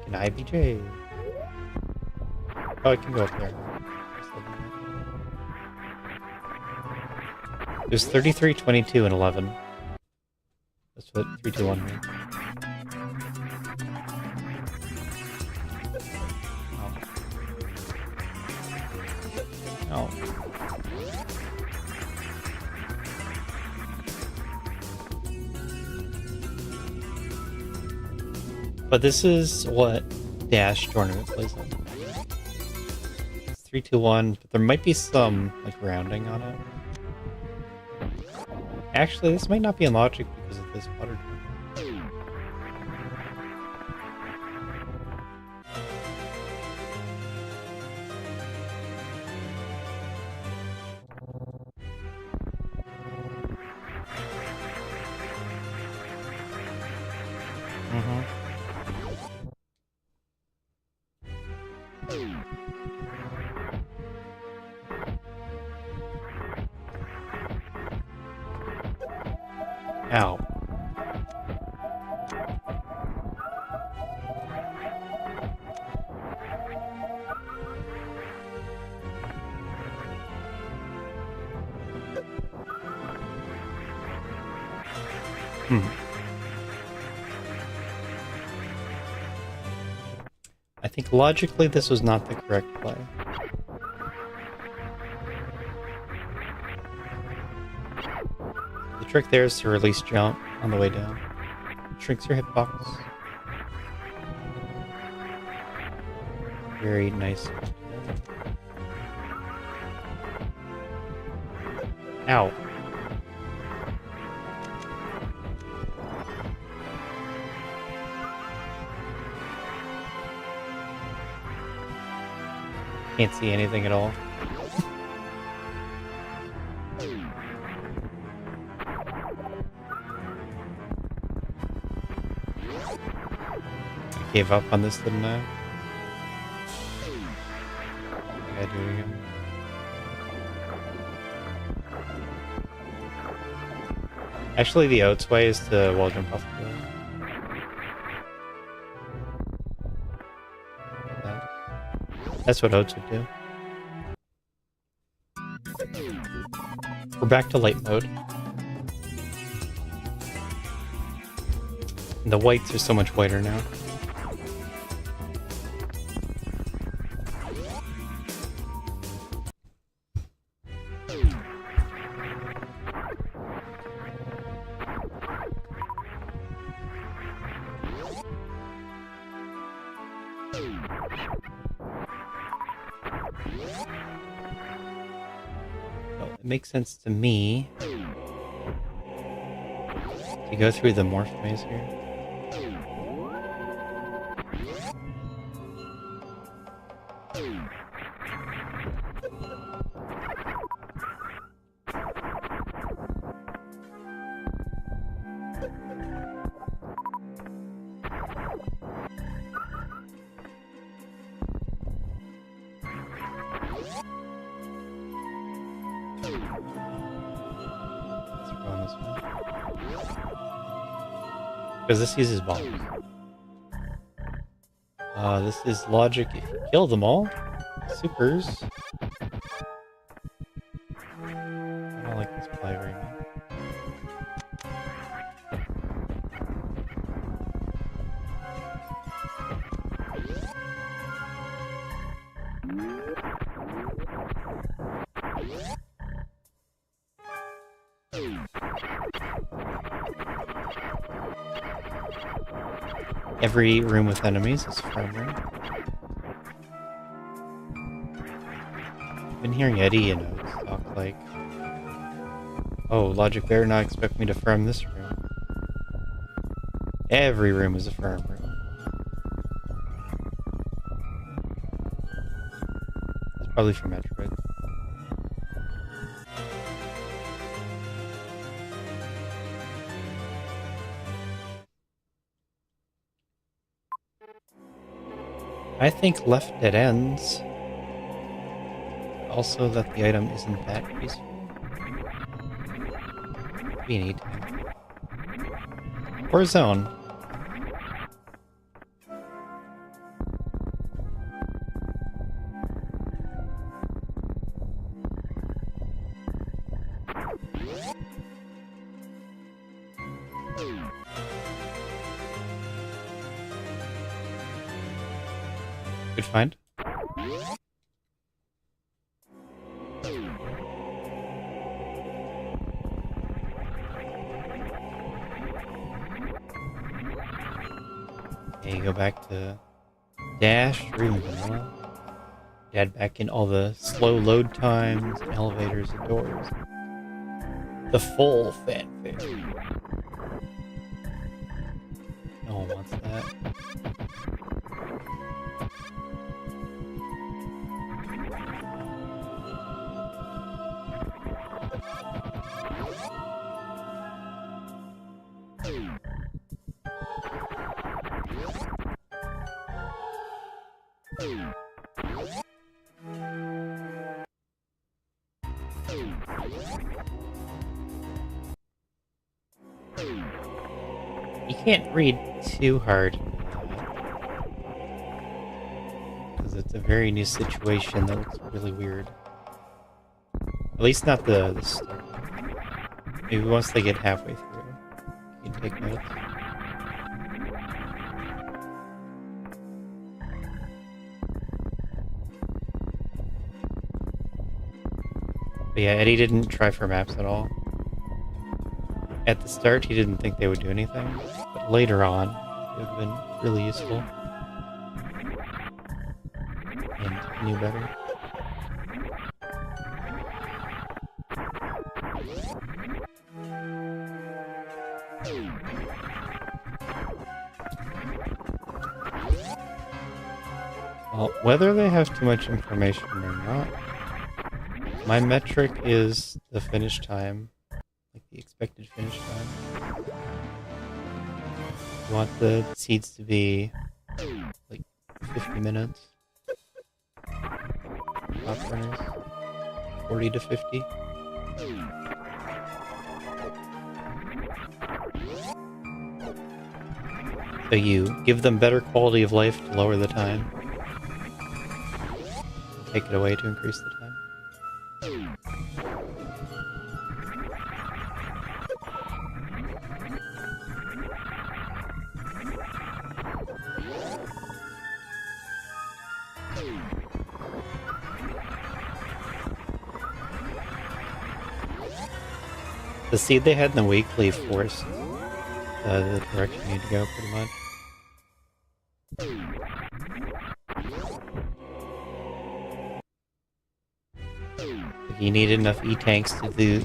Can IBJ? Oh, I can go up there. There's 33, 22, and 11. That's what 3, 2, 1 means. Oh. But this is what Dash tournament plays on. It's 3, 2, 1, but there might be some like rounding on it. Actually, this might not be in logic because of this water jump. Ow. I think logically this was not the correct play. The trick there is to release jump on the way down. Shrinks your hitbox. Very nice. Ow. Can't see anything at all. I gave up on this, didn't I? I gotta do it again. Actually, the Oats way is to wall jump off the building. That's what Oats would do. We're back to light mode. And the whites are so much whiter now. It makes sense to me to go through the morph maze here. Let's run this one. Because this uses bombs. This is logic if you kill them all. Supers. I don't like this play very much. Every room with enemies is farm room. I've been hearing Eddie, talk like, oh, Logic better not expect me to farm this room. Every room is a farm room. It's probably for Metroid. I think left dead ends. Also that the item isn't that useful. We need time. Or zone. Good find. Okay, go back to Dash, or even Vanilla. Add back in all the slow load times, and elevators, and doors. The full fanfare. No one wants that. You can't read too hard, because it's a very new situation that looks really weird. At least not the start. Maybe once they get halfway through, you can take notes. But yeah, Eddie didn't try for maps at all. At the start, he didn't think they would do anything, but later on, it would have been really useful. And he knew better. Well, whether they have too much information or not, my metric is the finish time. Like the expected finish time. You want the seeds to be like 50 minutes. Top runners, 40 to 50. So you give them better quality of life to lower the time. Take it away to increase the time. The seed they had in the weekly forced the direction you need to go, pretty much. Like you need enough E-tanks to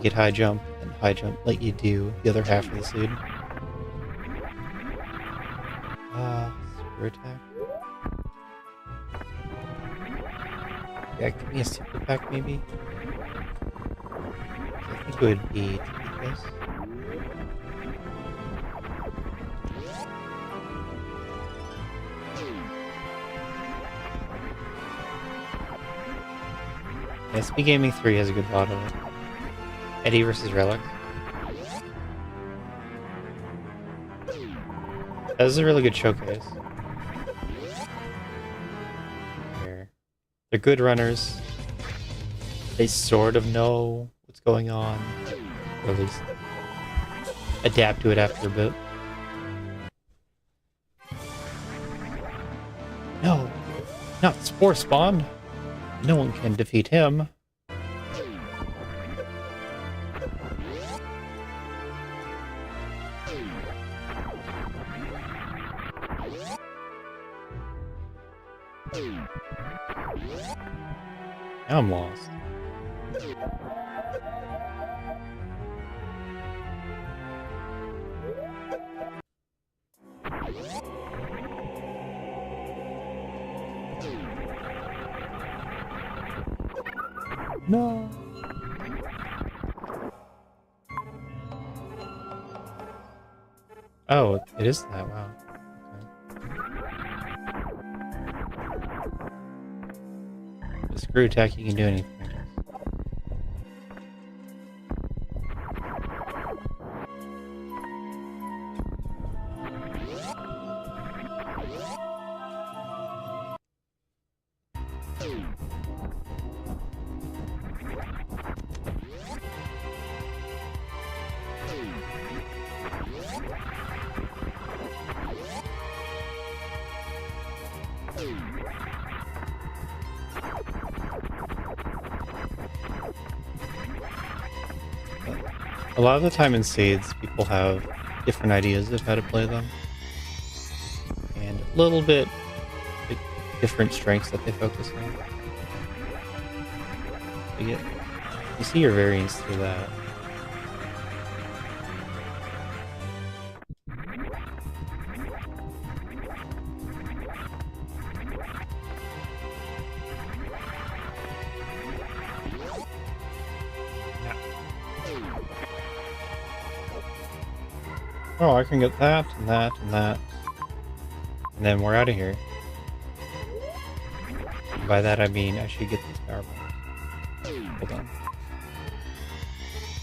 get high jump, and high jump let you do the other half of the seed. Super attack. Yeah, give me a super pack maybe. I think it would be to beat this. Yeah, SP Gaming 3 has a good lot of it. Eddie versus Relic. This is a really good showcase. They're good runners. They sort of know what's going on, or at least adapt to it after a bit. No, not Spore Spawn. No one can defeat him. Now I'm lost. No. Oh, it is that. Wow. Okay. The screw attack, you can do anything. I guess. A lot of the time in Seeds, people have different ideas of how to play them, and a little bit like, different strengths that they focus on. You see your variance through that. Oh, I can get that, and that, and that. And then we're out of here. And by that I mean I should get these power bombs. Hold on.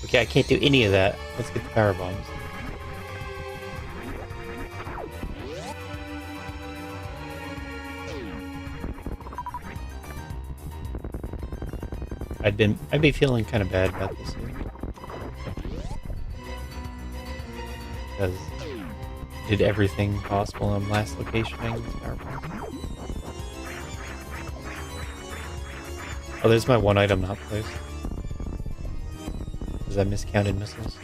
Okay, I can't do any of that. Let's get the power bombs. I'd be feeling kind of bad about this here. Because I did everything possible in last location getting this power bomb. Oh, there's my one item not placed. Because I miscounted missiles.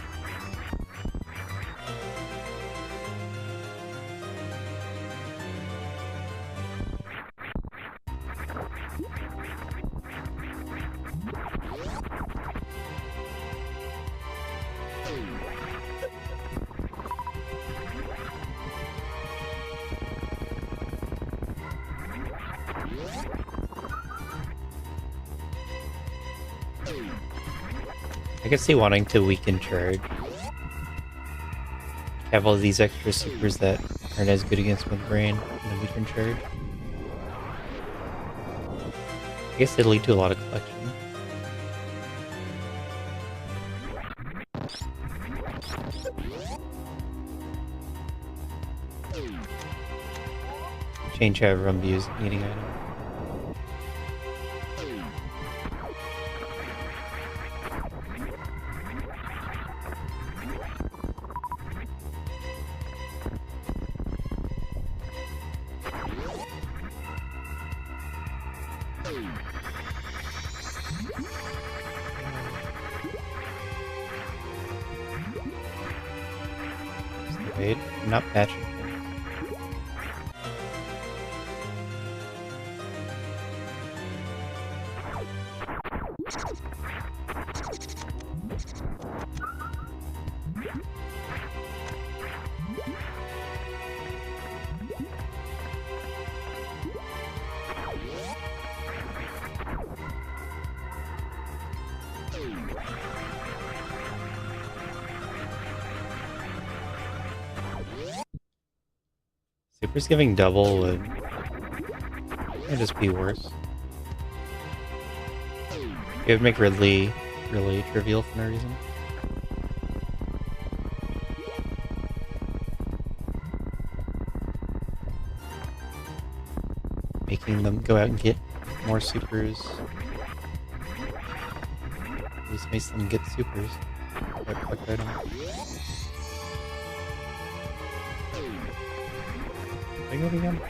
I can see wanting to weaken charge. Have all these extra supers that aren't as good against Midbrain and then weaken charge. I guess they lead to a lot of collection. Change how everyone views needing item. Wait, I'm not patching things. Super's giving double would just be worse. It would make Ridley really trivial for no reason. making them go out and get more supers. This makes them get supers. Click right on. Did I go again?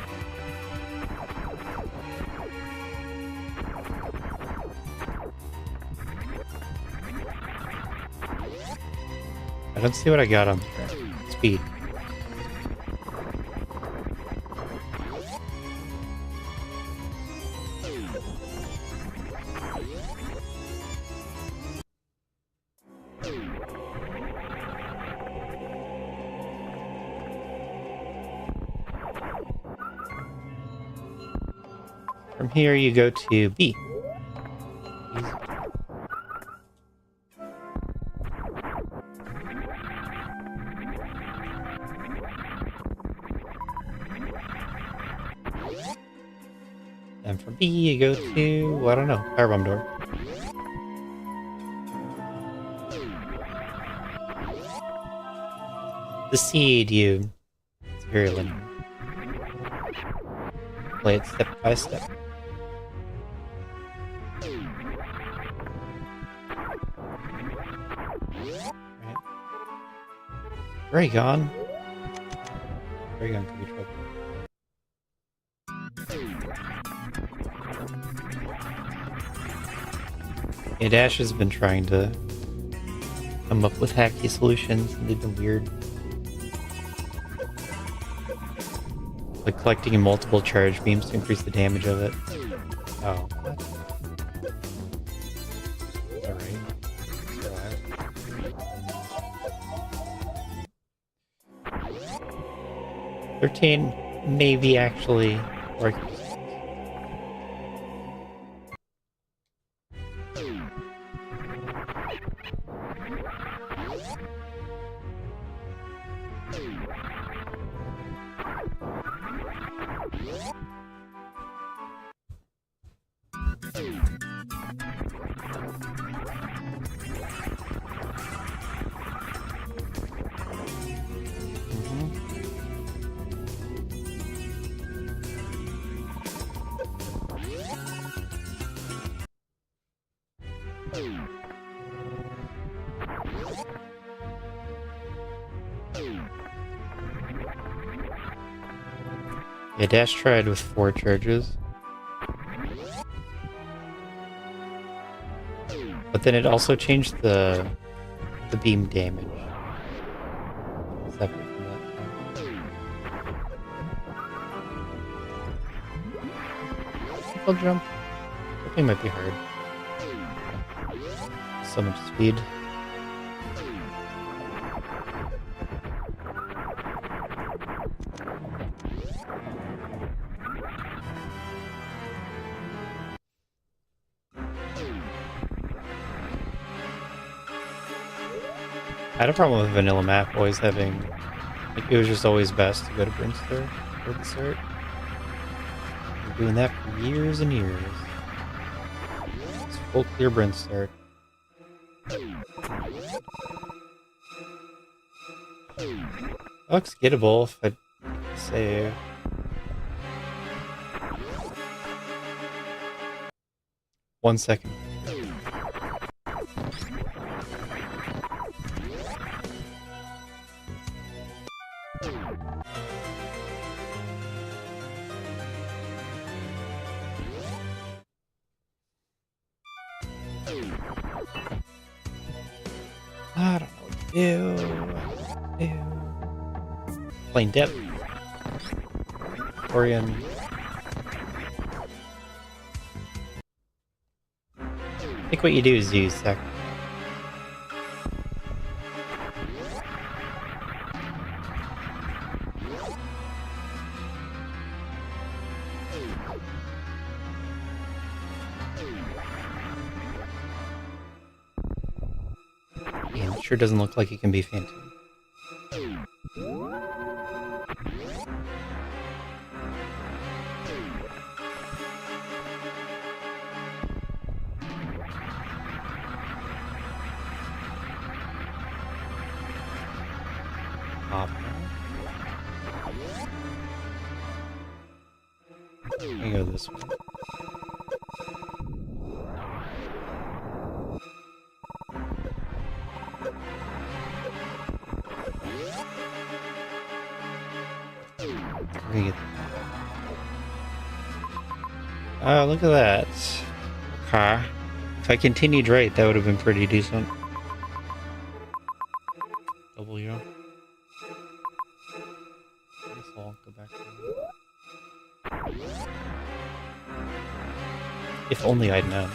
I don't see what I got on the track. Speed. From here you go to B. Easy. And from B you go to, I don't know, firebomb door. The seed, it's very linear. Play it step by step. Right. Raygon. Raygon could be trouble. Yeah, Dash has been trying to come up with hacky solutions, and they've been weird. Like collecting multiple charge beams to increase the damage of it. Oh, what? Alright. 13 maybe actually work. Yeah, Dash tried with 4 charges. But then it also changed the beam damage. Separate from that. Triple jump. It might be hard. So much speed. I had a problem with vanilla map always having, like, it was just always best to go to Brimstone for the start. I've been doing that for years and years. It's full clear Brimstone. Looks gettable if I save. One second. I don't know what to do. Playing depth. Orion. I think what you do is use sacrifice. Yeah, it sure doesn't look like it can be Phantom. I go this way. We're gonna get oh, look at that. Okay. If I continued right, that would have been pretty decent. W. I guess I'll go back to it. If only I'd known.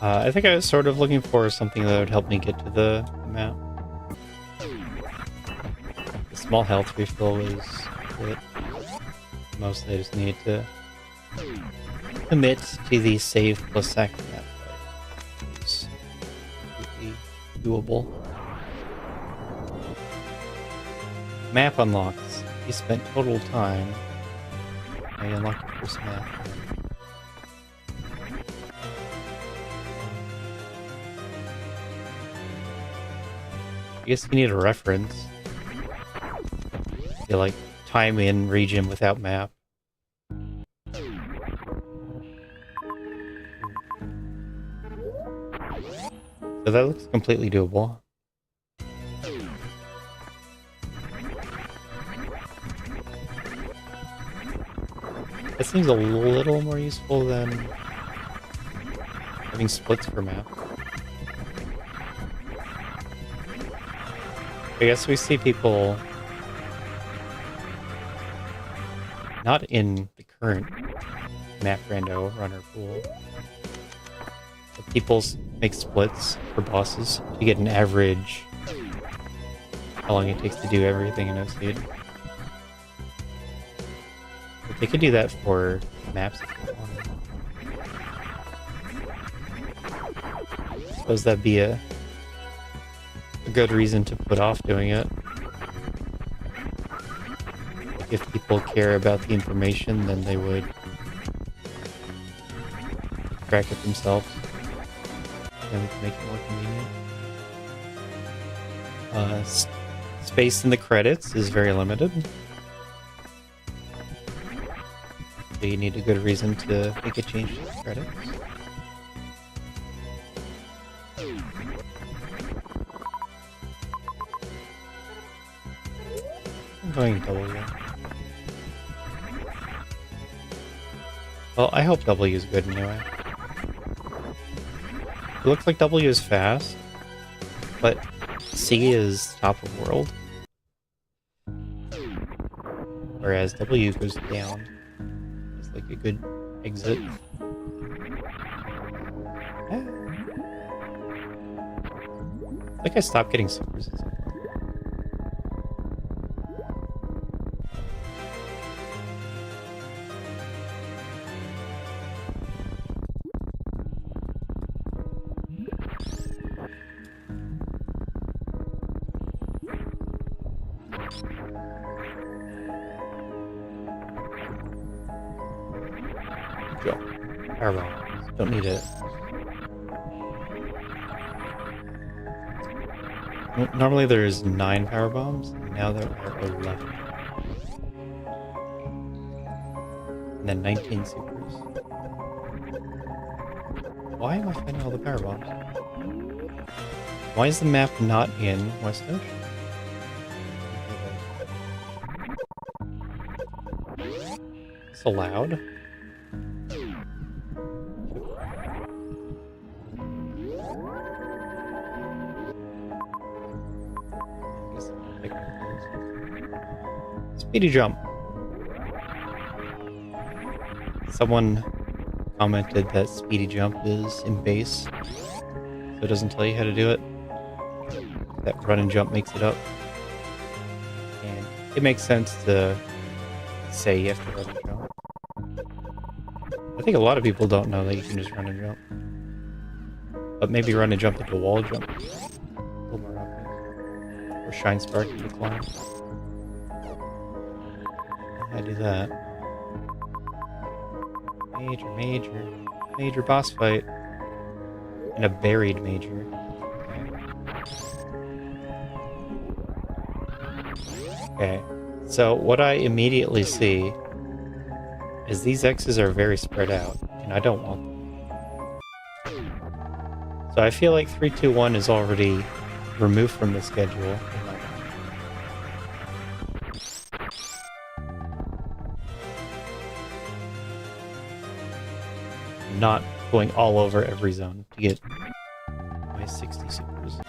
I think I was sort of looking for something that would help me get to the map. The small health refill was it. Mostly I just needed to commit to the save plus sack map. It's completely doable. Map unlocks. You spent total time. I unlocked the first map. I guess you need a reference. You like time in region without map. So that looks completely doable. That seems a little more useful than having splits for map. I guess we see people not in the current MapRando runner pool, but people make splits for bosses to get an average how long it takes to do everything in OC. But they could do that for maps if they wanted. I suppose that'd be a good reason to put off doing it. If people care about the information, then they would track it themselves. And we can make it more convenient. Space in the credits is very limited. So you need a good reason to make a change to the credits. I'm going W. Well, I hope W is good anyway. It looks like W is fast, but C is top of world. Whereas W goes down. It's like a good exit. I think I stopped getting supers at some point. Go. Powerbomb. Don't need it. Normally there's 9 power bombs, and now there are 11. And then 19 supers. Why am I finding all the power bombs? Why is the map not in West Ocean? Is this allowed? Speedy jump. Someone commented that speedy jump is in base, so it doesn't tell you how to do it. That run and jump makes it up. And it makes sense to say you have to run and jump. I think a lot of people don't know that you can just run and jump. But maybe run and jump into a wall jump. Or Shine Spark to decline. I do that. Major boss fight. And a buried major. Okay. So what I immediately see is these X's are very spread out, and I don't want them. So I feel like 3-2-1 is already removed from the schedule. Not going all over every zone to get my 60 supers.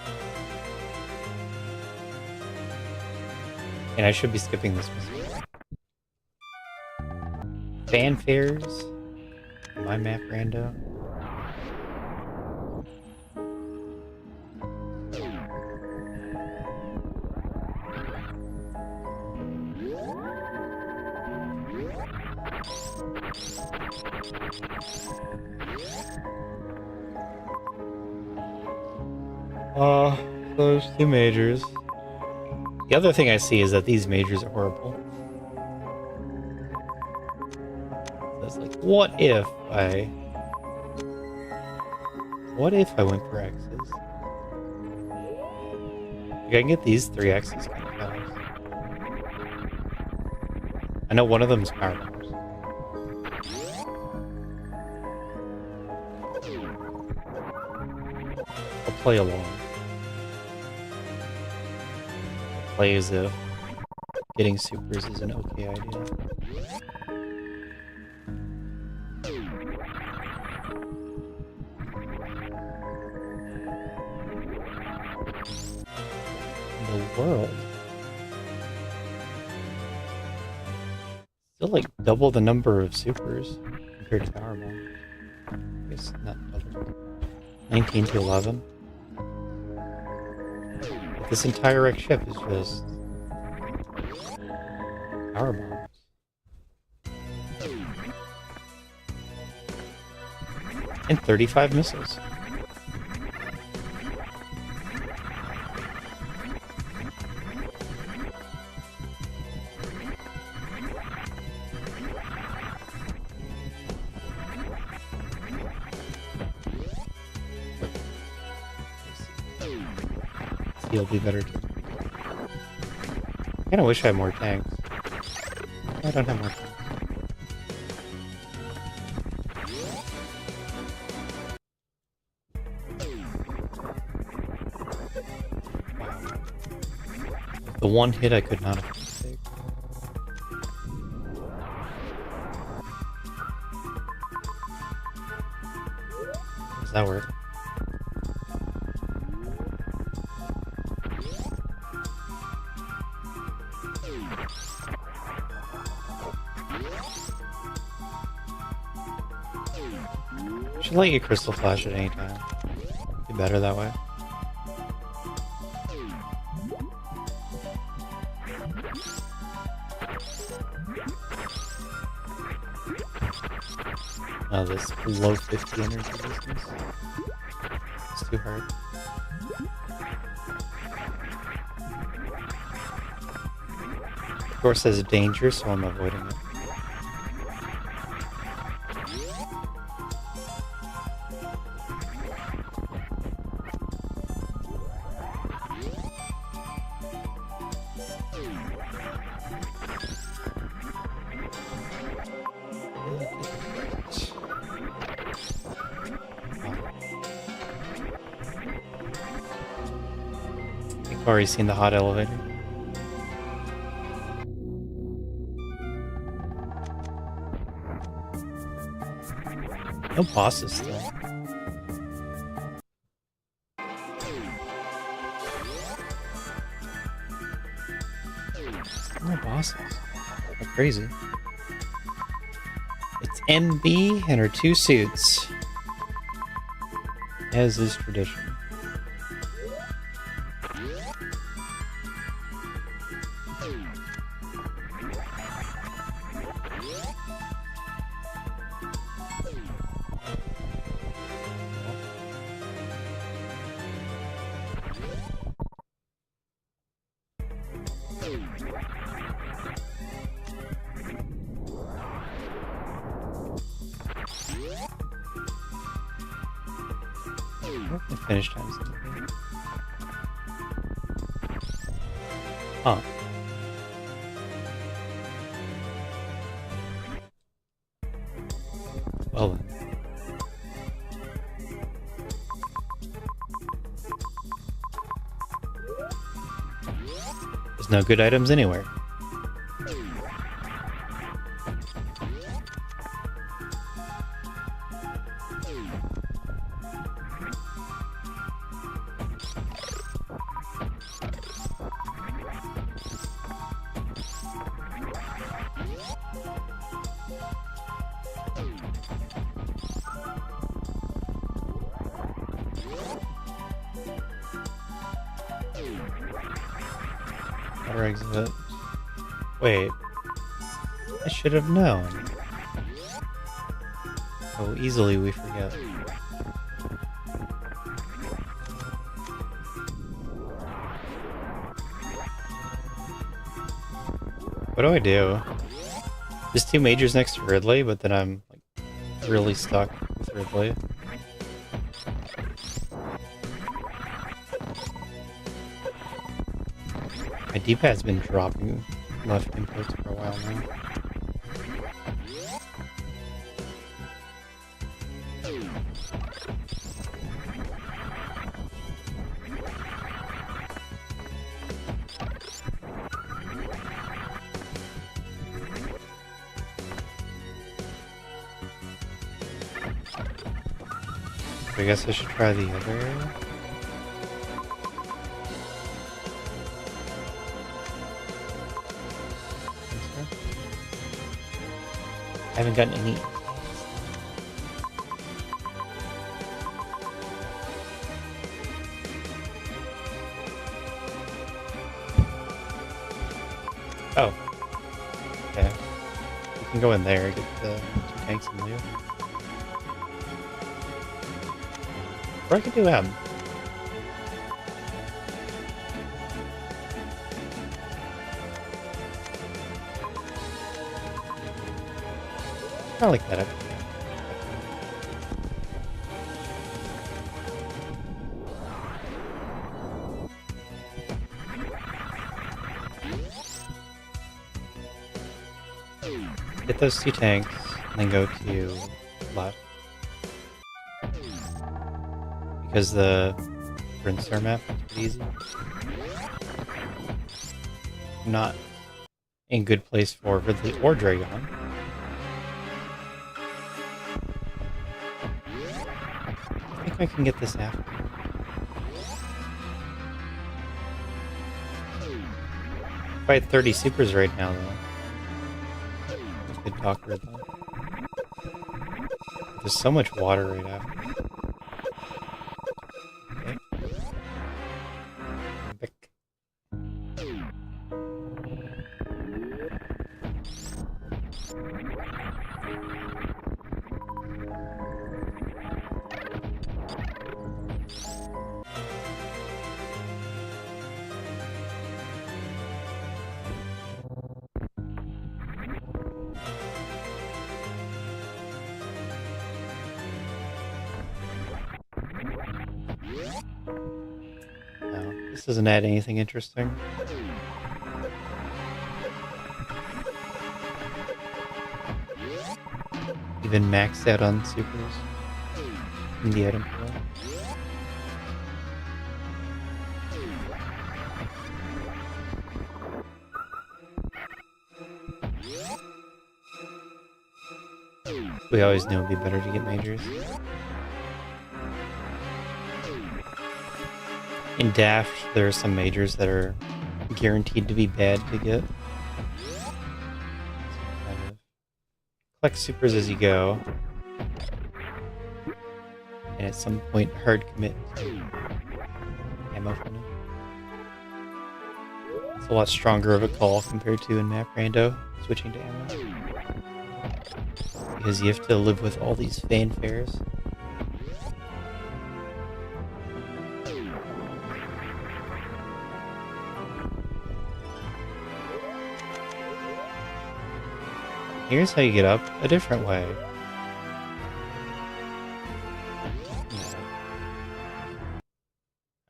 And I should be skipping this one. Fanfares. My MapRando. Those two majors. The other thing I see is that these majors are horrible. So it's like, what if I went for X's? Like, I can get these 3 X's kind of fast. I know one of them is power bombs. I'll play along. Play as if getting supers is an okay idea. In the world? Still like double the number of supers compared to power bombs. I guess not double. 19 to 11. This entire wrecked ship is just power bombs. And 35 missiles. He'll be better too. I kinda wish I had more tanks. I don't have more tanks. The one hit I could not have taken. Does that work? Should let you crystal flash at any time. Be better that way. Oh, this low 50 energy distance. It's too hard. Of course, there's a danger, so I'm avoiding it. I've already seen the hot elevator. No bosses still. No bosses. How crazy. It's MB and her 2 suits. As is tradition. Where's my finish times? Huh. Well then. There's no good items anywhere. Water exit. Wait. I should have known. So easily we forget. What do I do? There's 2 majors next to Ridley, but then I'm like really stuck with Ridley. My D-pad's been dropping left inputs for a while now. I guess I should try the other area. I haven't gotten any. Oh. Okay. We can go in there and get the 2 tanks in lieu. Or I could do M. I like that. Get those 2 tanks, and then go to left. Because the rinser map is pretty easy. I'm not in good place for Ridley or Dragon. I think I can get this after. If I had 30 supers right now, though, I could talk Ridley. There's so much water right after. Okay. Back. This doesn't add anything interesting. Even maxed out on supers in the item pool. We always knew it'd be better to get majors. In Daft, there are some majors that are guaranteed to be bad to get. So kind of collect supers as you go. And at some point, hard commit to ammo finding. It's a lot stronger of a call compared to in MapRando, switching to ammo. Because you have to live with all these fanfares. Here's how you get up a different way. No.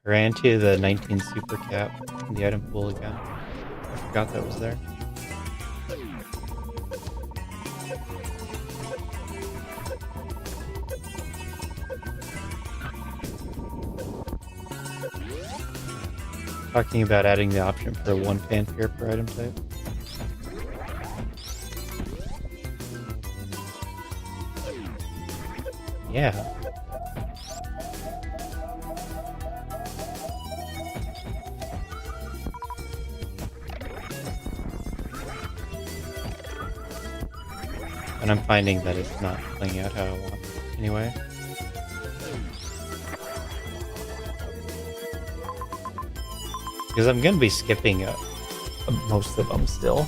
I ran into the 19 super cap in the item pool again. I forgot that was there. Talking about adding the option for one fanfare per item type. Yeah. And I'm finding that it's not playing out how I want anyway. Because I'm going to be skipping most of them still.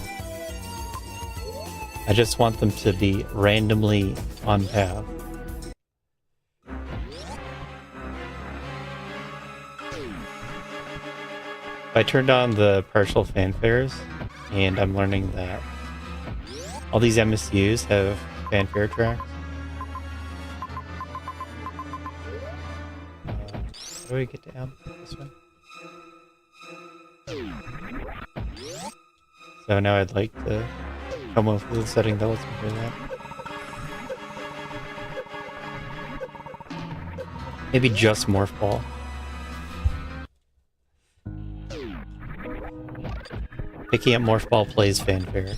I just want them to be randomly on path. I turned on the partial fanfares, and I'm learning that all these MSUs have fanfare tracks. How do we get to M? This way? So now I'd like to come up with a setting that lets me do that. Maybe just Morph Ball. Picking up Morph Ball plays fanfare.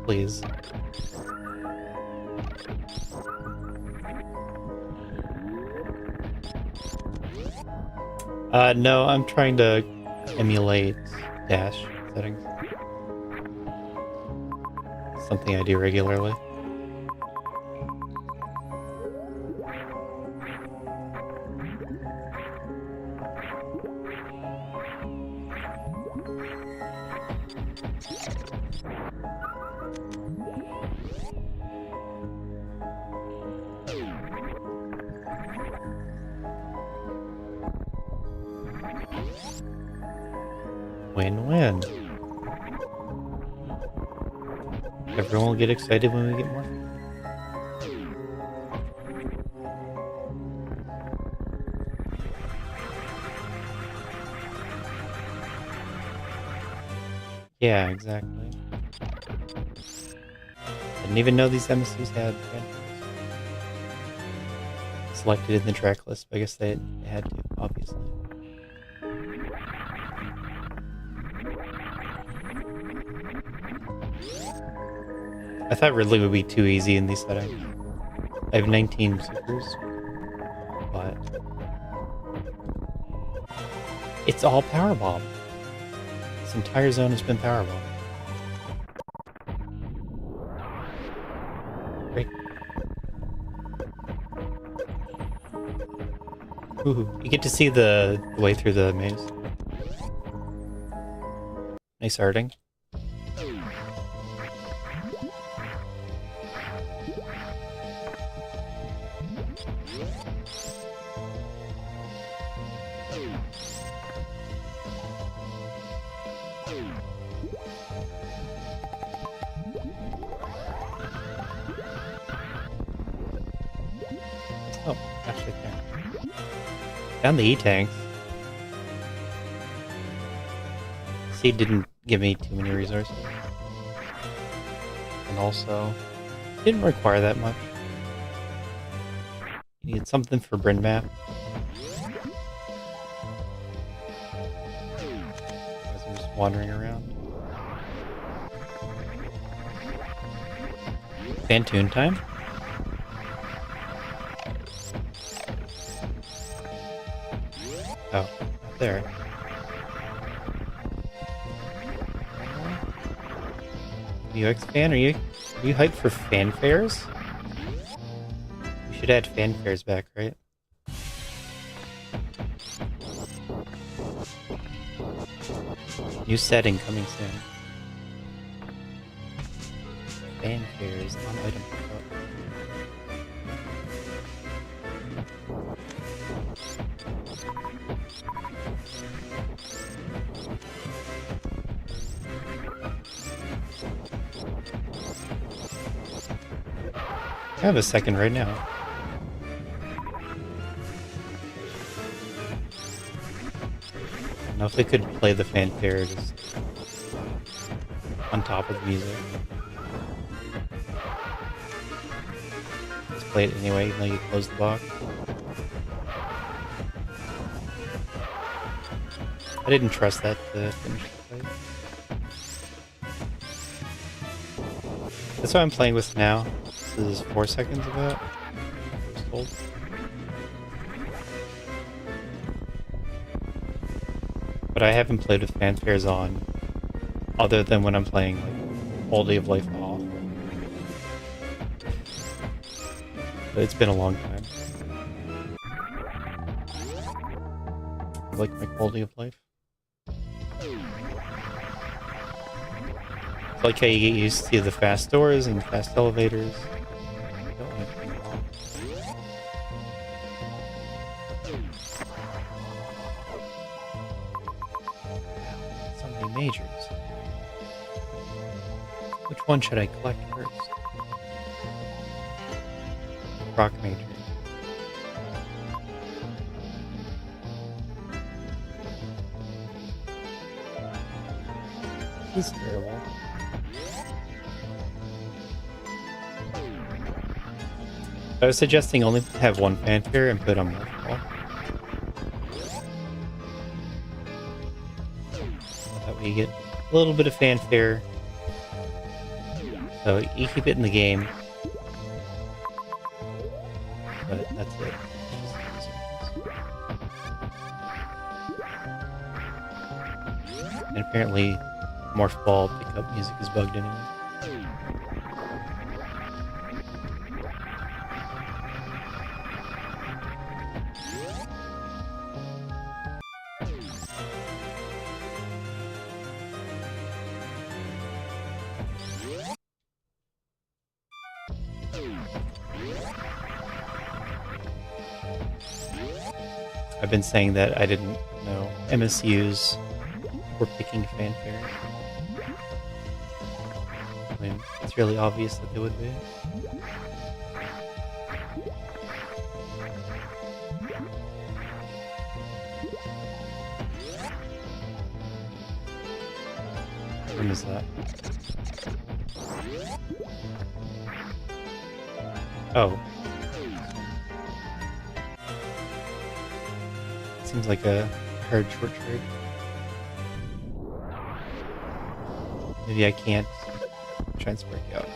Please. No, I'm trying to emulate dash settings. Something I do regularly. Win-win. Everyone will get excited when we get more. Yeah, exactly. Didn't even know these MSCs had fanfares. Selected in the track list, but I guess they had to, obviously. I thought Ridley would be too easy in these settings. I have 19 supers, but it's all Power Bomb. This entire zone has been Power Bomb. Great. Ooh, you get to see the way through the maze. Nice arting. Oh, actually there. Found the E-tanks. Seed didn't give me too many resources. And also, didn't require that much. You needed something for Bryn Map. As I'm just wandering around. Fantoon time? Oh, not there. UX fan, are you hyped for fanfares? We should add fanfares back, right? New setting coming soon. Fanfares on item pickup. I have a second right now. know if they could play the fanfare just on top of the music. Just play it anyway, even though you close the box. I didn't trust that to finish the fight. That's what I'm playing with now. This is 4 seconds of it. Just hold. But I haven't played with fanfares on, other than when I'm playing like Quality of Life off. But it's been a long time. I like my quality of life. It's like how you get used to the fast doors and fast elevators. You don't want to turn them off. So many majors. Which one should I collect first? Rock major. He's terrible. I was suggesting only have one fanfare and put on multiple. That way you get a little bit of fanfare. So you keep it in the game. But that's it. And apparently Morph Ball pickup music is bugged anyway. I've been saying that I didn't know MSUs were picking fanfare. I mean, it's really obvious that they would be. What room is that? Oh. Seems like a hard short trade. Maybe I can't transfer it out.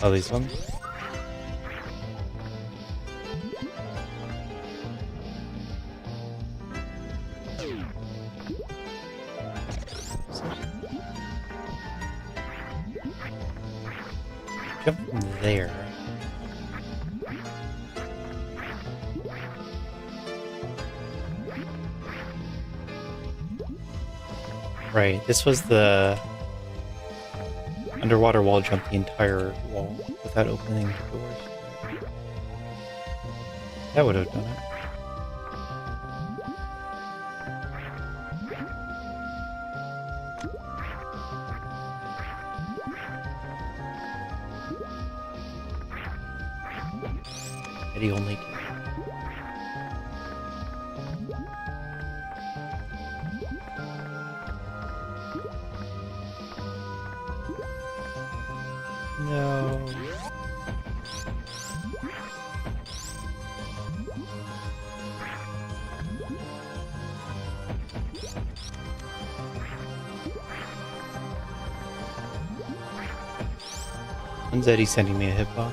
Oh, these ones? Jump from there. Right, this was the underwater wall jump the entire wall without opening the doors. That would have done it. Eddie only can. No. When's Eddie sending me a hitbox?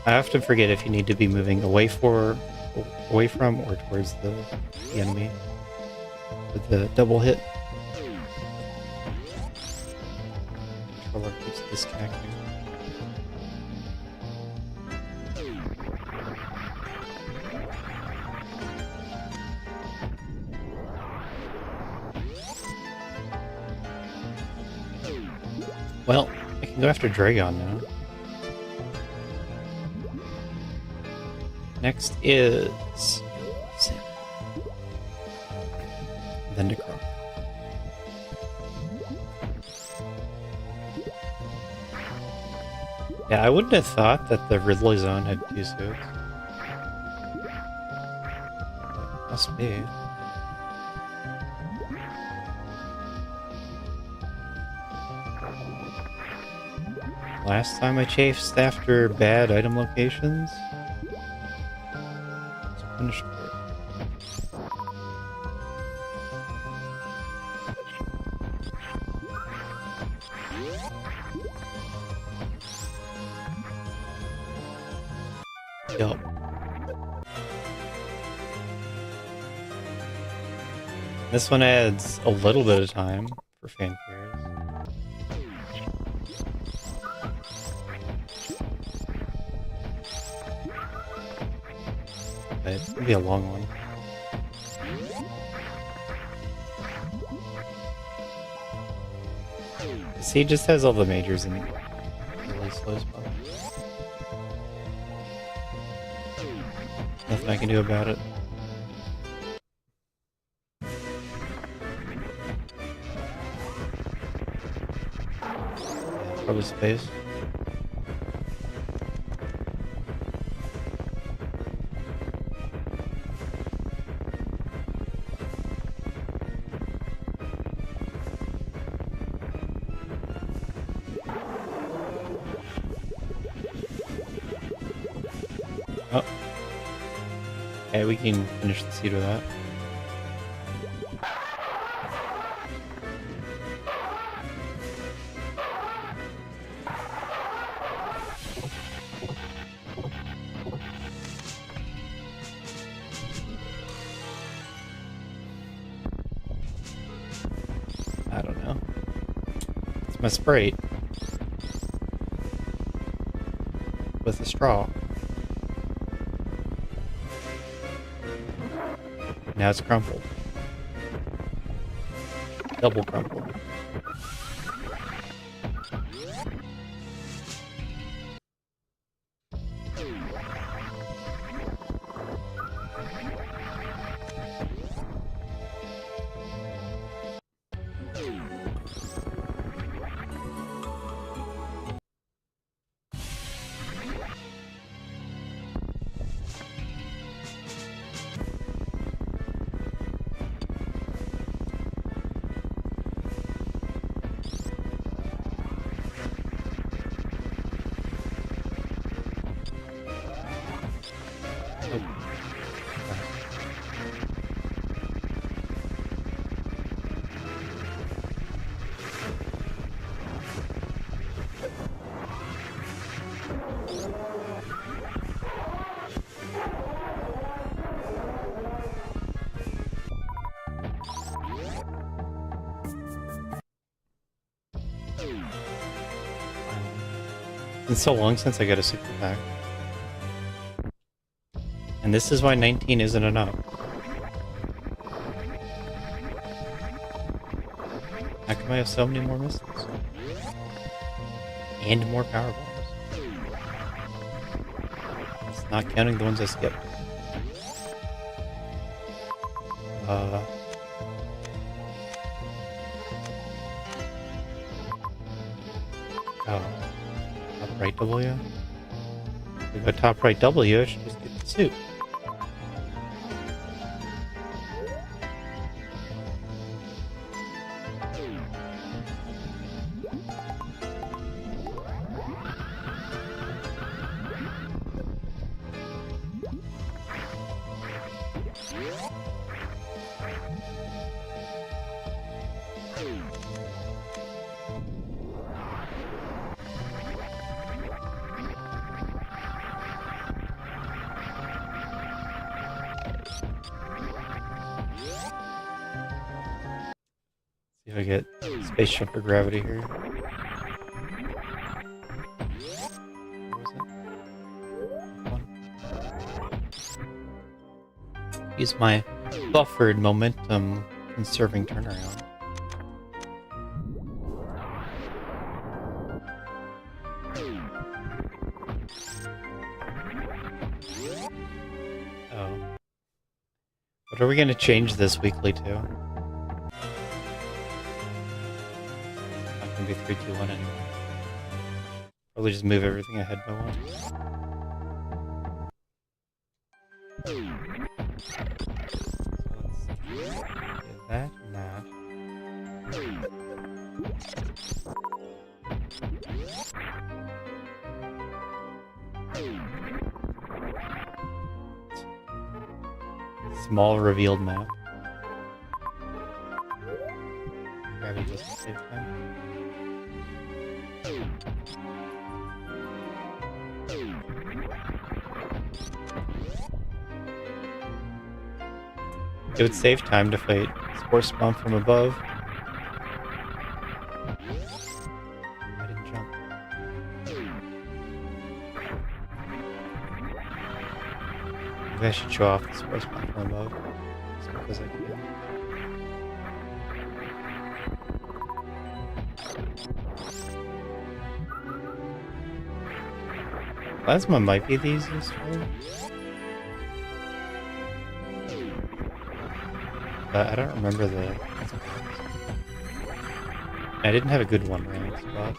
I often forget if you need to be moving away from or towards the enemy with the double hit. Controller keeps disconnecting. Well, I can go after Dragon now. Next is Sam. Then Necron. Yeah, I wouldn't have thought that the Ridley Zone had 2 suits. Must be. Last time I chased after bad item locations, I was punished for it. Yup. This one adds a little bit of time for fanfares. But it's gonna be a long one. See, just has all the majors in really slow spot. Nothing I can do about it. Probably space. Oh. Okay, we can finish the seed with that. I don't know. It's my Sprite. With a straw. Now it's crumpled. Double crumpled. It's so long since I got a super pack. And this is why 19 isn't enough. How come I have so many more missiles? And more power bombs. It's not counting the ones I skipped. Oh. Top right W? If I go top right W, I should just get the suit. if I get space jumper gravity here. Where was it? Use my buffered momentum conserving turnaround. Oh. What are we going to change this weekly to? Not going to be 3, 2, 1 anymore. Probably just move everything ahead by 1. So let's do that and that. Small revealed map. Gravity doesn't save time. It would save time to fight Spore Spawn from above. I didn't jump. Maybe I should show off the Spore Spawn from above. Just because I can. Plasma might be the easiest way. But I don't remember the... I didn't have a good one ranked spot.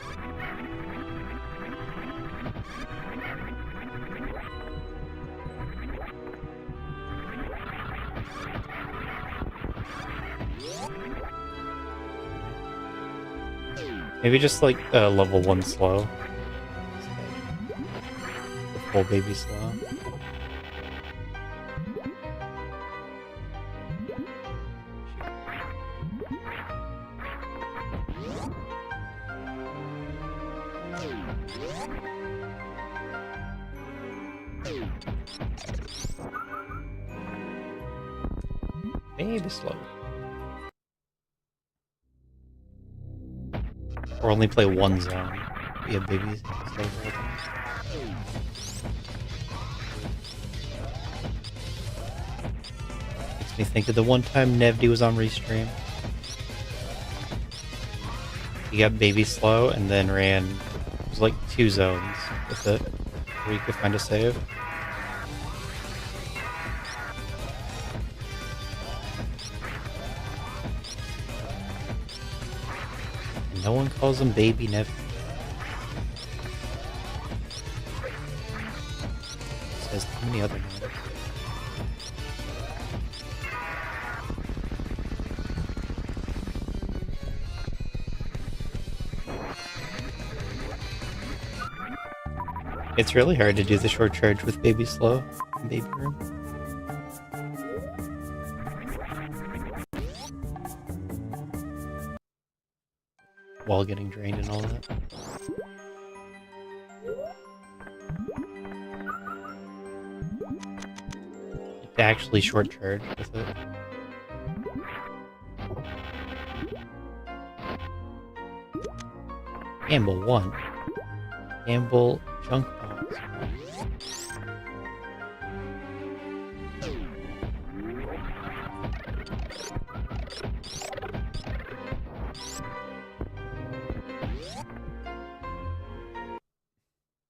Maybe just like level 1 slow. The full baby slow. Baby slow. Or only play one zone. Be a baby slow. Makes me think of the one time Nevdy was on Restream. He got baby slow and then ran, it was like 2 zones with it, where you could find a save. And no one calls him Baby Nevdy. Says too many other names. It's really hard to do the short charge with Baby Slow in Baby Room. While getting drained and all that. To actually short charge with it. Gamble 1. Gamble junk box.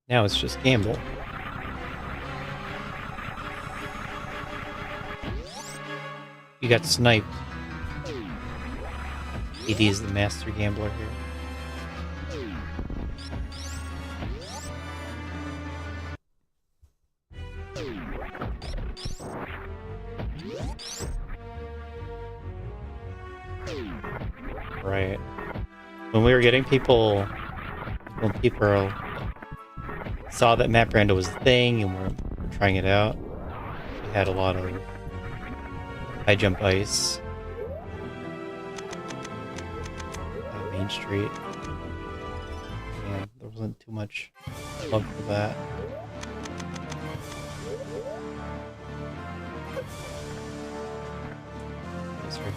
Now it's just gamble. You got sniped. ED is the master gambler here. Right. When we were getting people, when people saw that MapRando was a thing and we're trying it out, we had a lot of high jump ice. Main Street. Yeah, there wasn't too much love for that. It's hard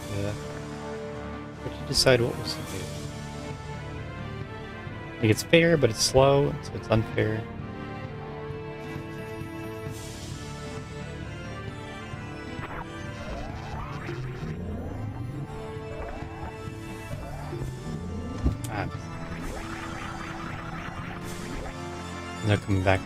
to decide what was to do. Like, it's fair, but it's slow, so it's unfair. Ah. They're coming back.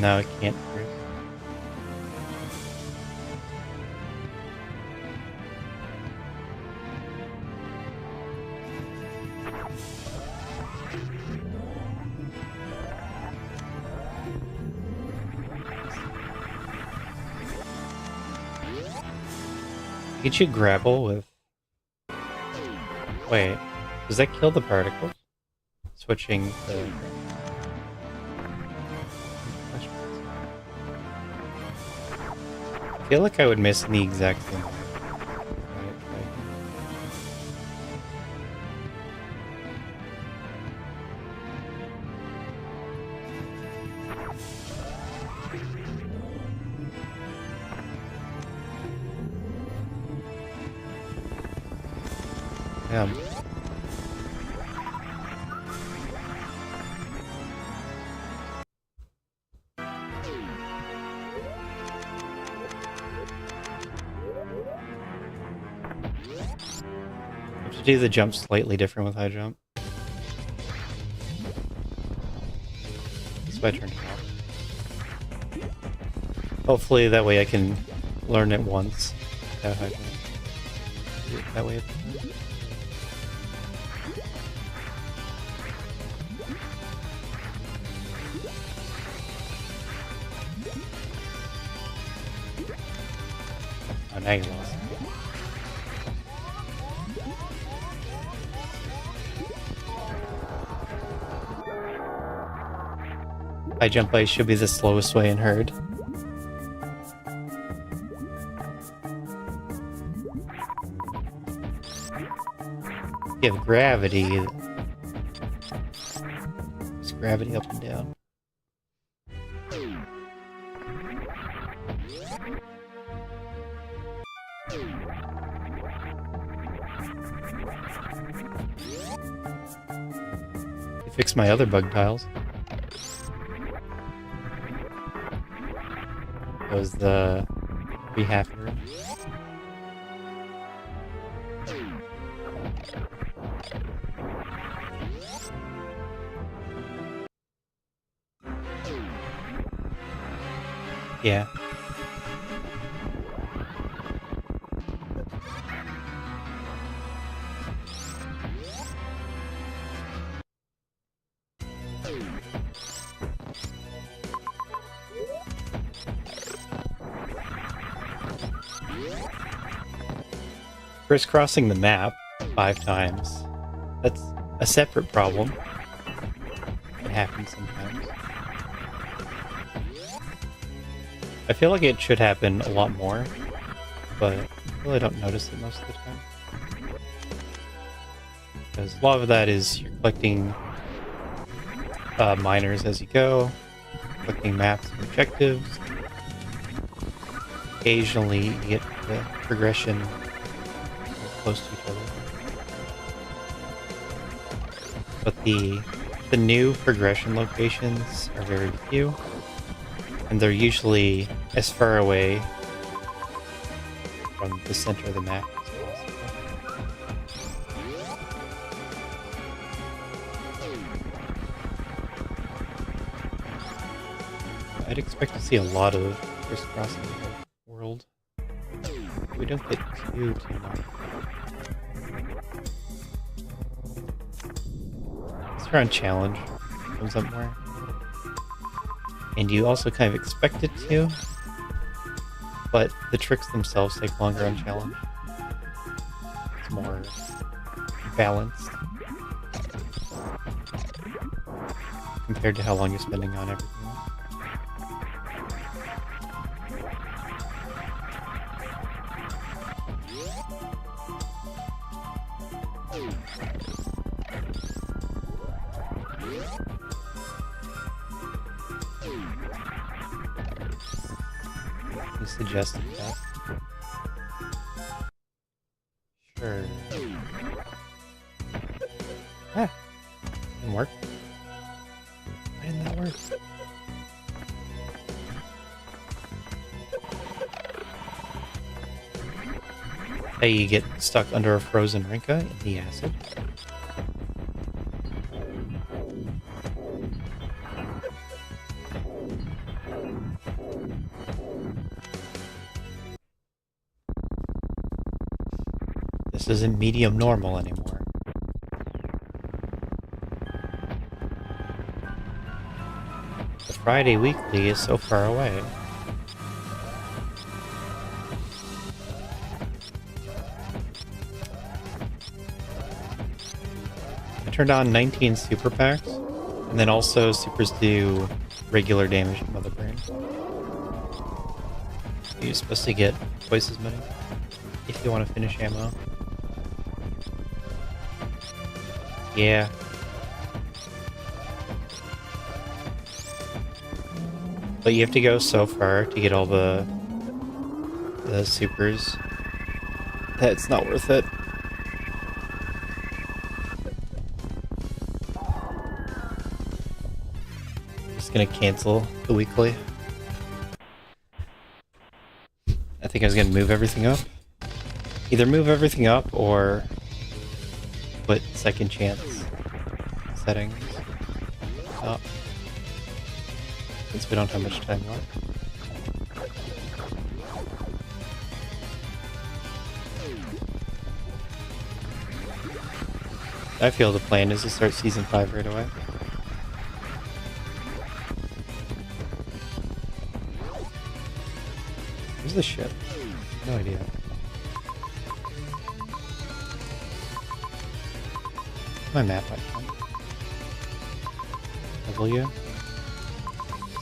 No, I can't. Could you grapple with... Wait, does that kill the particles? Switching to... I feel like I would miss in the exact same way. Yeah. I have to do the jump slightly different with high jump. That's why I turned it off. Hopefully that way I can learn it once. High jump. Do it that way. Oh, now you lost. High jump ice should be the slowest way in herd. You have gravity. It's gravity up and down. Fix my other bug tiles. That was the half room. Yeah. Crisscrossing the map 5 times. That's a separate problem. It happens sometimes. I feel like it should happen a lot more, but I really don't notice it most of the time. Because a lot of that is you're collecting miners as you go, collecting maps and objectives. Occasionally you get the progression close to each other. But the new progression locations are very few, and they're usually as far away from the center of the map as possible. I'd expect to see a lot of crisscrossing the world. We don't get too much. On challenge comes up more, and you also kind of expect it to, but the tricks themselves take longer on challenge. It's more balanced compared to how long you're spending on everything else. You suggested that. Sure. Ah! Didn't work. Why didn't that work? Hey, you get stuck under a frozen Rinka in the acid. This isn't medium normal anymore. The Friday Weekly is so far away. I turned on 19 super packs, and then also supers do regular damage to Mother Brain. You're supposed to get twice as many if you want to finish ammo. Yeah. But you have to go so far to get all the supers that it's not worth it. Just gonna cancel the weekly. I think I was gonna move everything up. Either move everything up or put second chance settings up. Since we don't have much time left. I feel the plan is to start Season 5 right away. Where's the ship? No idea. My map icon. W.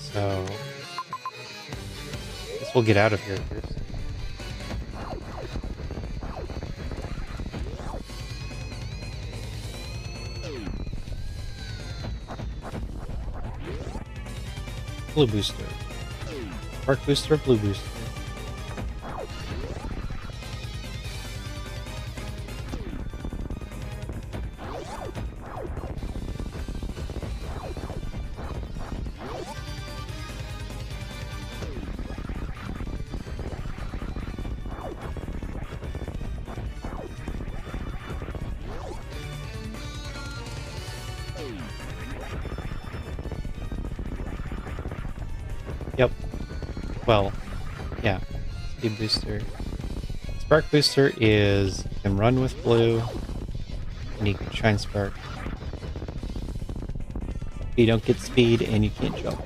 So, I guess we'll get out of here first. Blue booster. Spark booster, blue booster. Yep. Well, yeah. Speed booster. Spark booster is you can run with blue and you can shine spark. You don't get speed and you can't jump.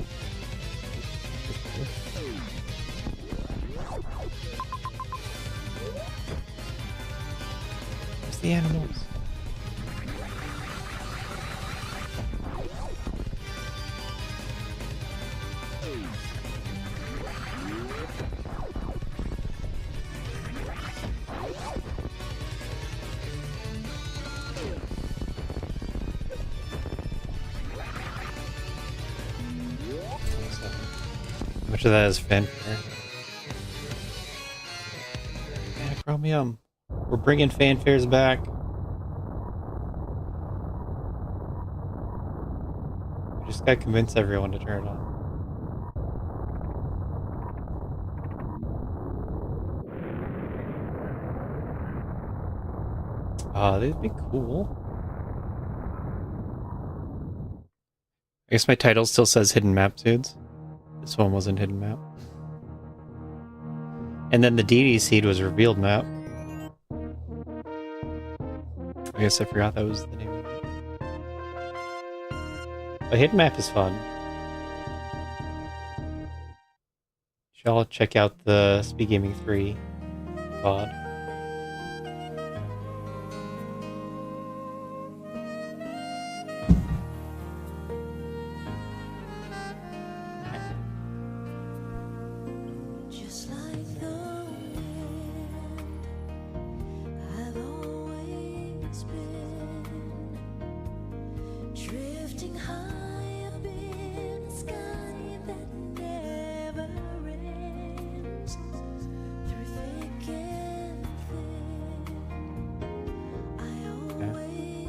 Where's the animals? How much of that is fanfare? Chromium. We're bringing fanfares back. We just gotta convince everyone to turn it on. They'd be cool. I guess my title still says Hidden Map Dudes. This one wasn't Hidden Map. And then the DD seed was Revealed Map. I guess I forgot that was the name of it. But Hidden Map is fun. Y'all check out the Speed Gaming 3 VOD.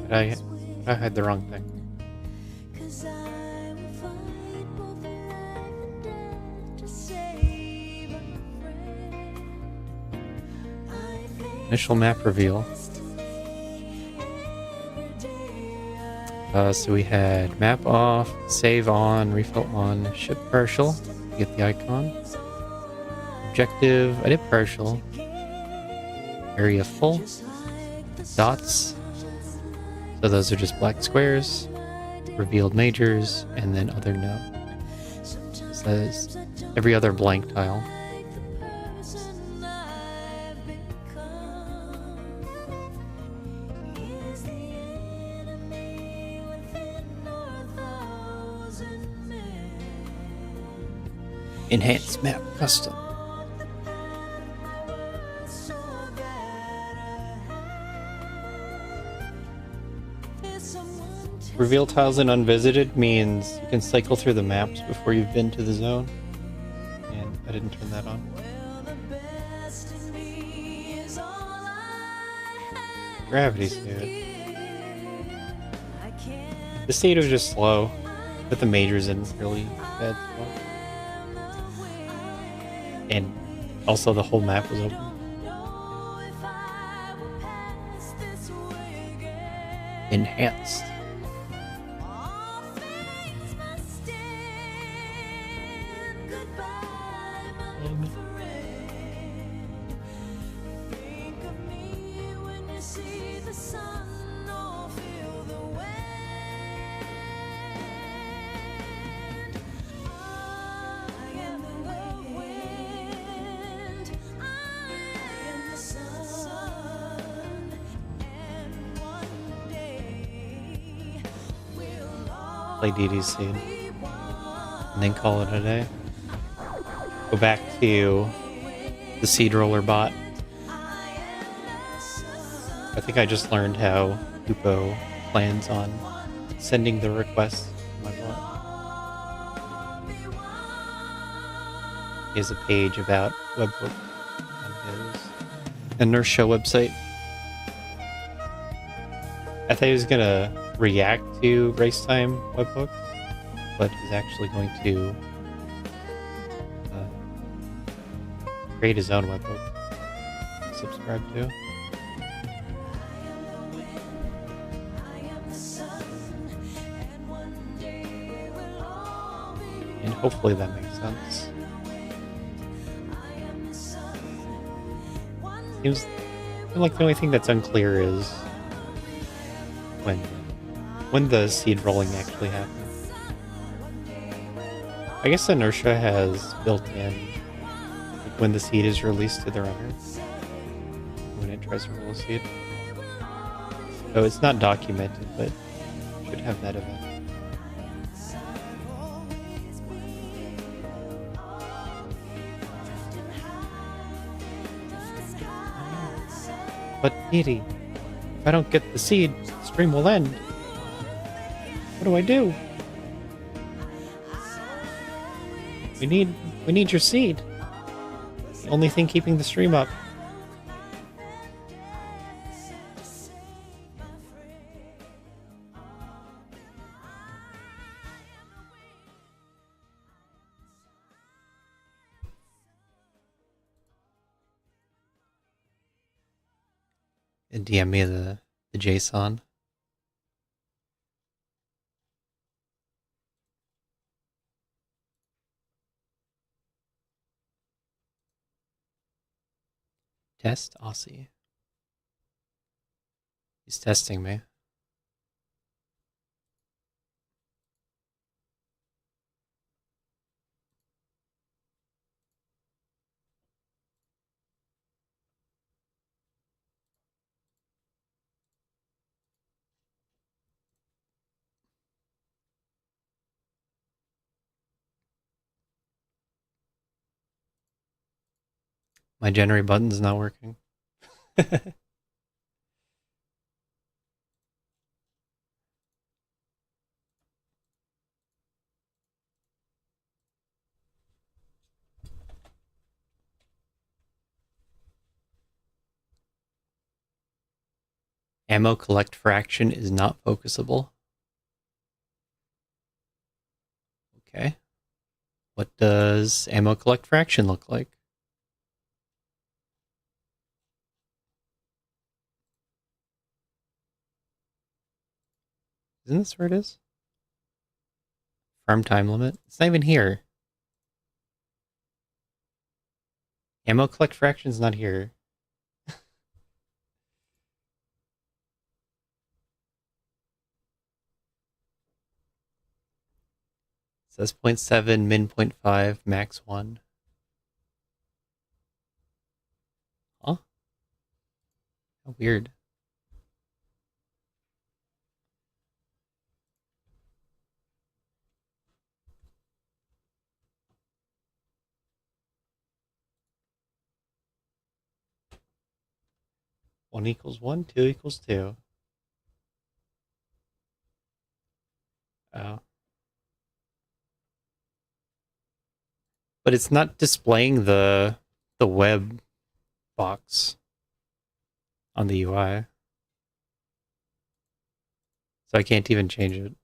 I had the wrong thing. Initial map reveal. So we had map off, save on, refill on, ship partial. You get the icon. Objective, I did partial. Area full. Dots. So those are just black squares. Revealed majors, and then other no. It says every other blank tile. Enhanced map custom. Reveal tiles in unvisited means you can cycle through the maps before you've been to the zone. And I didn't turn that on. Gravity suit. The state was just slow, but the majors in really bad spot. And also the whole map was open. Enhanced. Play DDC and then call it a day. Go back to the seed roller bot. I think I just learned how Lupo plans on sending the requests to my bot. He has a page about webhook on his Nurse Show website. I thought he was gonna react to race time webhooks, but he's actually going to create his own webhook to subscribe to. And hopefully that makes sense. Seems like the only thing that's unclear is when the seed rolling actually happens. I guess Inertia has built in like when the seed is released to the runner when it tries to roll a seed. So it's not documented, but should have that event. But Edie, if I don't get the seed, the stream will end. What do I do? We need your seed. The only thing keeping the stream up. And DM me the JSON. Test Aussie. He's testing me. My generate button's not working. Ammo collect fraction is not focusable. Okay. What does ammo collect fraction look like? Isn't this where it is? Farm time limit? It's not even here. Ammo collect fraction's not here. It says 0.7, min 0.5, max 1. Huh? How weird. One equals 1, 2 equals 2. Oh. But it's not displaying the web box on the UI. So I can't even change it.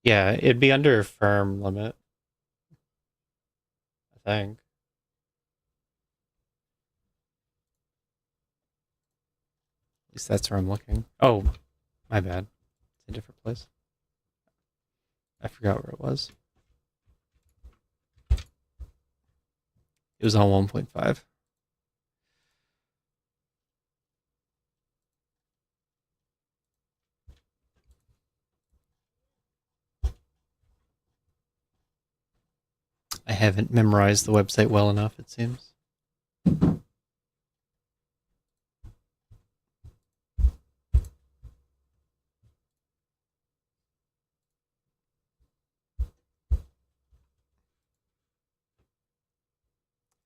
Yeah, it'd be under firm limit, I think. At least that's where I'm looking. Oh, my bad. It's a different place. I forgot where it was. It was on 1.5. I haven't memorized the website well enough, it seems. I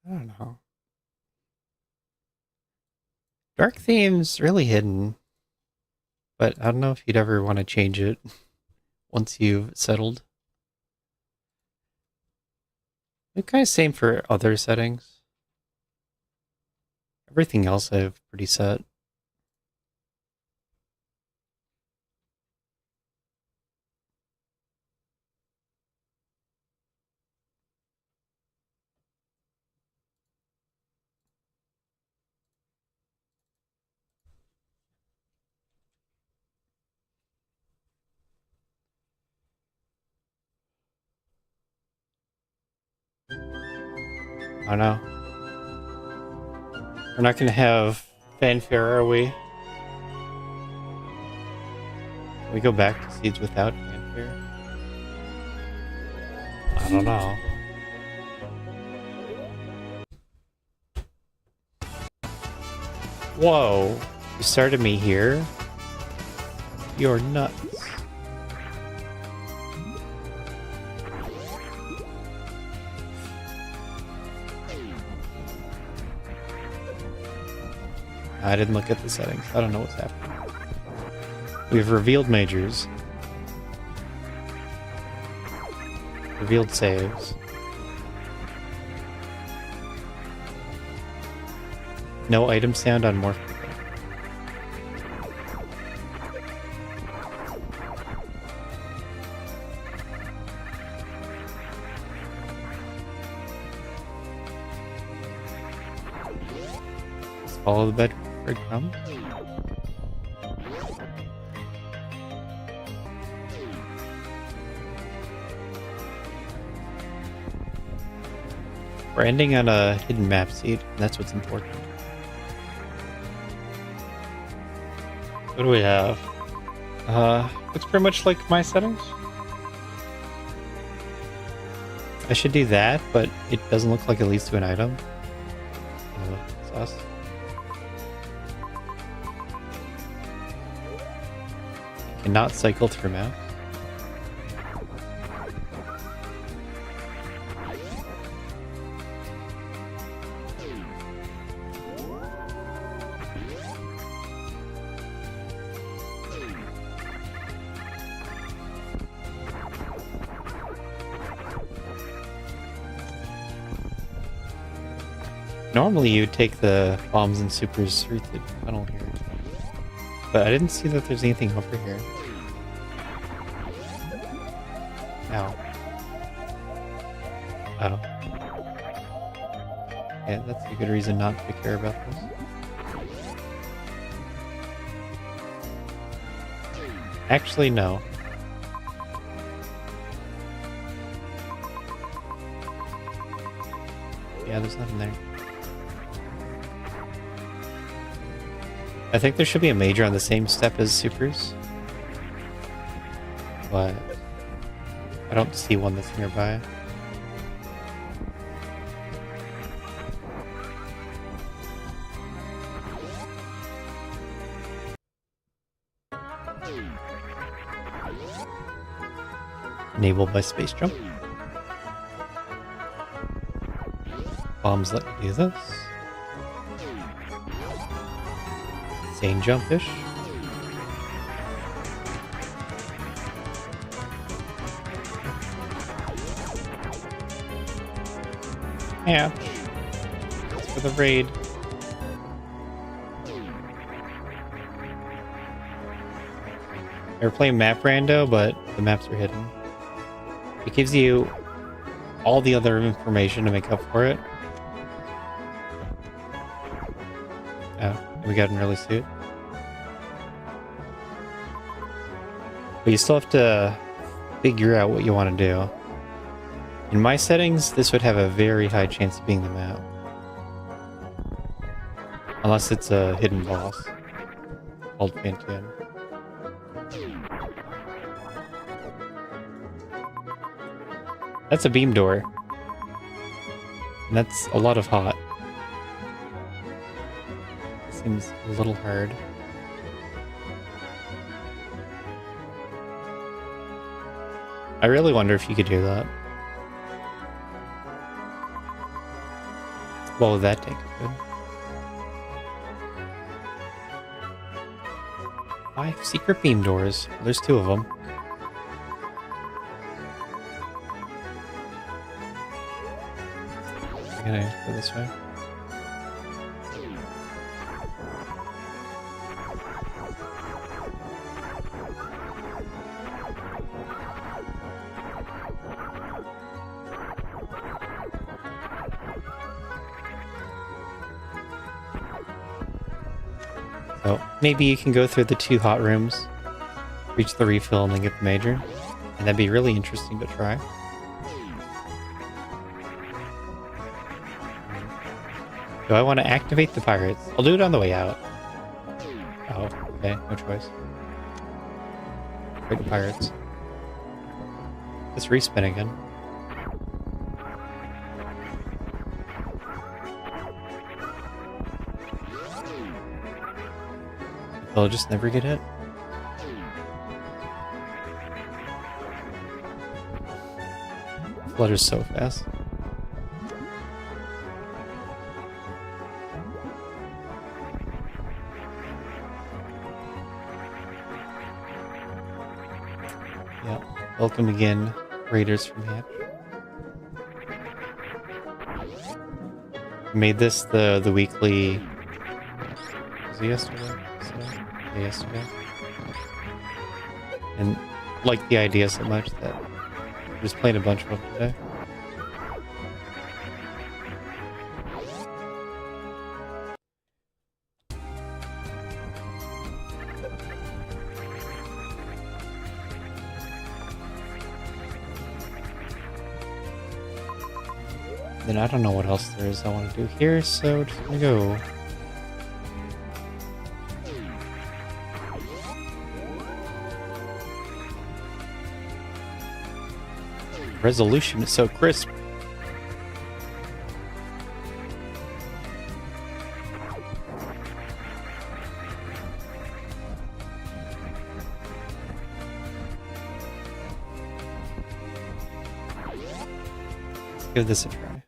don't know. Dark theme's really hidden, but I don't know if you'd ever want to change it once you've settled. It's kind of same for other settings. Everything else I have pretty set. I don't know. We're not going to have fanfare, are we? Can we go back to seeds without fanfare? I don't know. Whoa. You started me here? You're nuts. I didn't look at the settings. I don't know what's happening. We've revealed majors. Revealed saves. No item sound on morph. Let's follow the breadcrumb. We're ending on a hidden map seed, and that's what's important. What do we have? Looks pretty much like my settings. I should do that, but it doesn't look like it leads to an item. Sus. Cannot cycle through maps. Normally you'd take the bombs and supers through the tunnel here. But I didn't see that there's anything over here. Ow. Oh. Yeah, that's a good reason not to care about this. Actually, no. Yeah, there's nothing there. I think there should be a major on the same step as supers. But I don't see one that's nearby. Enabled by space jump. Bombs let you do this. Insane jumpish. Yeah. It's for the raid. They were playing MapRando, but the maps were hidden. It gives you all the other information to make up for it. Oh, we got an early suit. But you still have to figure out what you want to do. In my settings, this would have a very high chance of being the map. Unless it's a hidden boss called Phantom. That's a beam door. And that's a lot of hot. Seems a little hard. I really wonder if you could do that. What would that take? Good. 5 secret beam doors. There's 2 of them. I'm gonna go this way. So maybe you can go through the 2 hot rooms, reach the refill, and then get the major. And that'd be really interesting to try. Do I want to activate the pirates? I'll do it on the way out. Oh, okay, no choice. Activate the pirates. Let's respin again. They'll just never get hit. Flutter's so fast. Yeah. Welcome again, Raiders from Hatch. Made this the weekly. Was it yesterday? Yesterday, and liked the idea so much that I just played a bunch of them today. Then I don't know what else there is I want to do here, so just gonna go. Resolution is so crisp. Let's give this a try.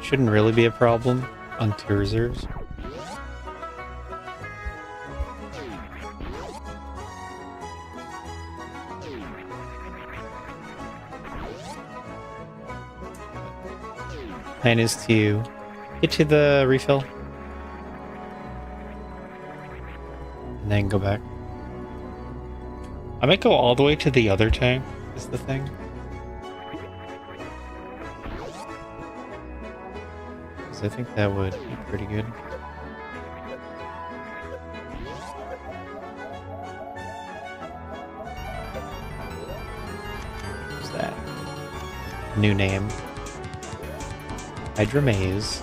Shouldn't really be a problem on 2 reserves. plan is to get to the refill and then go back. I might go all the way to the other tank, is the thing. Because I think that would be pretty good. What's that? New name. Hydra Maze.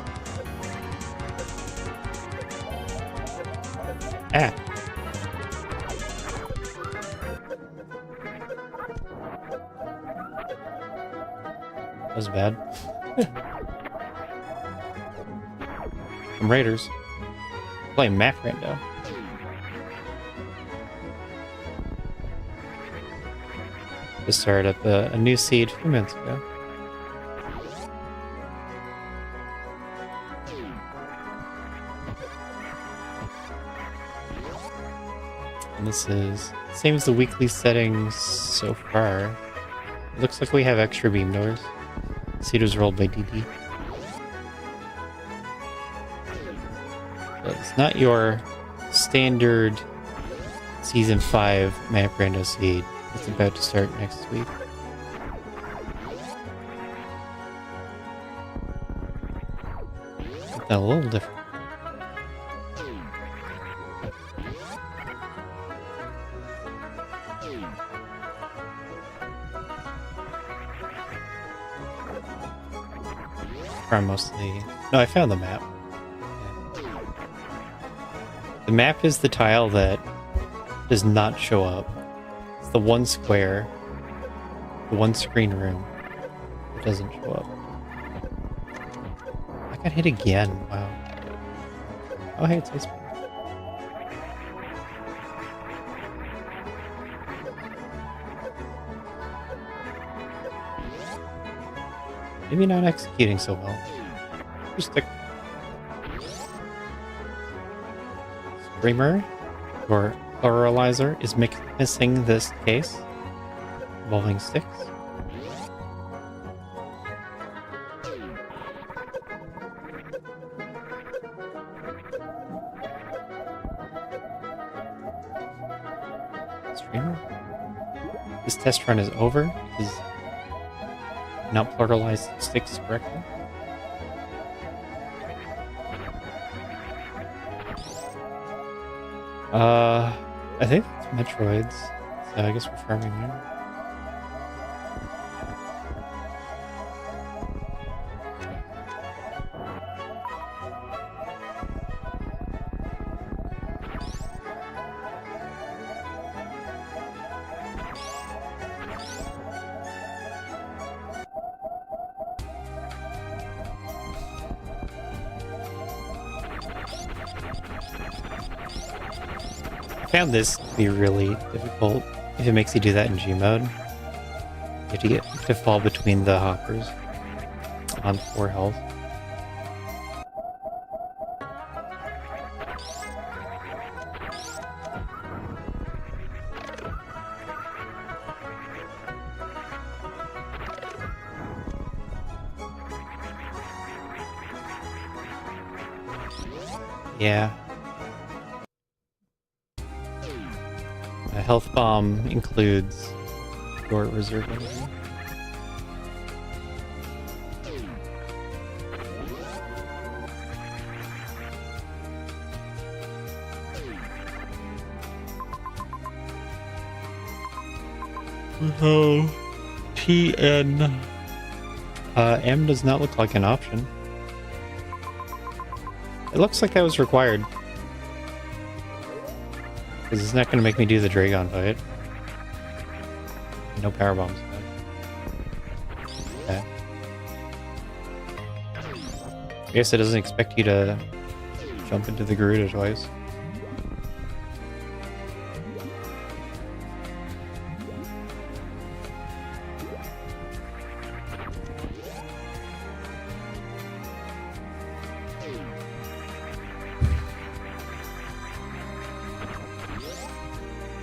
Ah! That was bad. Some raiders. Playing MapRando. Just started up a new seed a few minutes ago. And this is same as the weekly settings so far. It looks like we have extra beam doors. Seed was rolled by DD. But it's not your standard Season 5 MapRando seed. It's about to start next week. Something a little different. Mostly. No, I found the map. Yeah. The map is the tile that does not show up. It's the one square, the one screen room that doesn't show up. I got hit again. Wow. Oh, hey, it's ice cream. Maybe not executing so well. Just a Screamer or Pluralizer is missing this case. Evolving sticks. Streamer. This test run is over. Is not pluralized sticks correctly. I think it's Metroids, so I guess we're farming there. I found this to be really difficult if it makes you do that in G mode. You have to get to fall between the hoppers on 4 health. Yeah. A health bomb includes your reserve energy. Oh, TN. M does not look like an option. It looks like that was required. Because it's not going to make me do the Dragon fight. No power bombs. Okay. I guess it doesn't expect you to jump into the Garuda twice.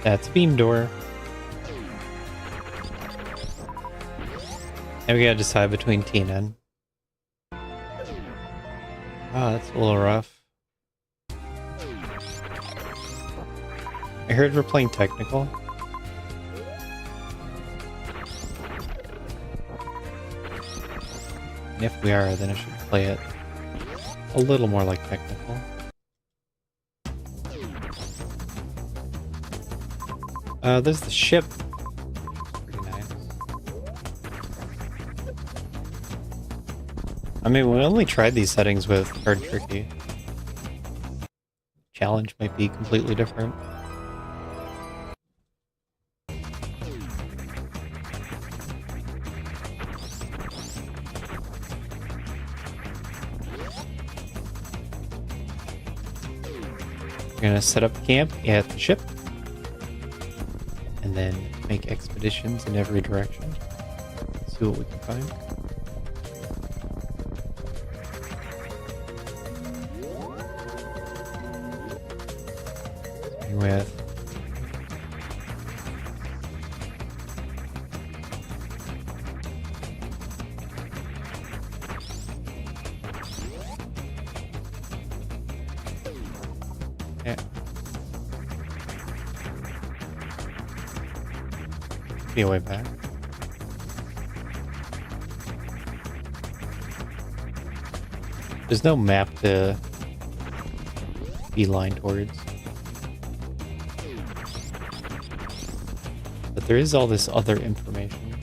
That's a beam door. And we gotta decide between T and N. Oh, that's a little rough. I heard we're playing technical. And if we are, then I should play it a little more like technical. There's the ship. Pretty nice. I mean, we only tried these settings with Hard Tricky. Challenge might be completely different. We're gonna set up camp at the ship. And then make expeditions in every direction. See what we can find. Starting with yeah. Be a way back. There's no map to beeline towards. But there is all this other information.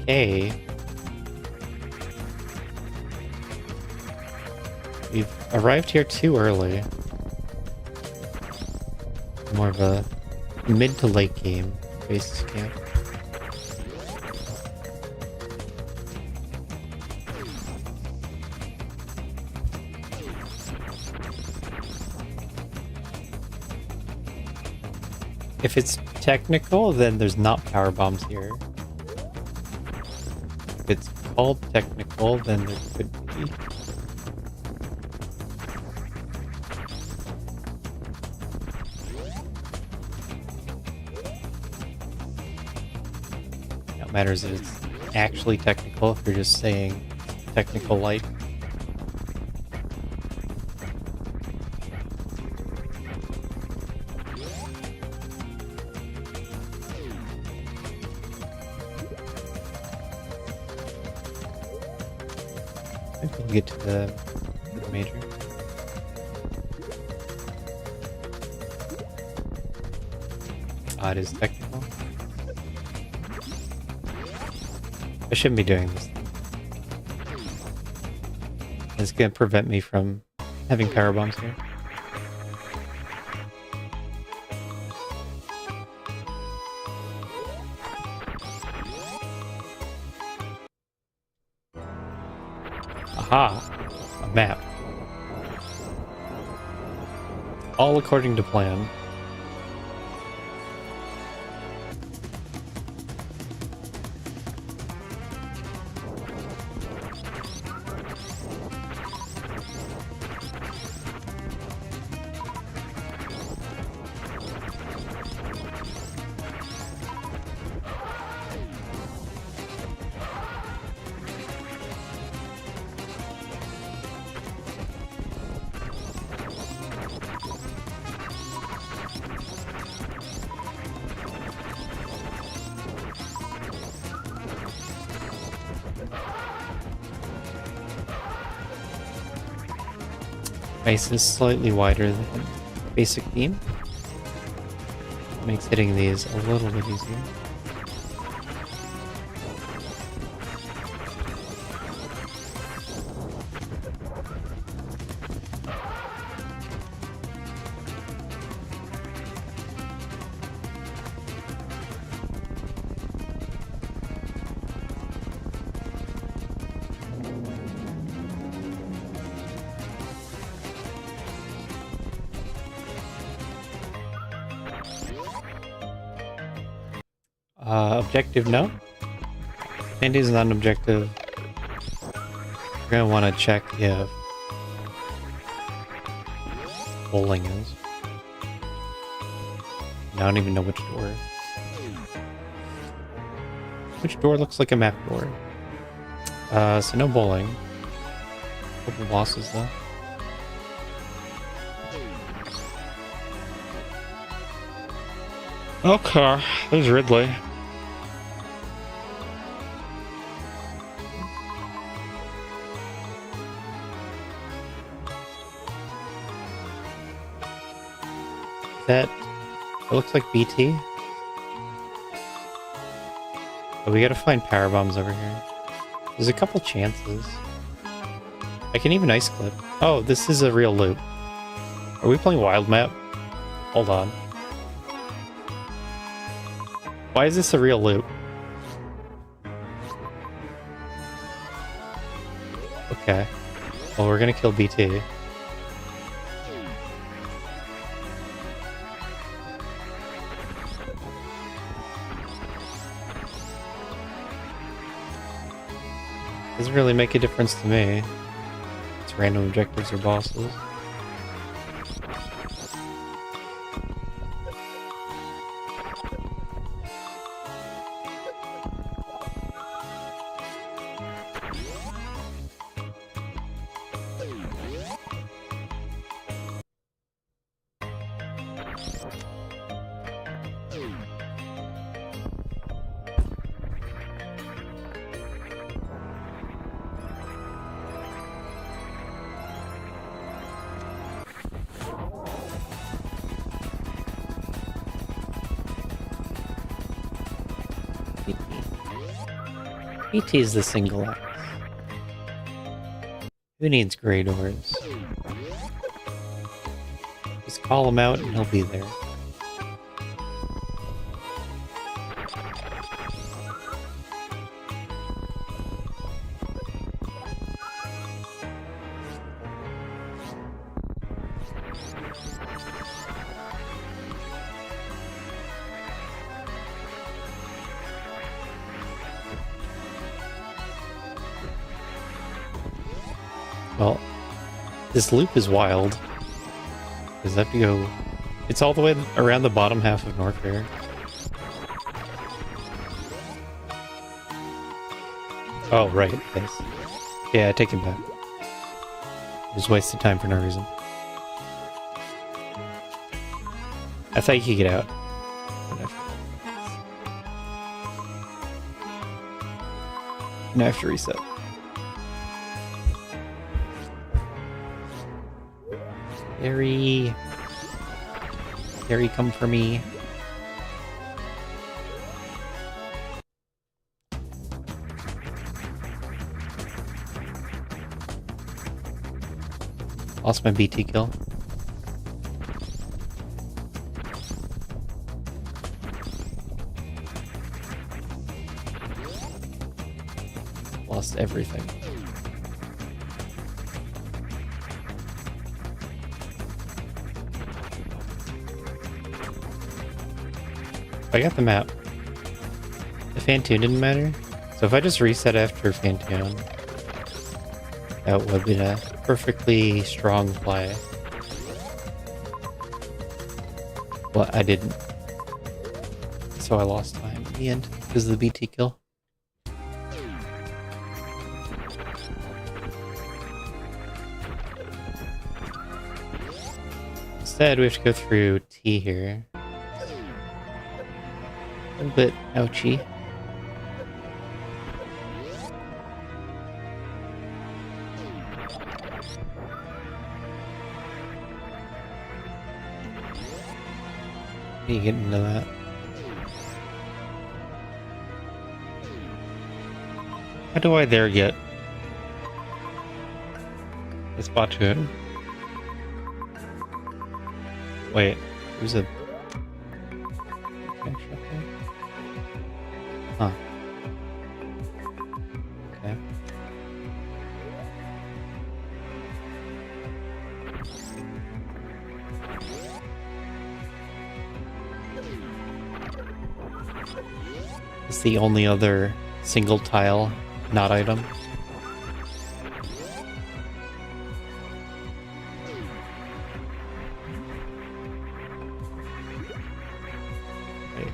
Okay. We've arrived here too early. More of a mid to late game basis camp. If it's technical, then there's not power bombs here. If it's called technical, then there could be. What matters is it's actually technical if you're just saying technical light. I think we'll get to the major. Ah, it is technical. I shouldn't be doing this. It's gonna prevent me from having power bombs here. Aha! A map. All according to plan. Ice is slightly wider than basic beam. Makes hitting these a little bit easier. Objective, no. Sandy is not an objective. We're gonna want to check if bowling is. I don't even know which door. Which door looks like a map door? So no bowling. Couple bosses though. Okay, there's Ridley. That it looks like BT. But we gotta find power bombs over here. There's a couple chances. I can even ice clip. Oh, this is a real loop. Are we playing Wild Map? Hold on. Why is this a real loop? Okay. Well, we're gonna kill BT. Doesn't really make a difference to me. It's random objectives or bosses. BT is the single X. Who needs gray doors? Just call him out and he'll be there. Well, this loop is wild. Because I have to go... It's all the way around the bottom half of North Fair. Oh, right. Yes. Yeah, I take it back. Just wasted time for no reason. I thought you could get out. Now I have to reset. Harry, come for me. Lost my BT kill. Lost everything. I got the map. The Fantoon didn't matter. So if I just reset after Fantoon, that would have been a perfectly strong play. Well, I didn't. So I lost time in the end because of the BT kill. Instead, we have to go through T here. A little bit ouchy. How do you get into that? How do I there get? It's Batoon. Wait, there's a... Huh. Okay. It's the only other single tile not item. Wait.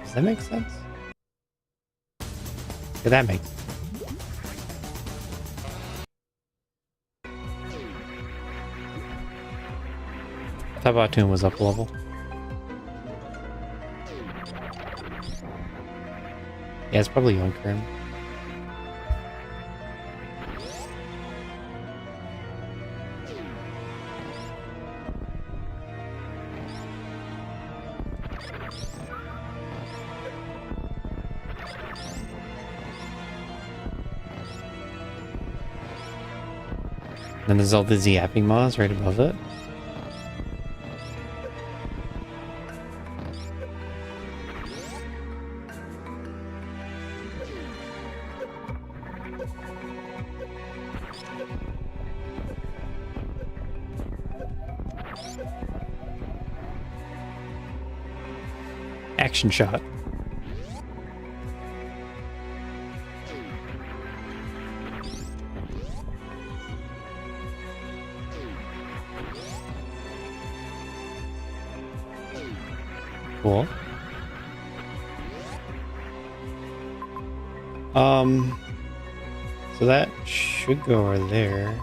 Does that make sense? Did that make? Tabatoon was up a level. Yeah, it's probably Yonkern. Then there's all the zapping moths right above it. Action shot. Cool. So that should go over there.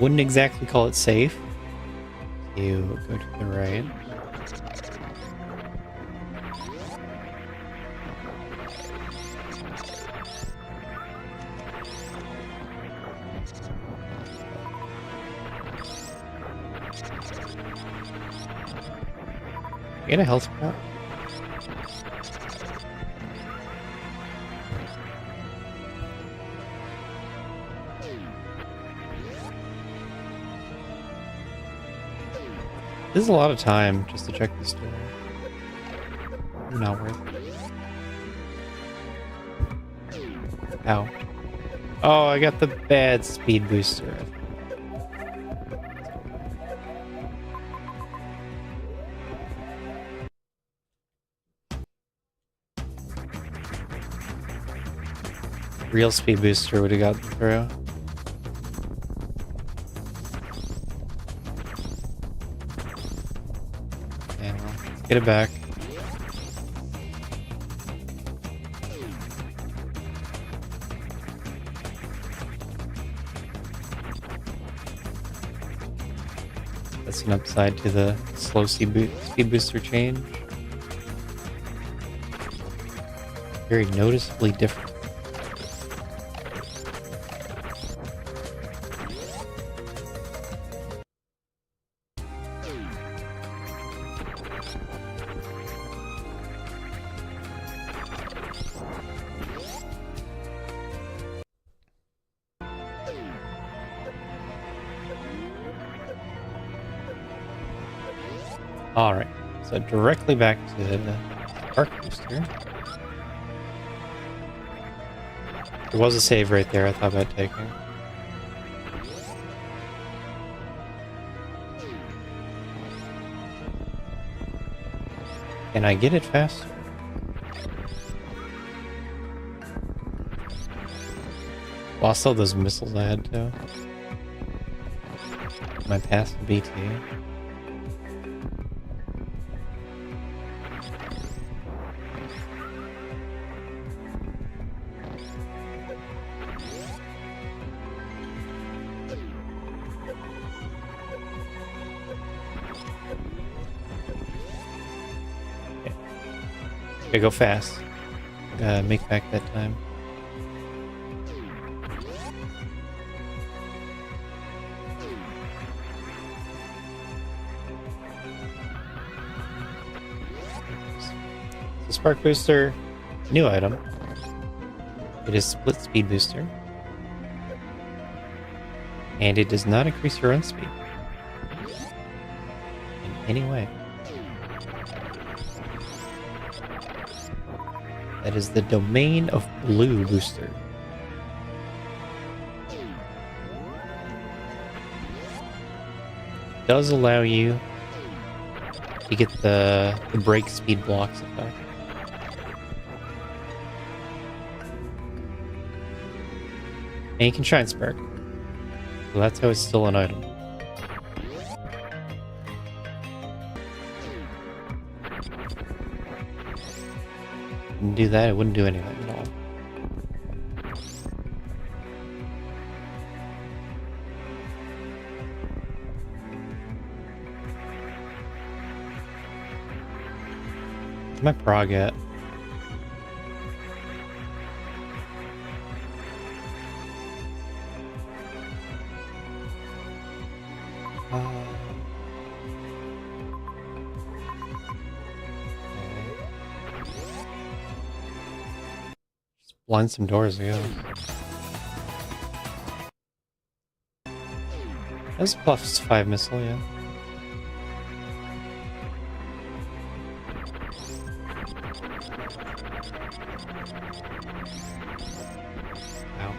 Wouldn't exactly call it safe. You go to the right. Get a health sprout. This is a lot of time just to check this door. Not worth it. Ow. Oh, I got the bad speed booster. Real speed booster would have gotten through. And get it back. That's an upside to the slow speed booster change. Very noticeably different. Alright, so directly back to the Spark Booster. There was a save right there I thought about taking. Can I get it faster? Lost all those missiles I had to. My past BT. Gotta go fast. Make back that time. So Spark Booster, new item. It is Split Speed Booster. And it does not increase your run speed in any way. That is the domain of Blue Booster. Does allow you to get the break speed blocks effect. And you can Shine Spark. So that's how it's still an item. do that, it wouldn't do anything at all. Where's my prog at? Just blind some doors, I guess. That's a +5 missile, yeah. Wow.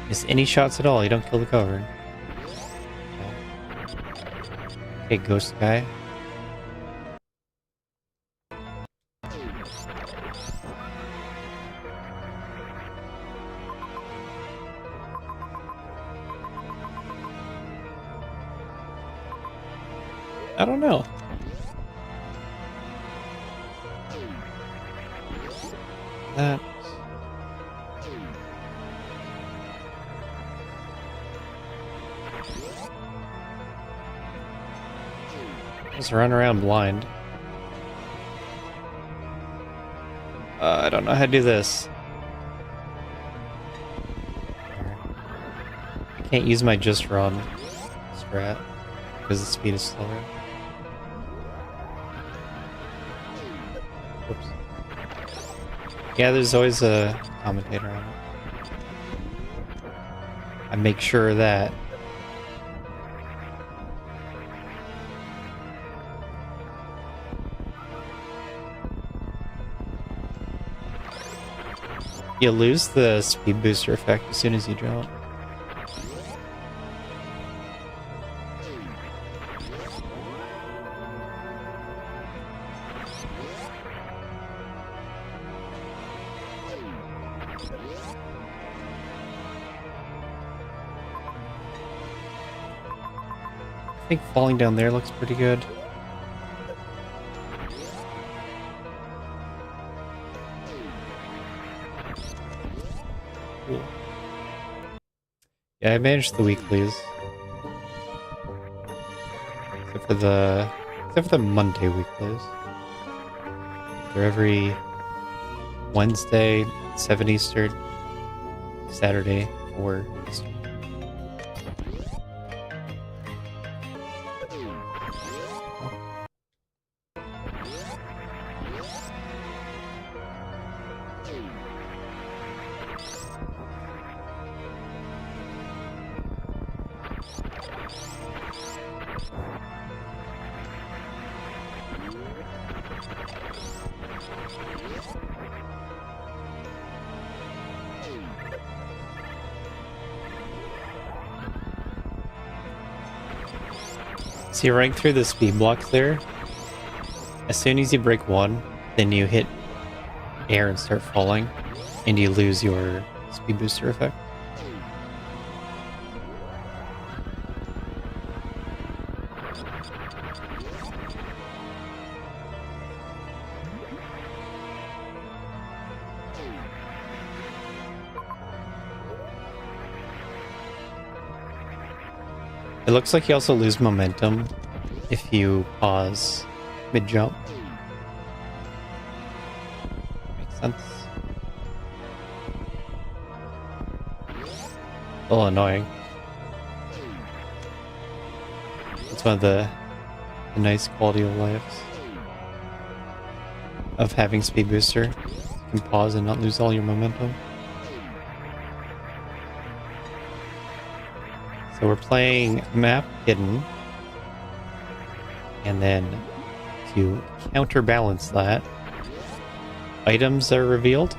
Miss any shots at all, you don't kill the cover. Okay, ghost guy. I don't know. That. Just run around blind. I don't know how to do this. I can't use my just run strat because the speed is slower. Whoops. Yeah, there's always a commentator on it. I make sure that you lose the speed booster effect as soon as you jump. I think falling down there looks pretty good. Cool. Yeah, I managed the weeklies. Except for the Monday weeklies. They're every Wednesday, 7 Eastern, Saturday, 4 Eastern. So you rank through the speed blocks there. As soon as you break one, then you hit air and start falling, and you lose your speed booster effect. It looks like you also lose momentum if you pause mid-jump. Makes sense. A little annoying. It's one of the nice quality of lives of having speed booster. You can pause and not lose all your momentum. So we're playing Map Hidden, and then to counterbalance that, items are revealed.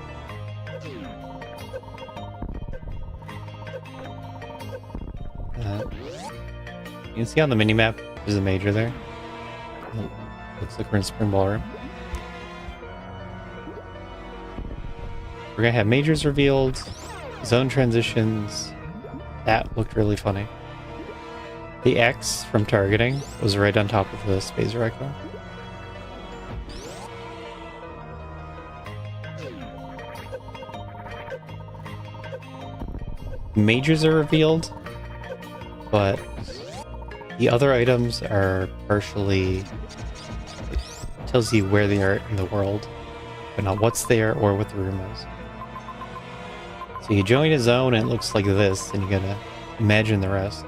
You can see on the minimap there's a major there. Oh, looks like we're in Spring Ballroom. We're gonna have majors revealed, zone transitions. That looked really funny. The X from targeting was right on top of the space rectal. majors are revealed, but the other items are partially... It tells you where they are in the world, but not what's there or what the room is. So you join a zone and it looks like this, and you gotta imagine the rest.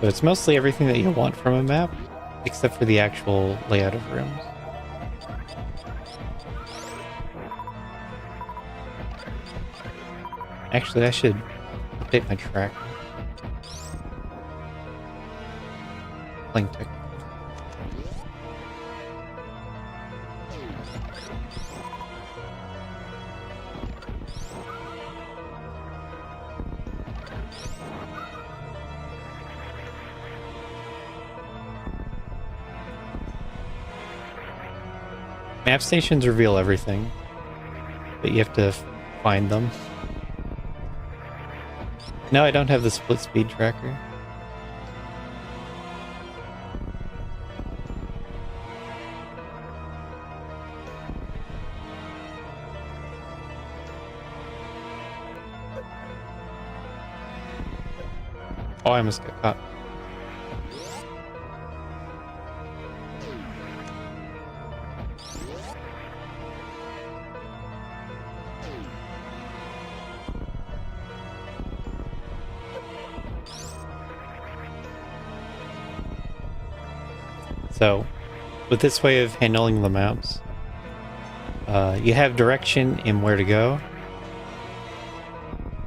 So it's mostly everything that you want from a map, except for the actual layout of rooms. Actually, I should update my tracker. Playing tech. Map stations reveal everything, but you have to find them. No, I don't have the split speed tracker. Oh, I almost got caught. So, with this way of handling the maps, you have direction in where to go.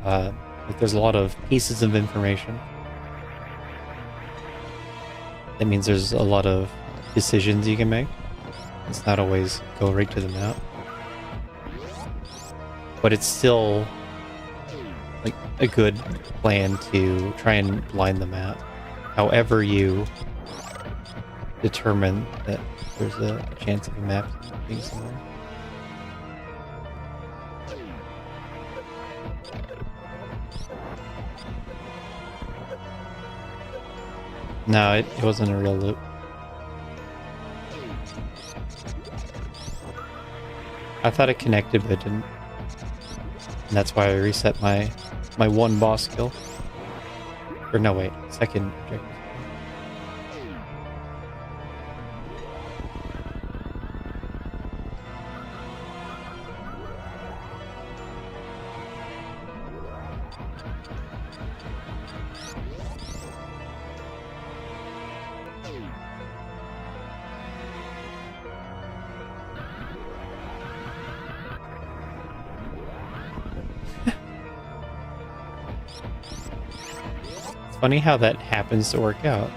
Like there's a lot of pieces of information. That means there's a lot of decisions you can make. It's not always go right to the map. But it's still like a good plan to try and line the map. However you determine that there's a chance of a map being somewhere. No, it wasn't a real loop. I thought it connected, but it didn't. And that's why I reset my one boss skill. Or no, wait, second objective. Funny how that happens to work out.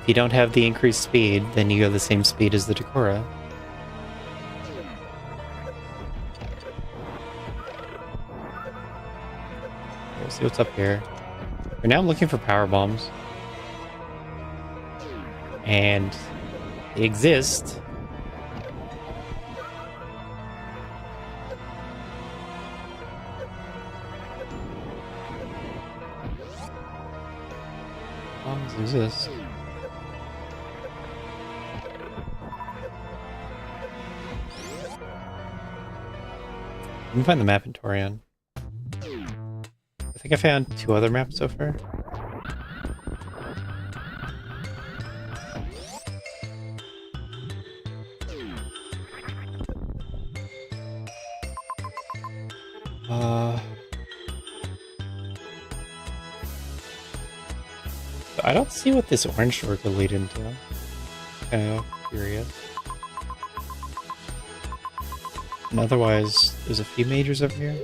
If you don't have the increased speed, then you go the same speed as the Decorah. Let's see what's up here. Right now I'm looking for power bombs. And they exist. Bombs exist. You can find the map in Torian. I think I found 2 other maps so far. I don't see what this orange door could lead into. Kind of curious. And otherwise, there's a few majors over here.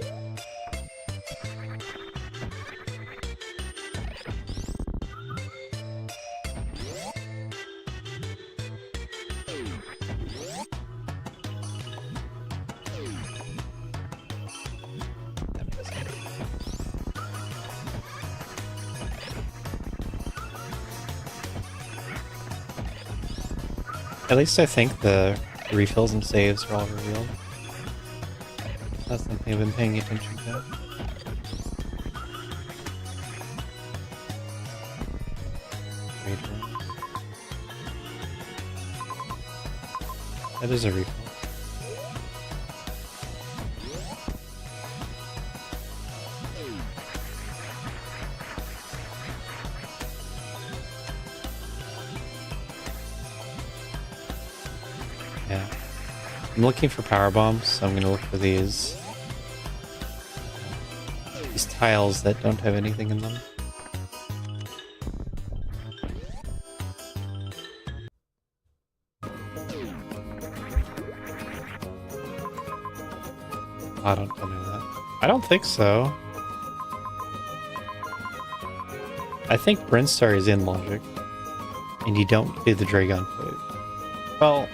At least I think the refills and saves are all revealed. That's something I've been paying attention to. Trade rooms. That is a refill. Yeah. I'm looking for power bombs, so I'm gonna look for these tiles that don't have anything in them. I don't know that. I don't think so. I think Brinstar is in logic, and you don't do the Dragon Plate. Well,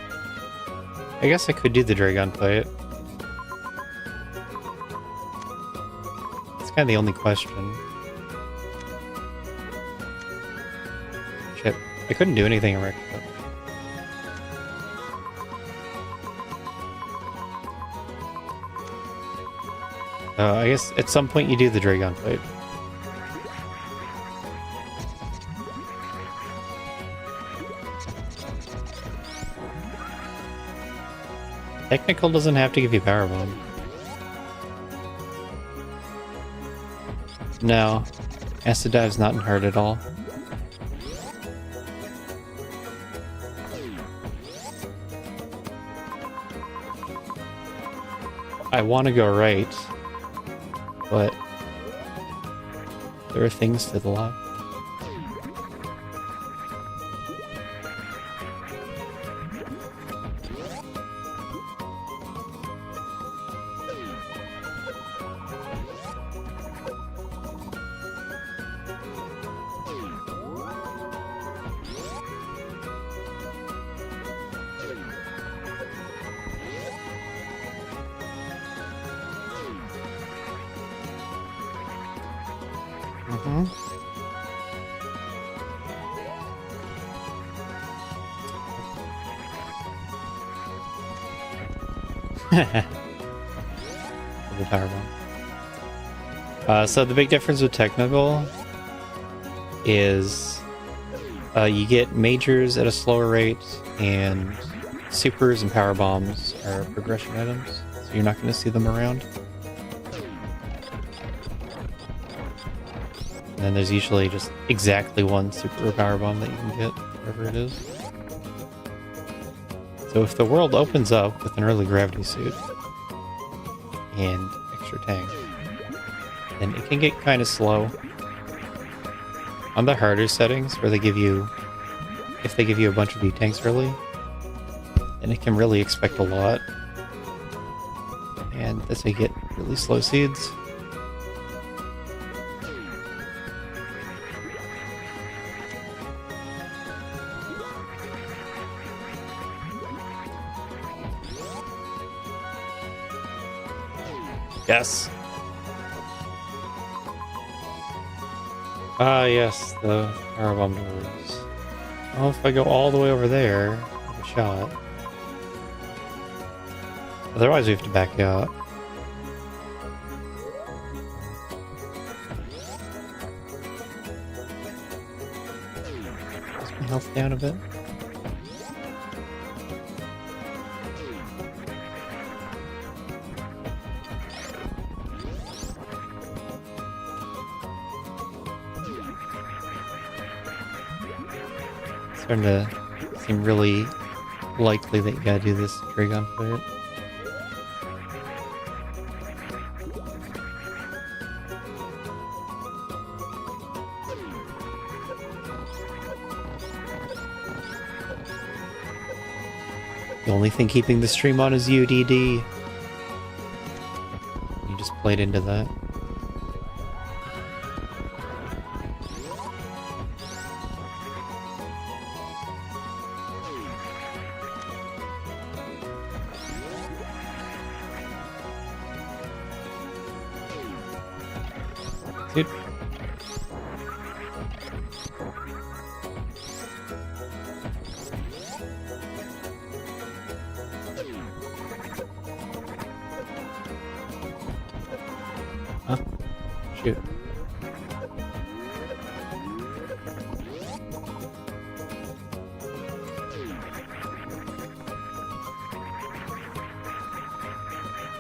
I guess I could do the Dragon Plate. It's kind of the only question. Shit, I couldn't do anything in Rick. I guess at some point you do the Dragon Plate. Technical doesn't have to give you Power Bomb. No, Acid Dive's not in hard at all. I want to go right, but there are things to the left. The power bomb. So the big difference with technical is you get majors at a slower rate, and supers and power bombs are progression items, so you're not going to see them around. And then there's usually just exactly one super or power bomb that you can get, wherever it is. So if the world opens up with an early gravity suit and extra tank, then it can get kind of slow. On the harder settings, where they give you, if they give you a bunch of V-tanks early, then it can really expect a lot. And that's how you get really slow seeds. Yes. Ah, yes, the power bomb doors. Well, if I go all the way over there, I have a shot. Otherwise, we have to back out. Is my health down a bit? Starting to seem really likely that you gotta do this Dragon Plate. The only thing keeping the stream on is UDD. You just played into that. Dude. Huh? Shoot.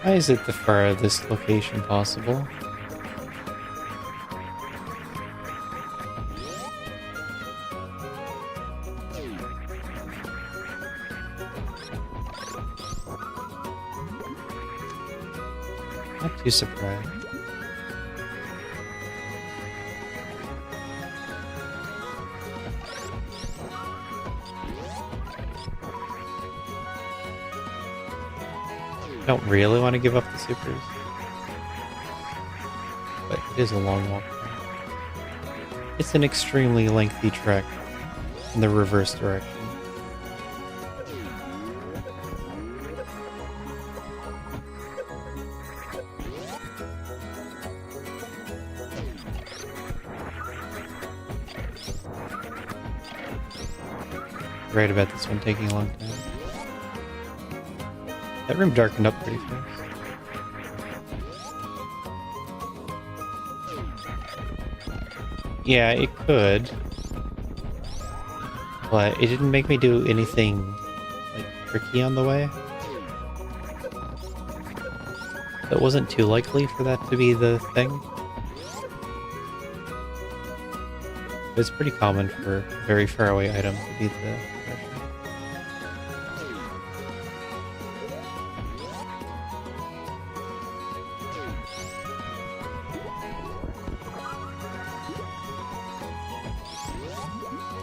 Why is it the farthest location possible? Not too surprised. I don't really want to give up the supers, but it is a long walk. It's an extremely lengthy trek in the reverse direction. Right about this one taking a long time. That room darkened up pretty fast. Yeah, it could. But it didn't make me do anything, like, tricky on the way. It wasn't too likely for that to be the thing. It's pretty common for very far away items to be the progression.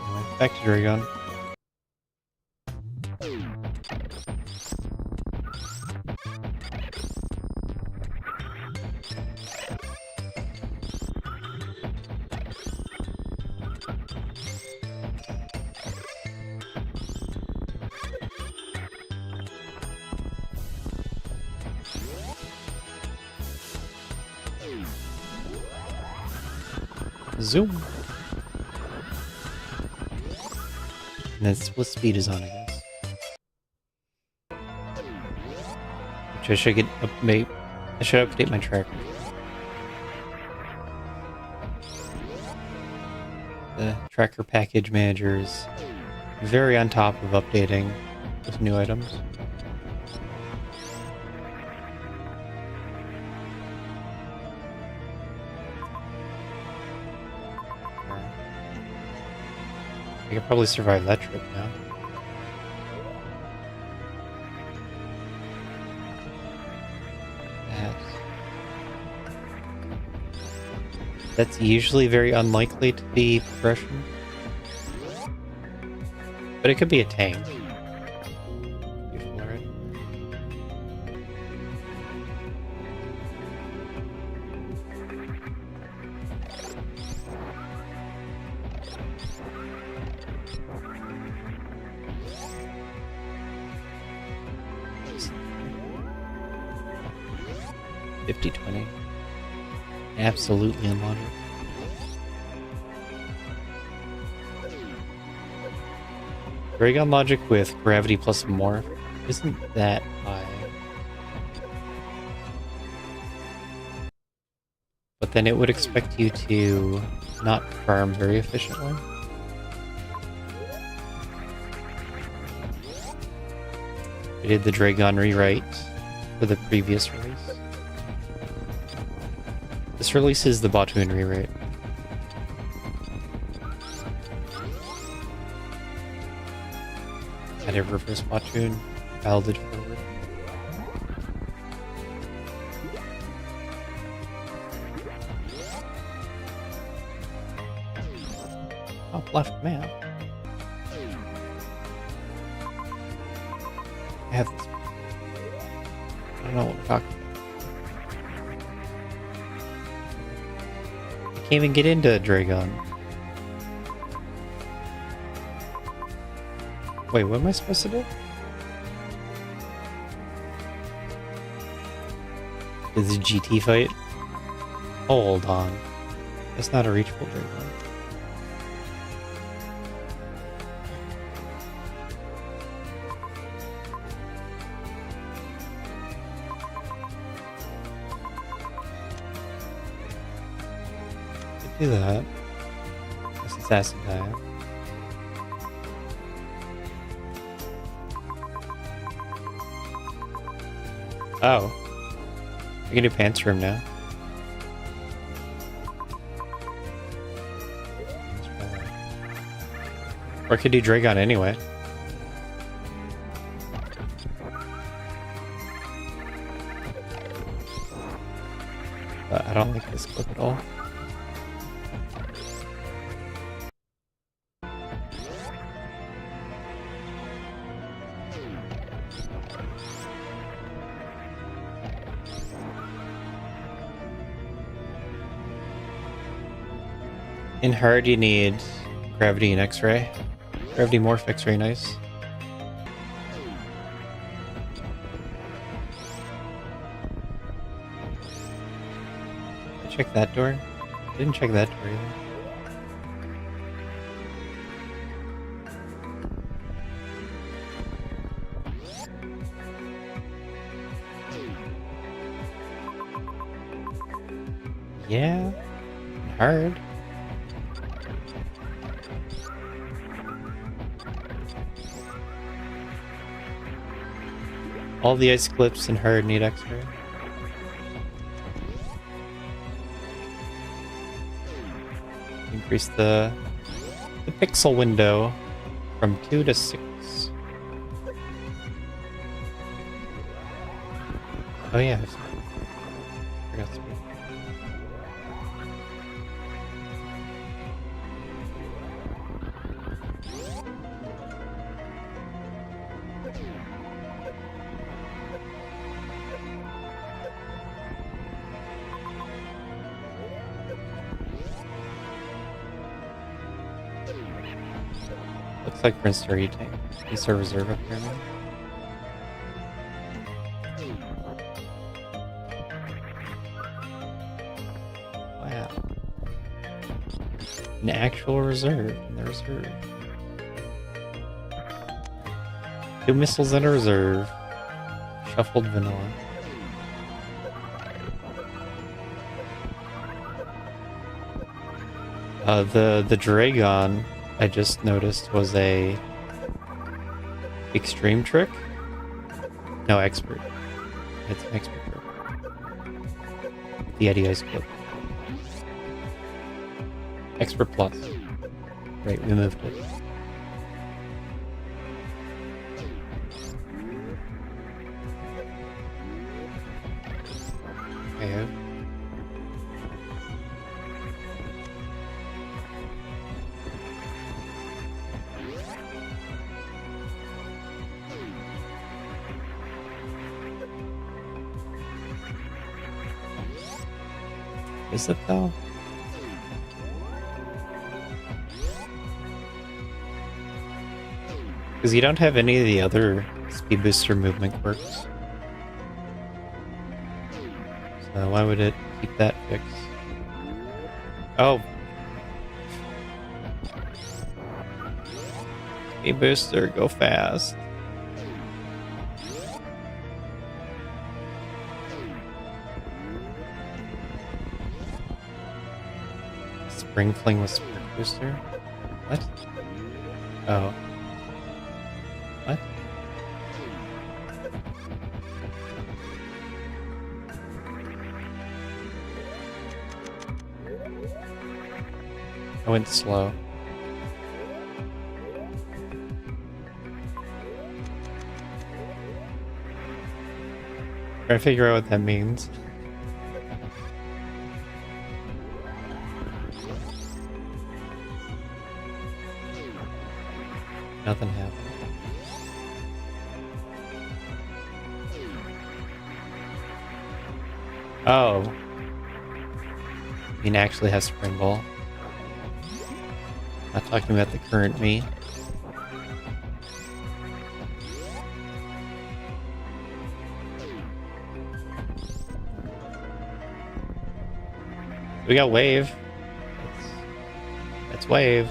Anyway, back to Dragon. Zoom. And then split speed is on, I guess. Which I should get update. I should update my tracker. The tracker package manager is very on top of updating with new items. I could probably survive that trip now. That's usually very unlikely to be progression. But it could be a tank. Right? $50-20. Absolutely unlogical. Dragon logic with gravity plus morph isn't that high. But then it would expect you to not farm very efficiently. I did the Dragon rewrite for the previous release. This release is the Batoon rewrite. Added reverse Batoon, balded forward. Top left map. I have this. I don't know what we're talking about. Can't even get into Dragon. Wait, what am I supposed to do? Is it a GT fight? Hold on. That's not a reachable Dragon. Do that. This is acid dive. Oh. I can do Pants Room now. Or I could do Dragon anyway. But I don't like this clip at all. In hard, you need gravity and X-ray. Gravity morph, X-ray nice. Check that door. Didn't check that door either. Yeah, hard. All the ice clips in hard need X-ray. Increase the pixel window from 2 to 6. Oh yeah, I forgot speed. Looks like Prince Story tank. He's a reserve up here now. Wow. An actual reserve in the reserve. 2 missiles in a reserve. Shuffled vanilla. The Dragon I just noticed was a extreme trick. No, expert. It's an expert trick. The Eddie Ice Clip. Expert plus. Right, we moved it. Okay. Is it though? Because you don't have any of the other speed booster movement quirks. So why would it keep that fixed? Oh. Speed booster, go fast. Spring Fling with Spark Booster? What? Oh. What? I went slow. Trying to figure out what that means. Nothing happened. Oh. Mean actually has Spring Ball. Not talking about the current me. We got Wave. That's Wave.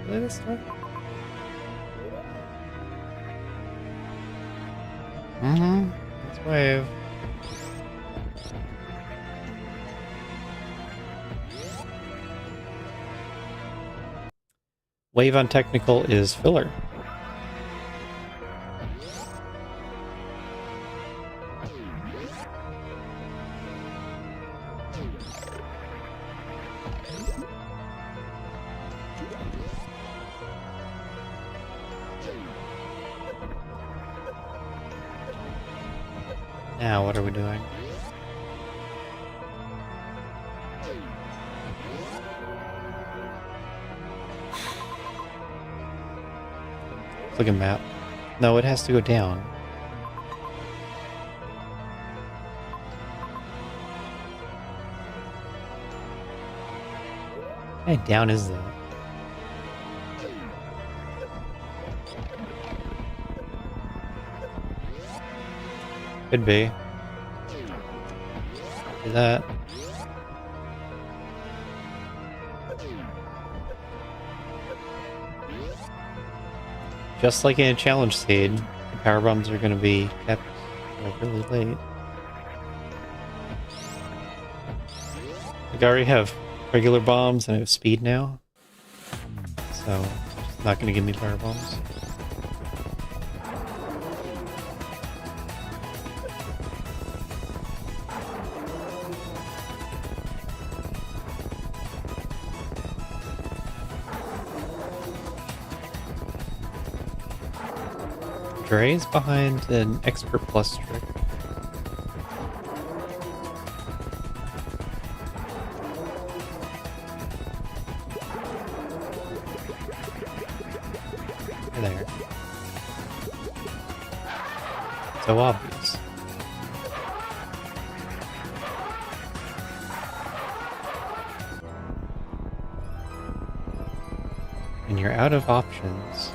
Really this stuff? That's Wave. Wave on technical is filler. Now, what are we doing? Click a map. No, it has to go down. How down is that? Could be. Do that. Just like in a challenge seed, the power bombs are going to be kept really late. Like I already have regular bombs and I have speed now, so it's not going to give me power bombs. Dre's behind an expert plus trick. There. So obvious. And you're out of options.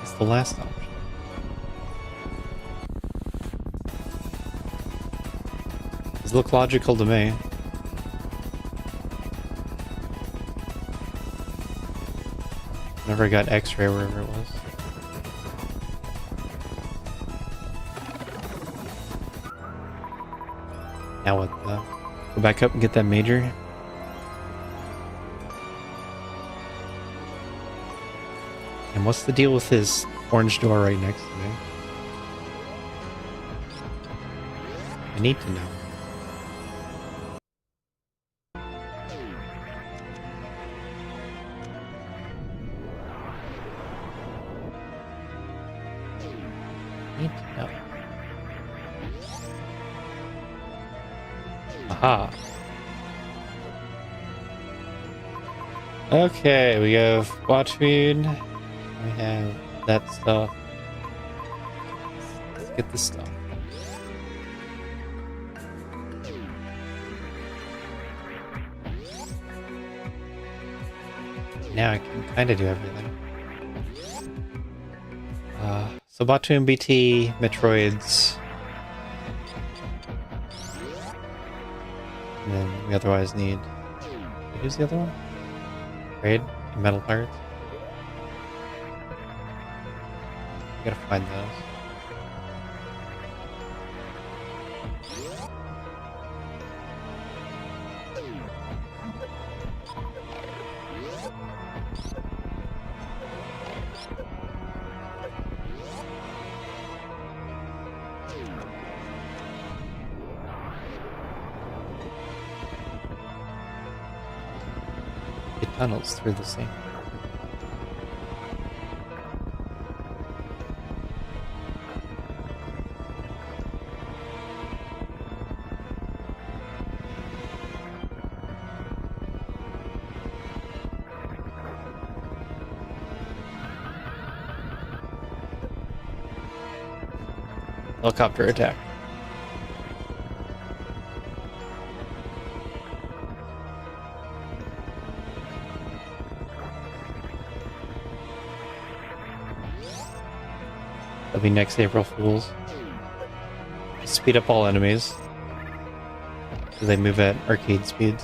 It's the last option. These look logical to me. Never got X-ray wherever it was. Now what the? Go back up and get that major. And what's the deal with his orange door right next to me? I need to know. Need to know. Aha. Okay, we have watch feed. We have that stuff. Let's get this stuff. Now I can kind of do everything. So Batu and BT, Metroids. And then we otherwise need... Who's the other one? Raid and Metal Pirates. I gotta find those. It tunnels through the sea. Helicopter attack. That'll be next April Fools. Speed up all enemies. So they move at arcade speeds.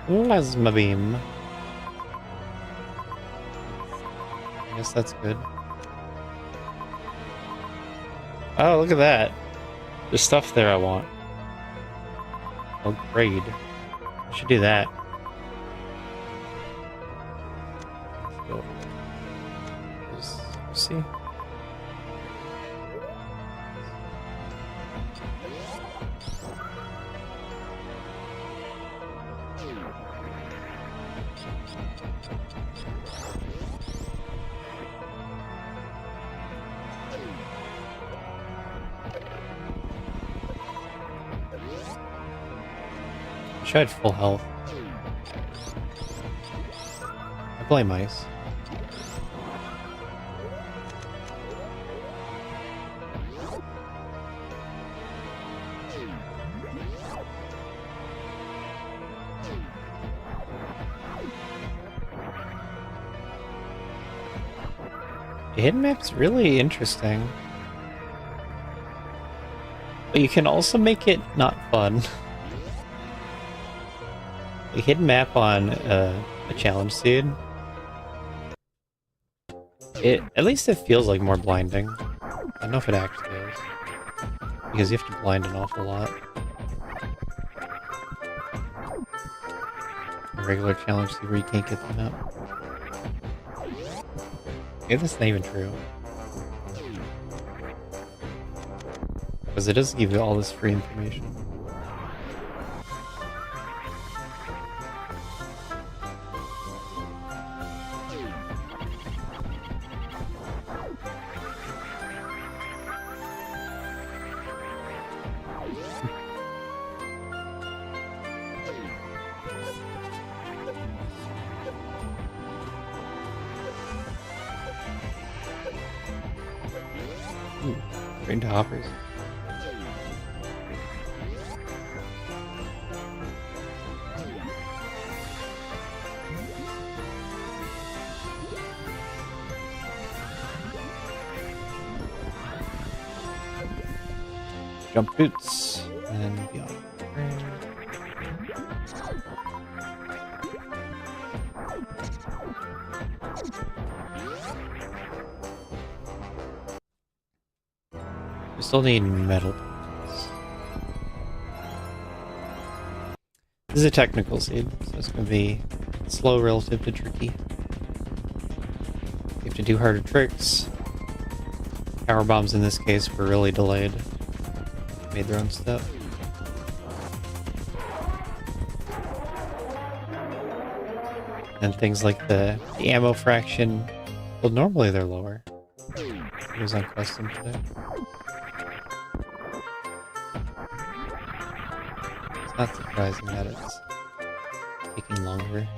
Plasma beam. I guess that's good. Oh, look at that. There's stuff there I want. Oh, grade. I should do that. Let's go. Let's see. wish I had full health. I blame ice. The hidden map's really interesting. But you can also make it not fun. The hidden map on a challenge seed, at least it feels like more blinding. I don't know if it actually is. Because you have to blind an awful lot. A regular challenge seed where you can't get the map. Maybe that's not even true. Because it does give you all this free information. Ooh, right into hoppers. Jump boots and beyond. We still need metal parts. This is a technical seed, so it's going to be slow relative to tricky. You have to do harder tricks. Power bombs in this case were really delayed. Made their own stuff. And things like the ammo fraction, well, normally they're lower. It was on custom today. It's not surprising that it's taking longer.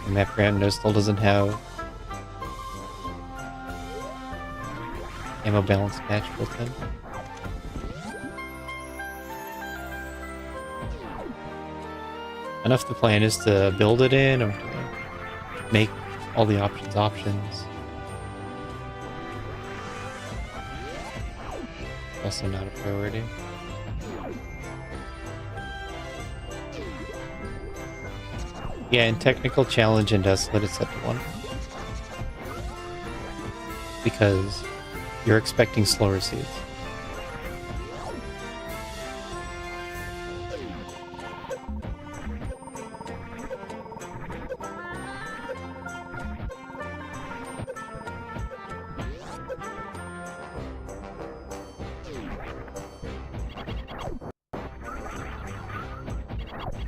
MapRando still doesn't have ammo balance match built in. Enough the plan is to build it in or to make all the options options. Also not a priority. Yeah, in technical challenge and desolate, it's set to 1. Because you're expecting slower seeds.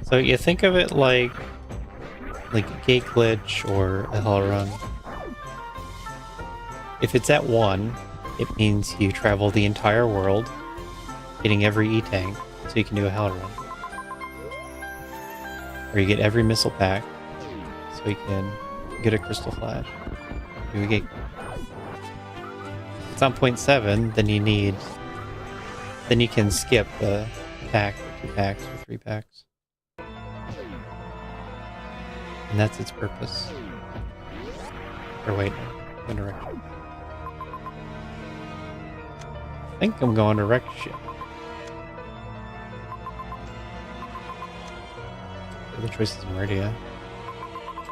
So you think of it like a gate glitch or a hell run. If it's at 1, it means you travel the entire world, getting every E-tank, so you can do a hell run. Or you get every missile pack, so you can get a crystal flash. Do a gate. If it's on point 7, then you can skip a pack, or 2 packs, or 3 packs. And that's its purpose. Or wait, no, direction. I think I'm going to wreck ship. The other choice is Meridia.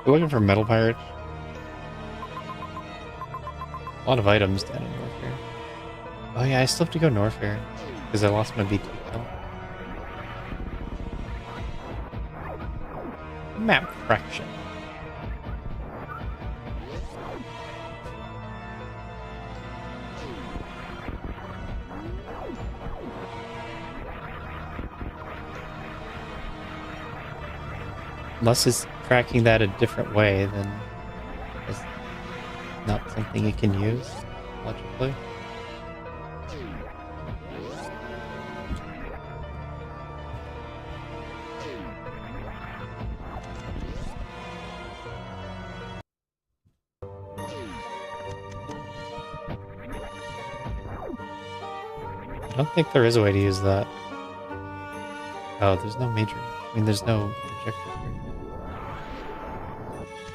We're looking for metal pirates. A lot of items down in North here. Oh yeah, I still have to go north here because I lost my BT kill. Map fraction. Unless it's tracking that a different way, then it's not something you can use, logically. I don't think there is a way to use that. Oh, there's no major... I mean, there's no projector here.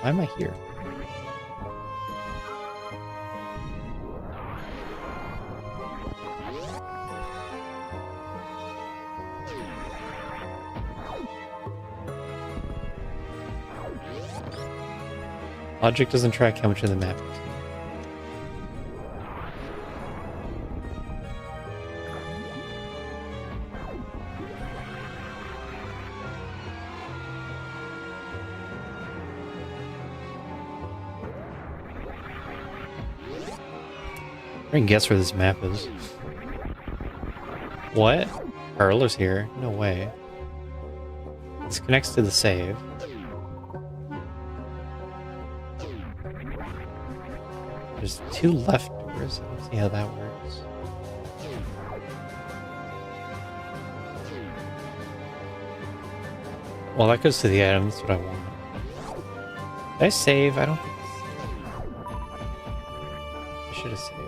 Why am I here? Logic doesn't track how much of the map is. I can guess where this map is. What? Pearler's here? No way. This connects to the save. There's 2 left doors. I don't see how that works. Well, that goes to the item. That's what I want. Did I save? I don't think I should have saved.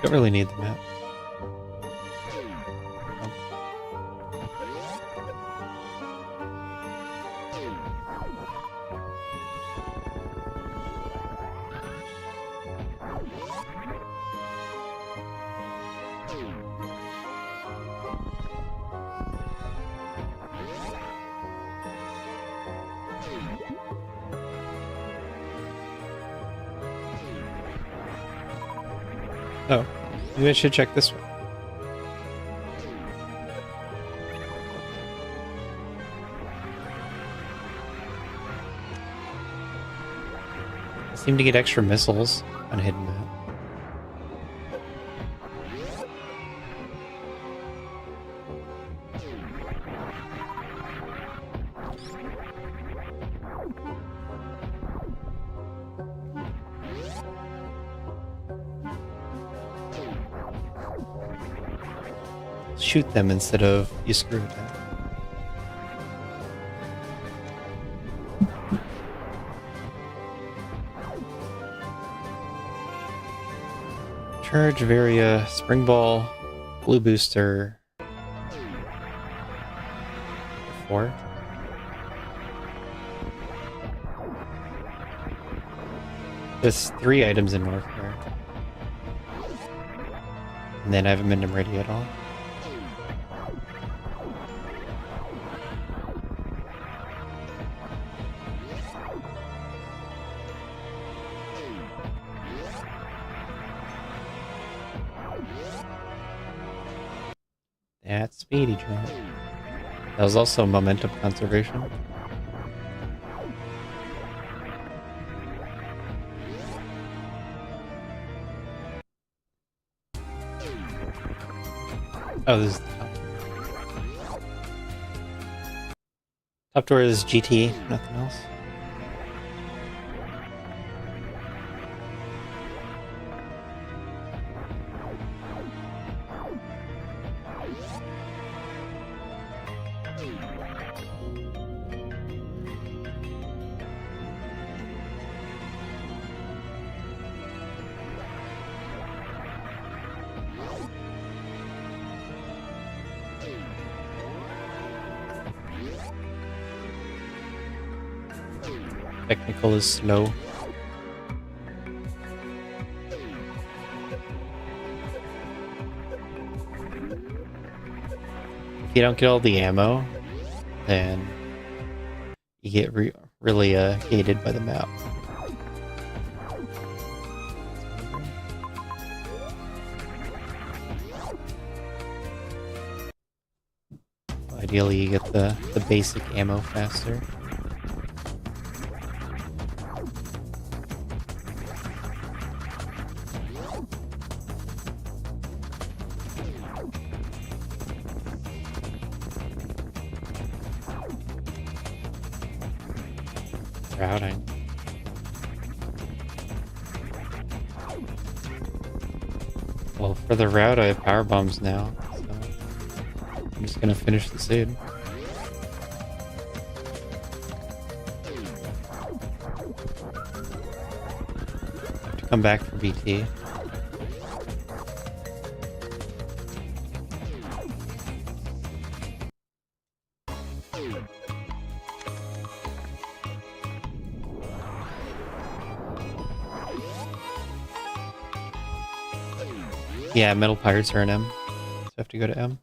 Don't really need the map. Oh, maybe I should check this one. I seem to get extra missiles on Hidden Map. Shoot them instead of you screw them. Charge, Varia, Spring Ball, Blue Booster. 4. There's 3 items in Northware. And then I haven't been ready at all. That's speedy drop. That was also momentum conservation. Oh, this is the top. Top door is GT, nothing else. Technical is slow. If you don't get all the ammo, then you get really gated by the map. Ideally, you get the basic ammo faster. routing. Well, for the route, I have power bombs now, so I'm just gonna finish the seed. Have to come back for BT. Yeah, metal pirates are an M, so I have to go to M.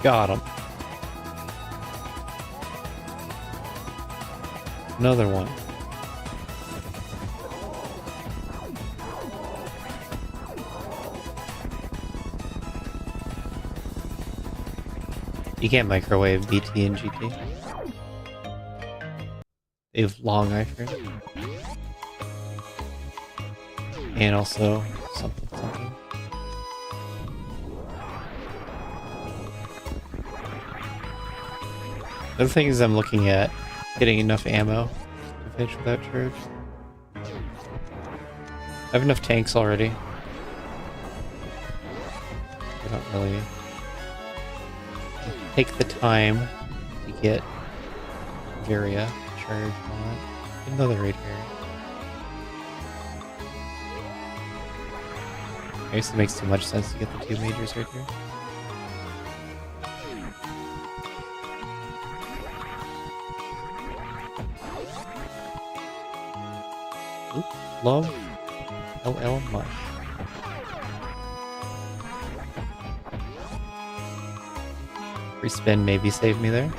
Got him. Another one. You can't microwave BT and GT. They have long iframe. And also something. The other thing is I'm looking at getting enough ammo to finish without charge. I have enough tanks already. I don't really take the time to get Varia charged on it. Another raid here. I guess it makes too much sense to get the 2 majors right here. Oop, love LL Mush. Free spin maybe saved me there.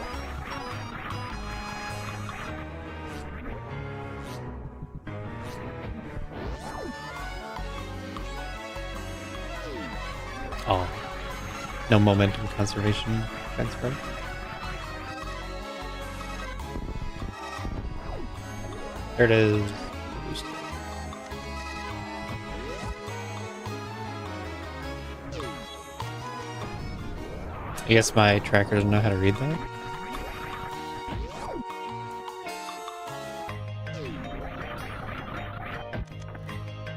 Oh, no momentum conservation transfer. There it is. I guess my tracker doesn't know how to read that.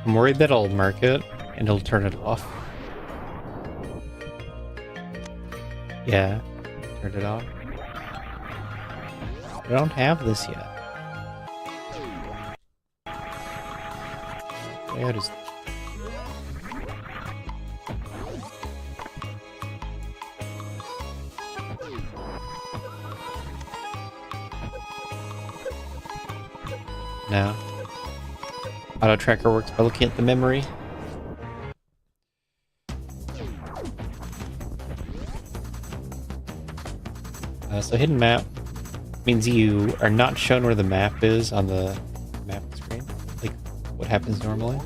I'm worried that I'll mark it and it'll turn it off. Yeah, turned it off. I don't have this yet. Yeah, it is. No. Auto tracker works by looking at the memory. So hidden map means you are not shown where the map is on the map screen, like what happens normally.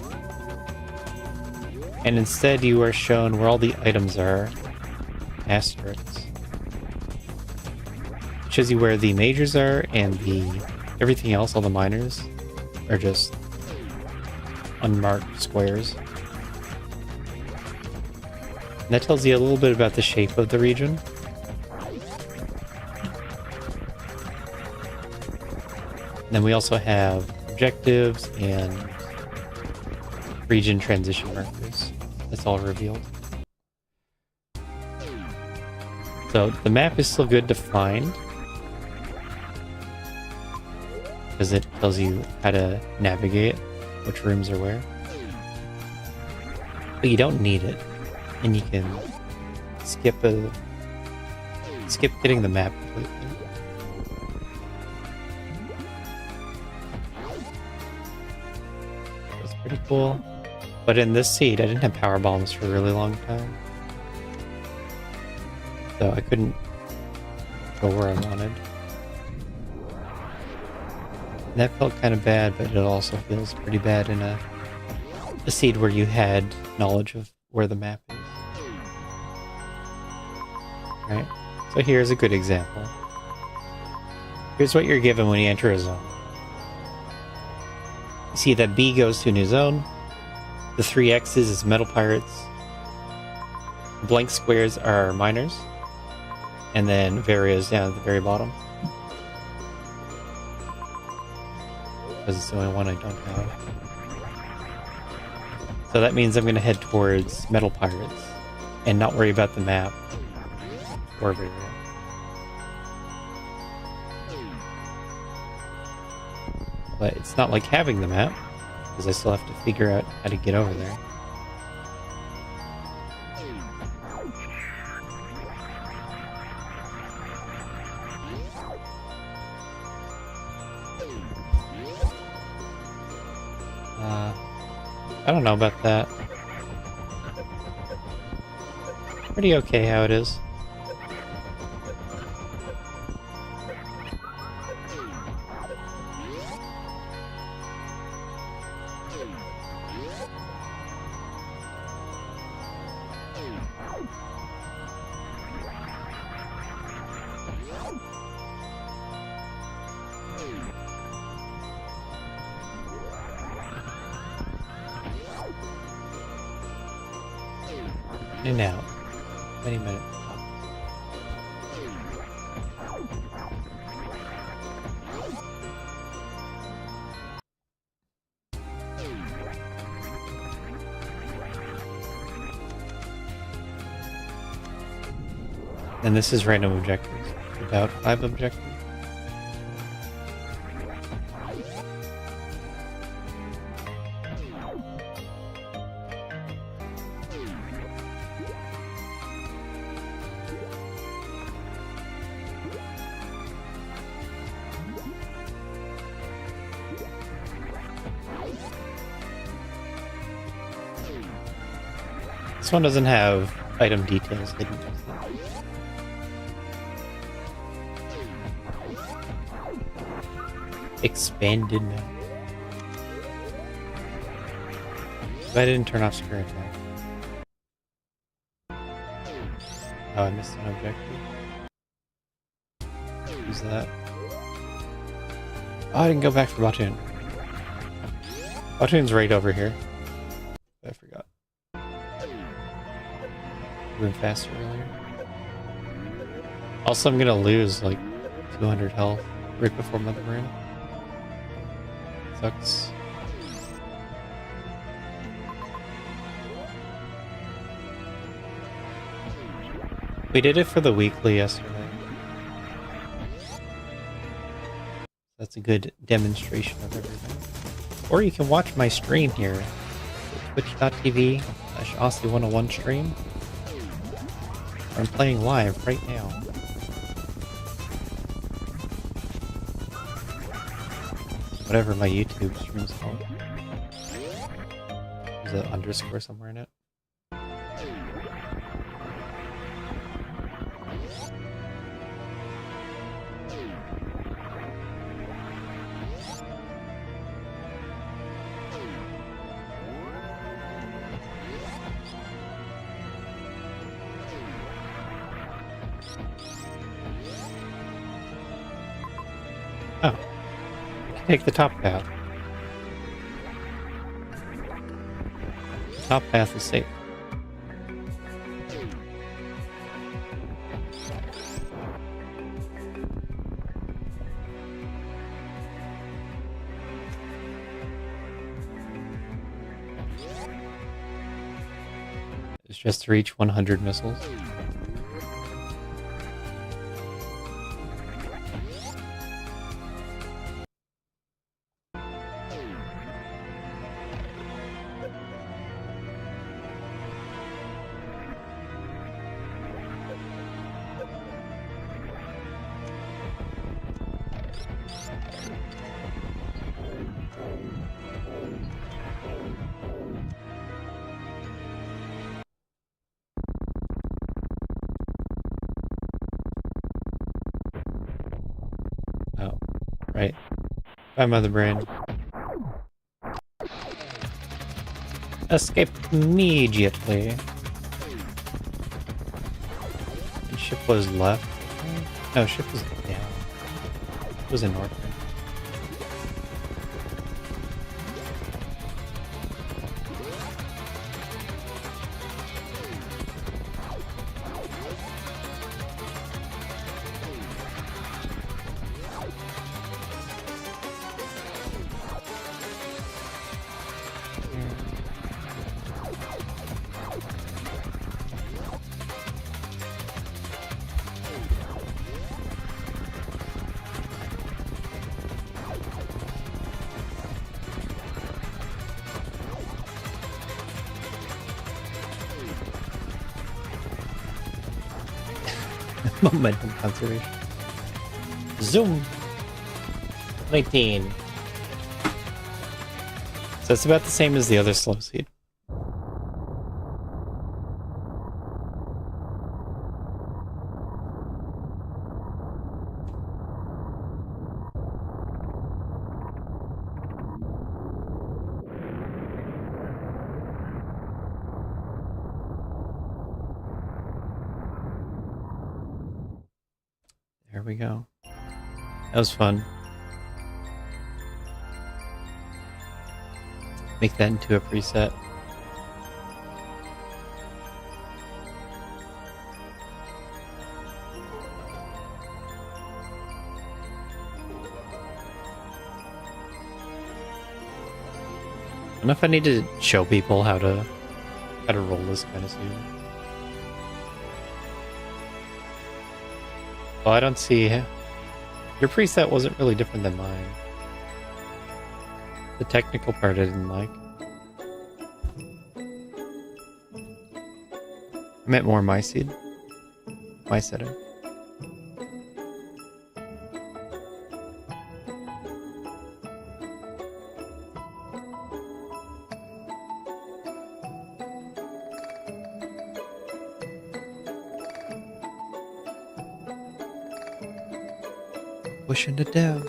And instead you are shown where all the items are, asterisks. It shows you where the majors are, and everything else, all the minors, are just unmarked squares. And that tells you a little bit about the shape of the region. And then we also have objectives and region transition markers. That's all revealed. So the map is still good to find, because it tells you how to navigate which rooms are where. But you don't need it, and you can skip getting the map completely. That's pretty cool. But in this seed, I didn't have power bombs for a really long time, so I couldn't go where I wanted. And that felt kind of bad, but it also feels pretty bad in a seed where you had knowledge of where the map is. Right? So here's a good example. Here's what you're given when you enter a zone. You see that B goes to a new zone. The 3 X's is metal pirates. Blank squares are miners. And then Varia's down at the very bottom. Because it's the only one I don't have. So that means I'm going to head towards metal pirates. And not worry about the map. Or Varia. But it's not like having the map. Because I still have to figure out how to get over there. I don't know about that. Pretty okay how it is. In and out. 20 minutes. And this is random objectives. About 5 objectives. This one doesn't have item details hidden. Expanded map. I didn't turn off screen attack. Oh, I missed an objective. Who's that? Oh, I didn't go back for Batoon. Batoon's right over here. I forgot. Moving faster earlier. Also, I'm gonna lose like 200 health right before MapRando. Sucks. We did it for the weekly yesterday. That's a good demonstration of everything. Or you can watch my stream here. Twitch.tv/Aussie101 stream. I'm playing live right now. Whatever my YouTube stream's called. There's an underscore somewhere in it. Oh. Take the top path. The top path is safe. It's just to reach 100 missiles. Oh, right. Bye, Mother Brain. Escape immediately. And ship was left. No, ship was down. It was in north. Momentum conservation. Zoom. 19. So it's about the same as the other slow seed. There we go. That was fun. Make that into a preset. I don't know if I need to show people how to roll this kind of soon. Well, I don't see... Your preset wasn't really different than mine. The technical part I didn't like. I meant more my seed. My setting. Pushing it down.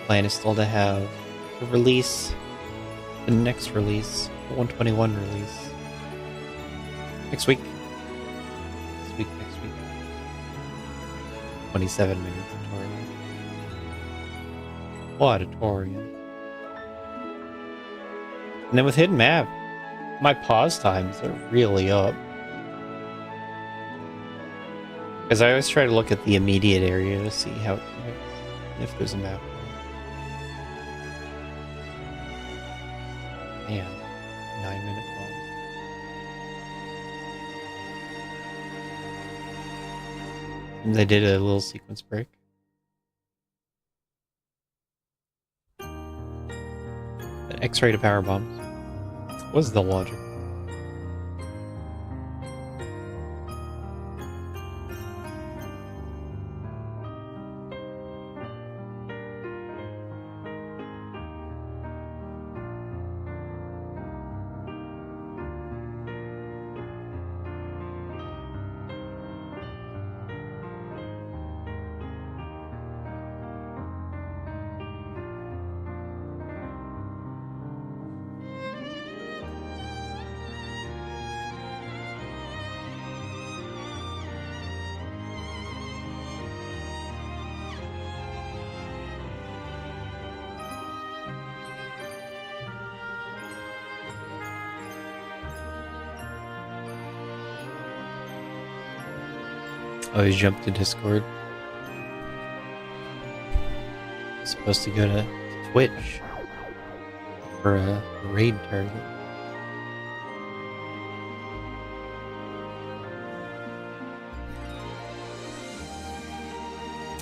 Plan is still to have the release, the next release, the 121 release. Next week. Next week. 27 minutes tutorial. Auditorium. And then with Hidden Map, my pause times are really up. Because I always try to look at the immediate area to see how it connects, if there's a map. Man, 9-minute pause. And they did a little sequence break. X-ray to power bombs. What's the logic? Oh, he jumped to Discord. He's supposed to go to Twitch for a raid target.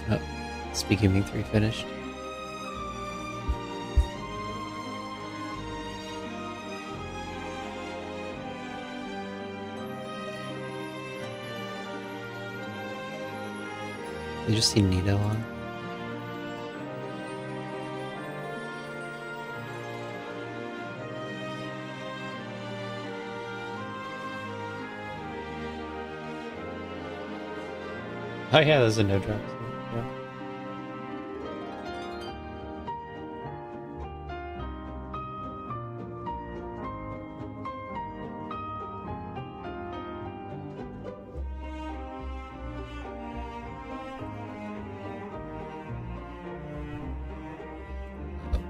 Oh, Speaking Being 3 finished. You just see Nito on. Oh yeah, there's a no drop. Yeah.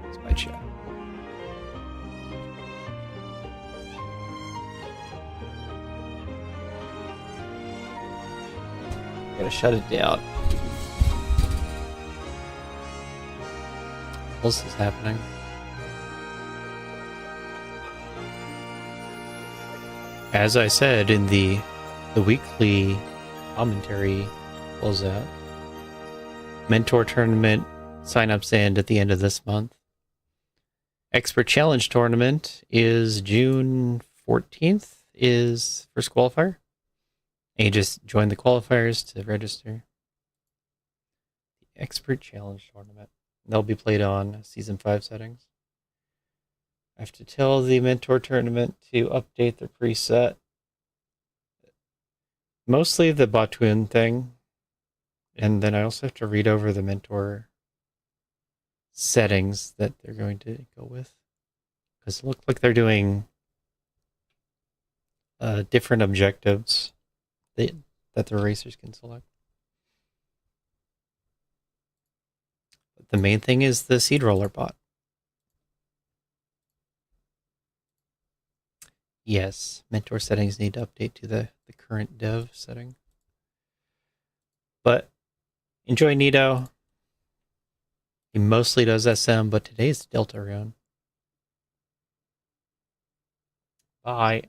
It's my chat. Gotta shut it down. What else is happening? As I said in the weekly commentary closeout, Mentor tournament signups end at the end of this month. Expert Challenge tournament is June 14th is first qualifier. And you just join the qualifiers to register. The Expert Challenge tournament. They'll be played on Season 5 settings. I have to tell the Mentor tournament to update their preset. Mostly the Botwin thing. And then I also have to read over the Mentor settings that they're going to go with. Because it looks like they're doing different objectives that the racers can select. But the main thing is the seed roller bot. Yes, Mentor settings need to update to the current dev setting. But enjoy Nito. He mostly does SM, but today's Delta round. Bye.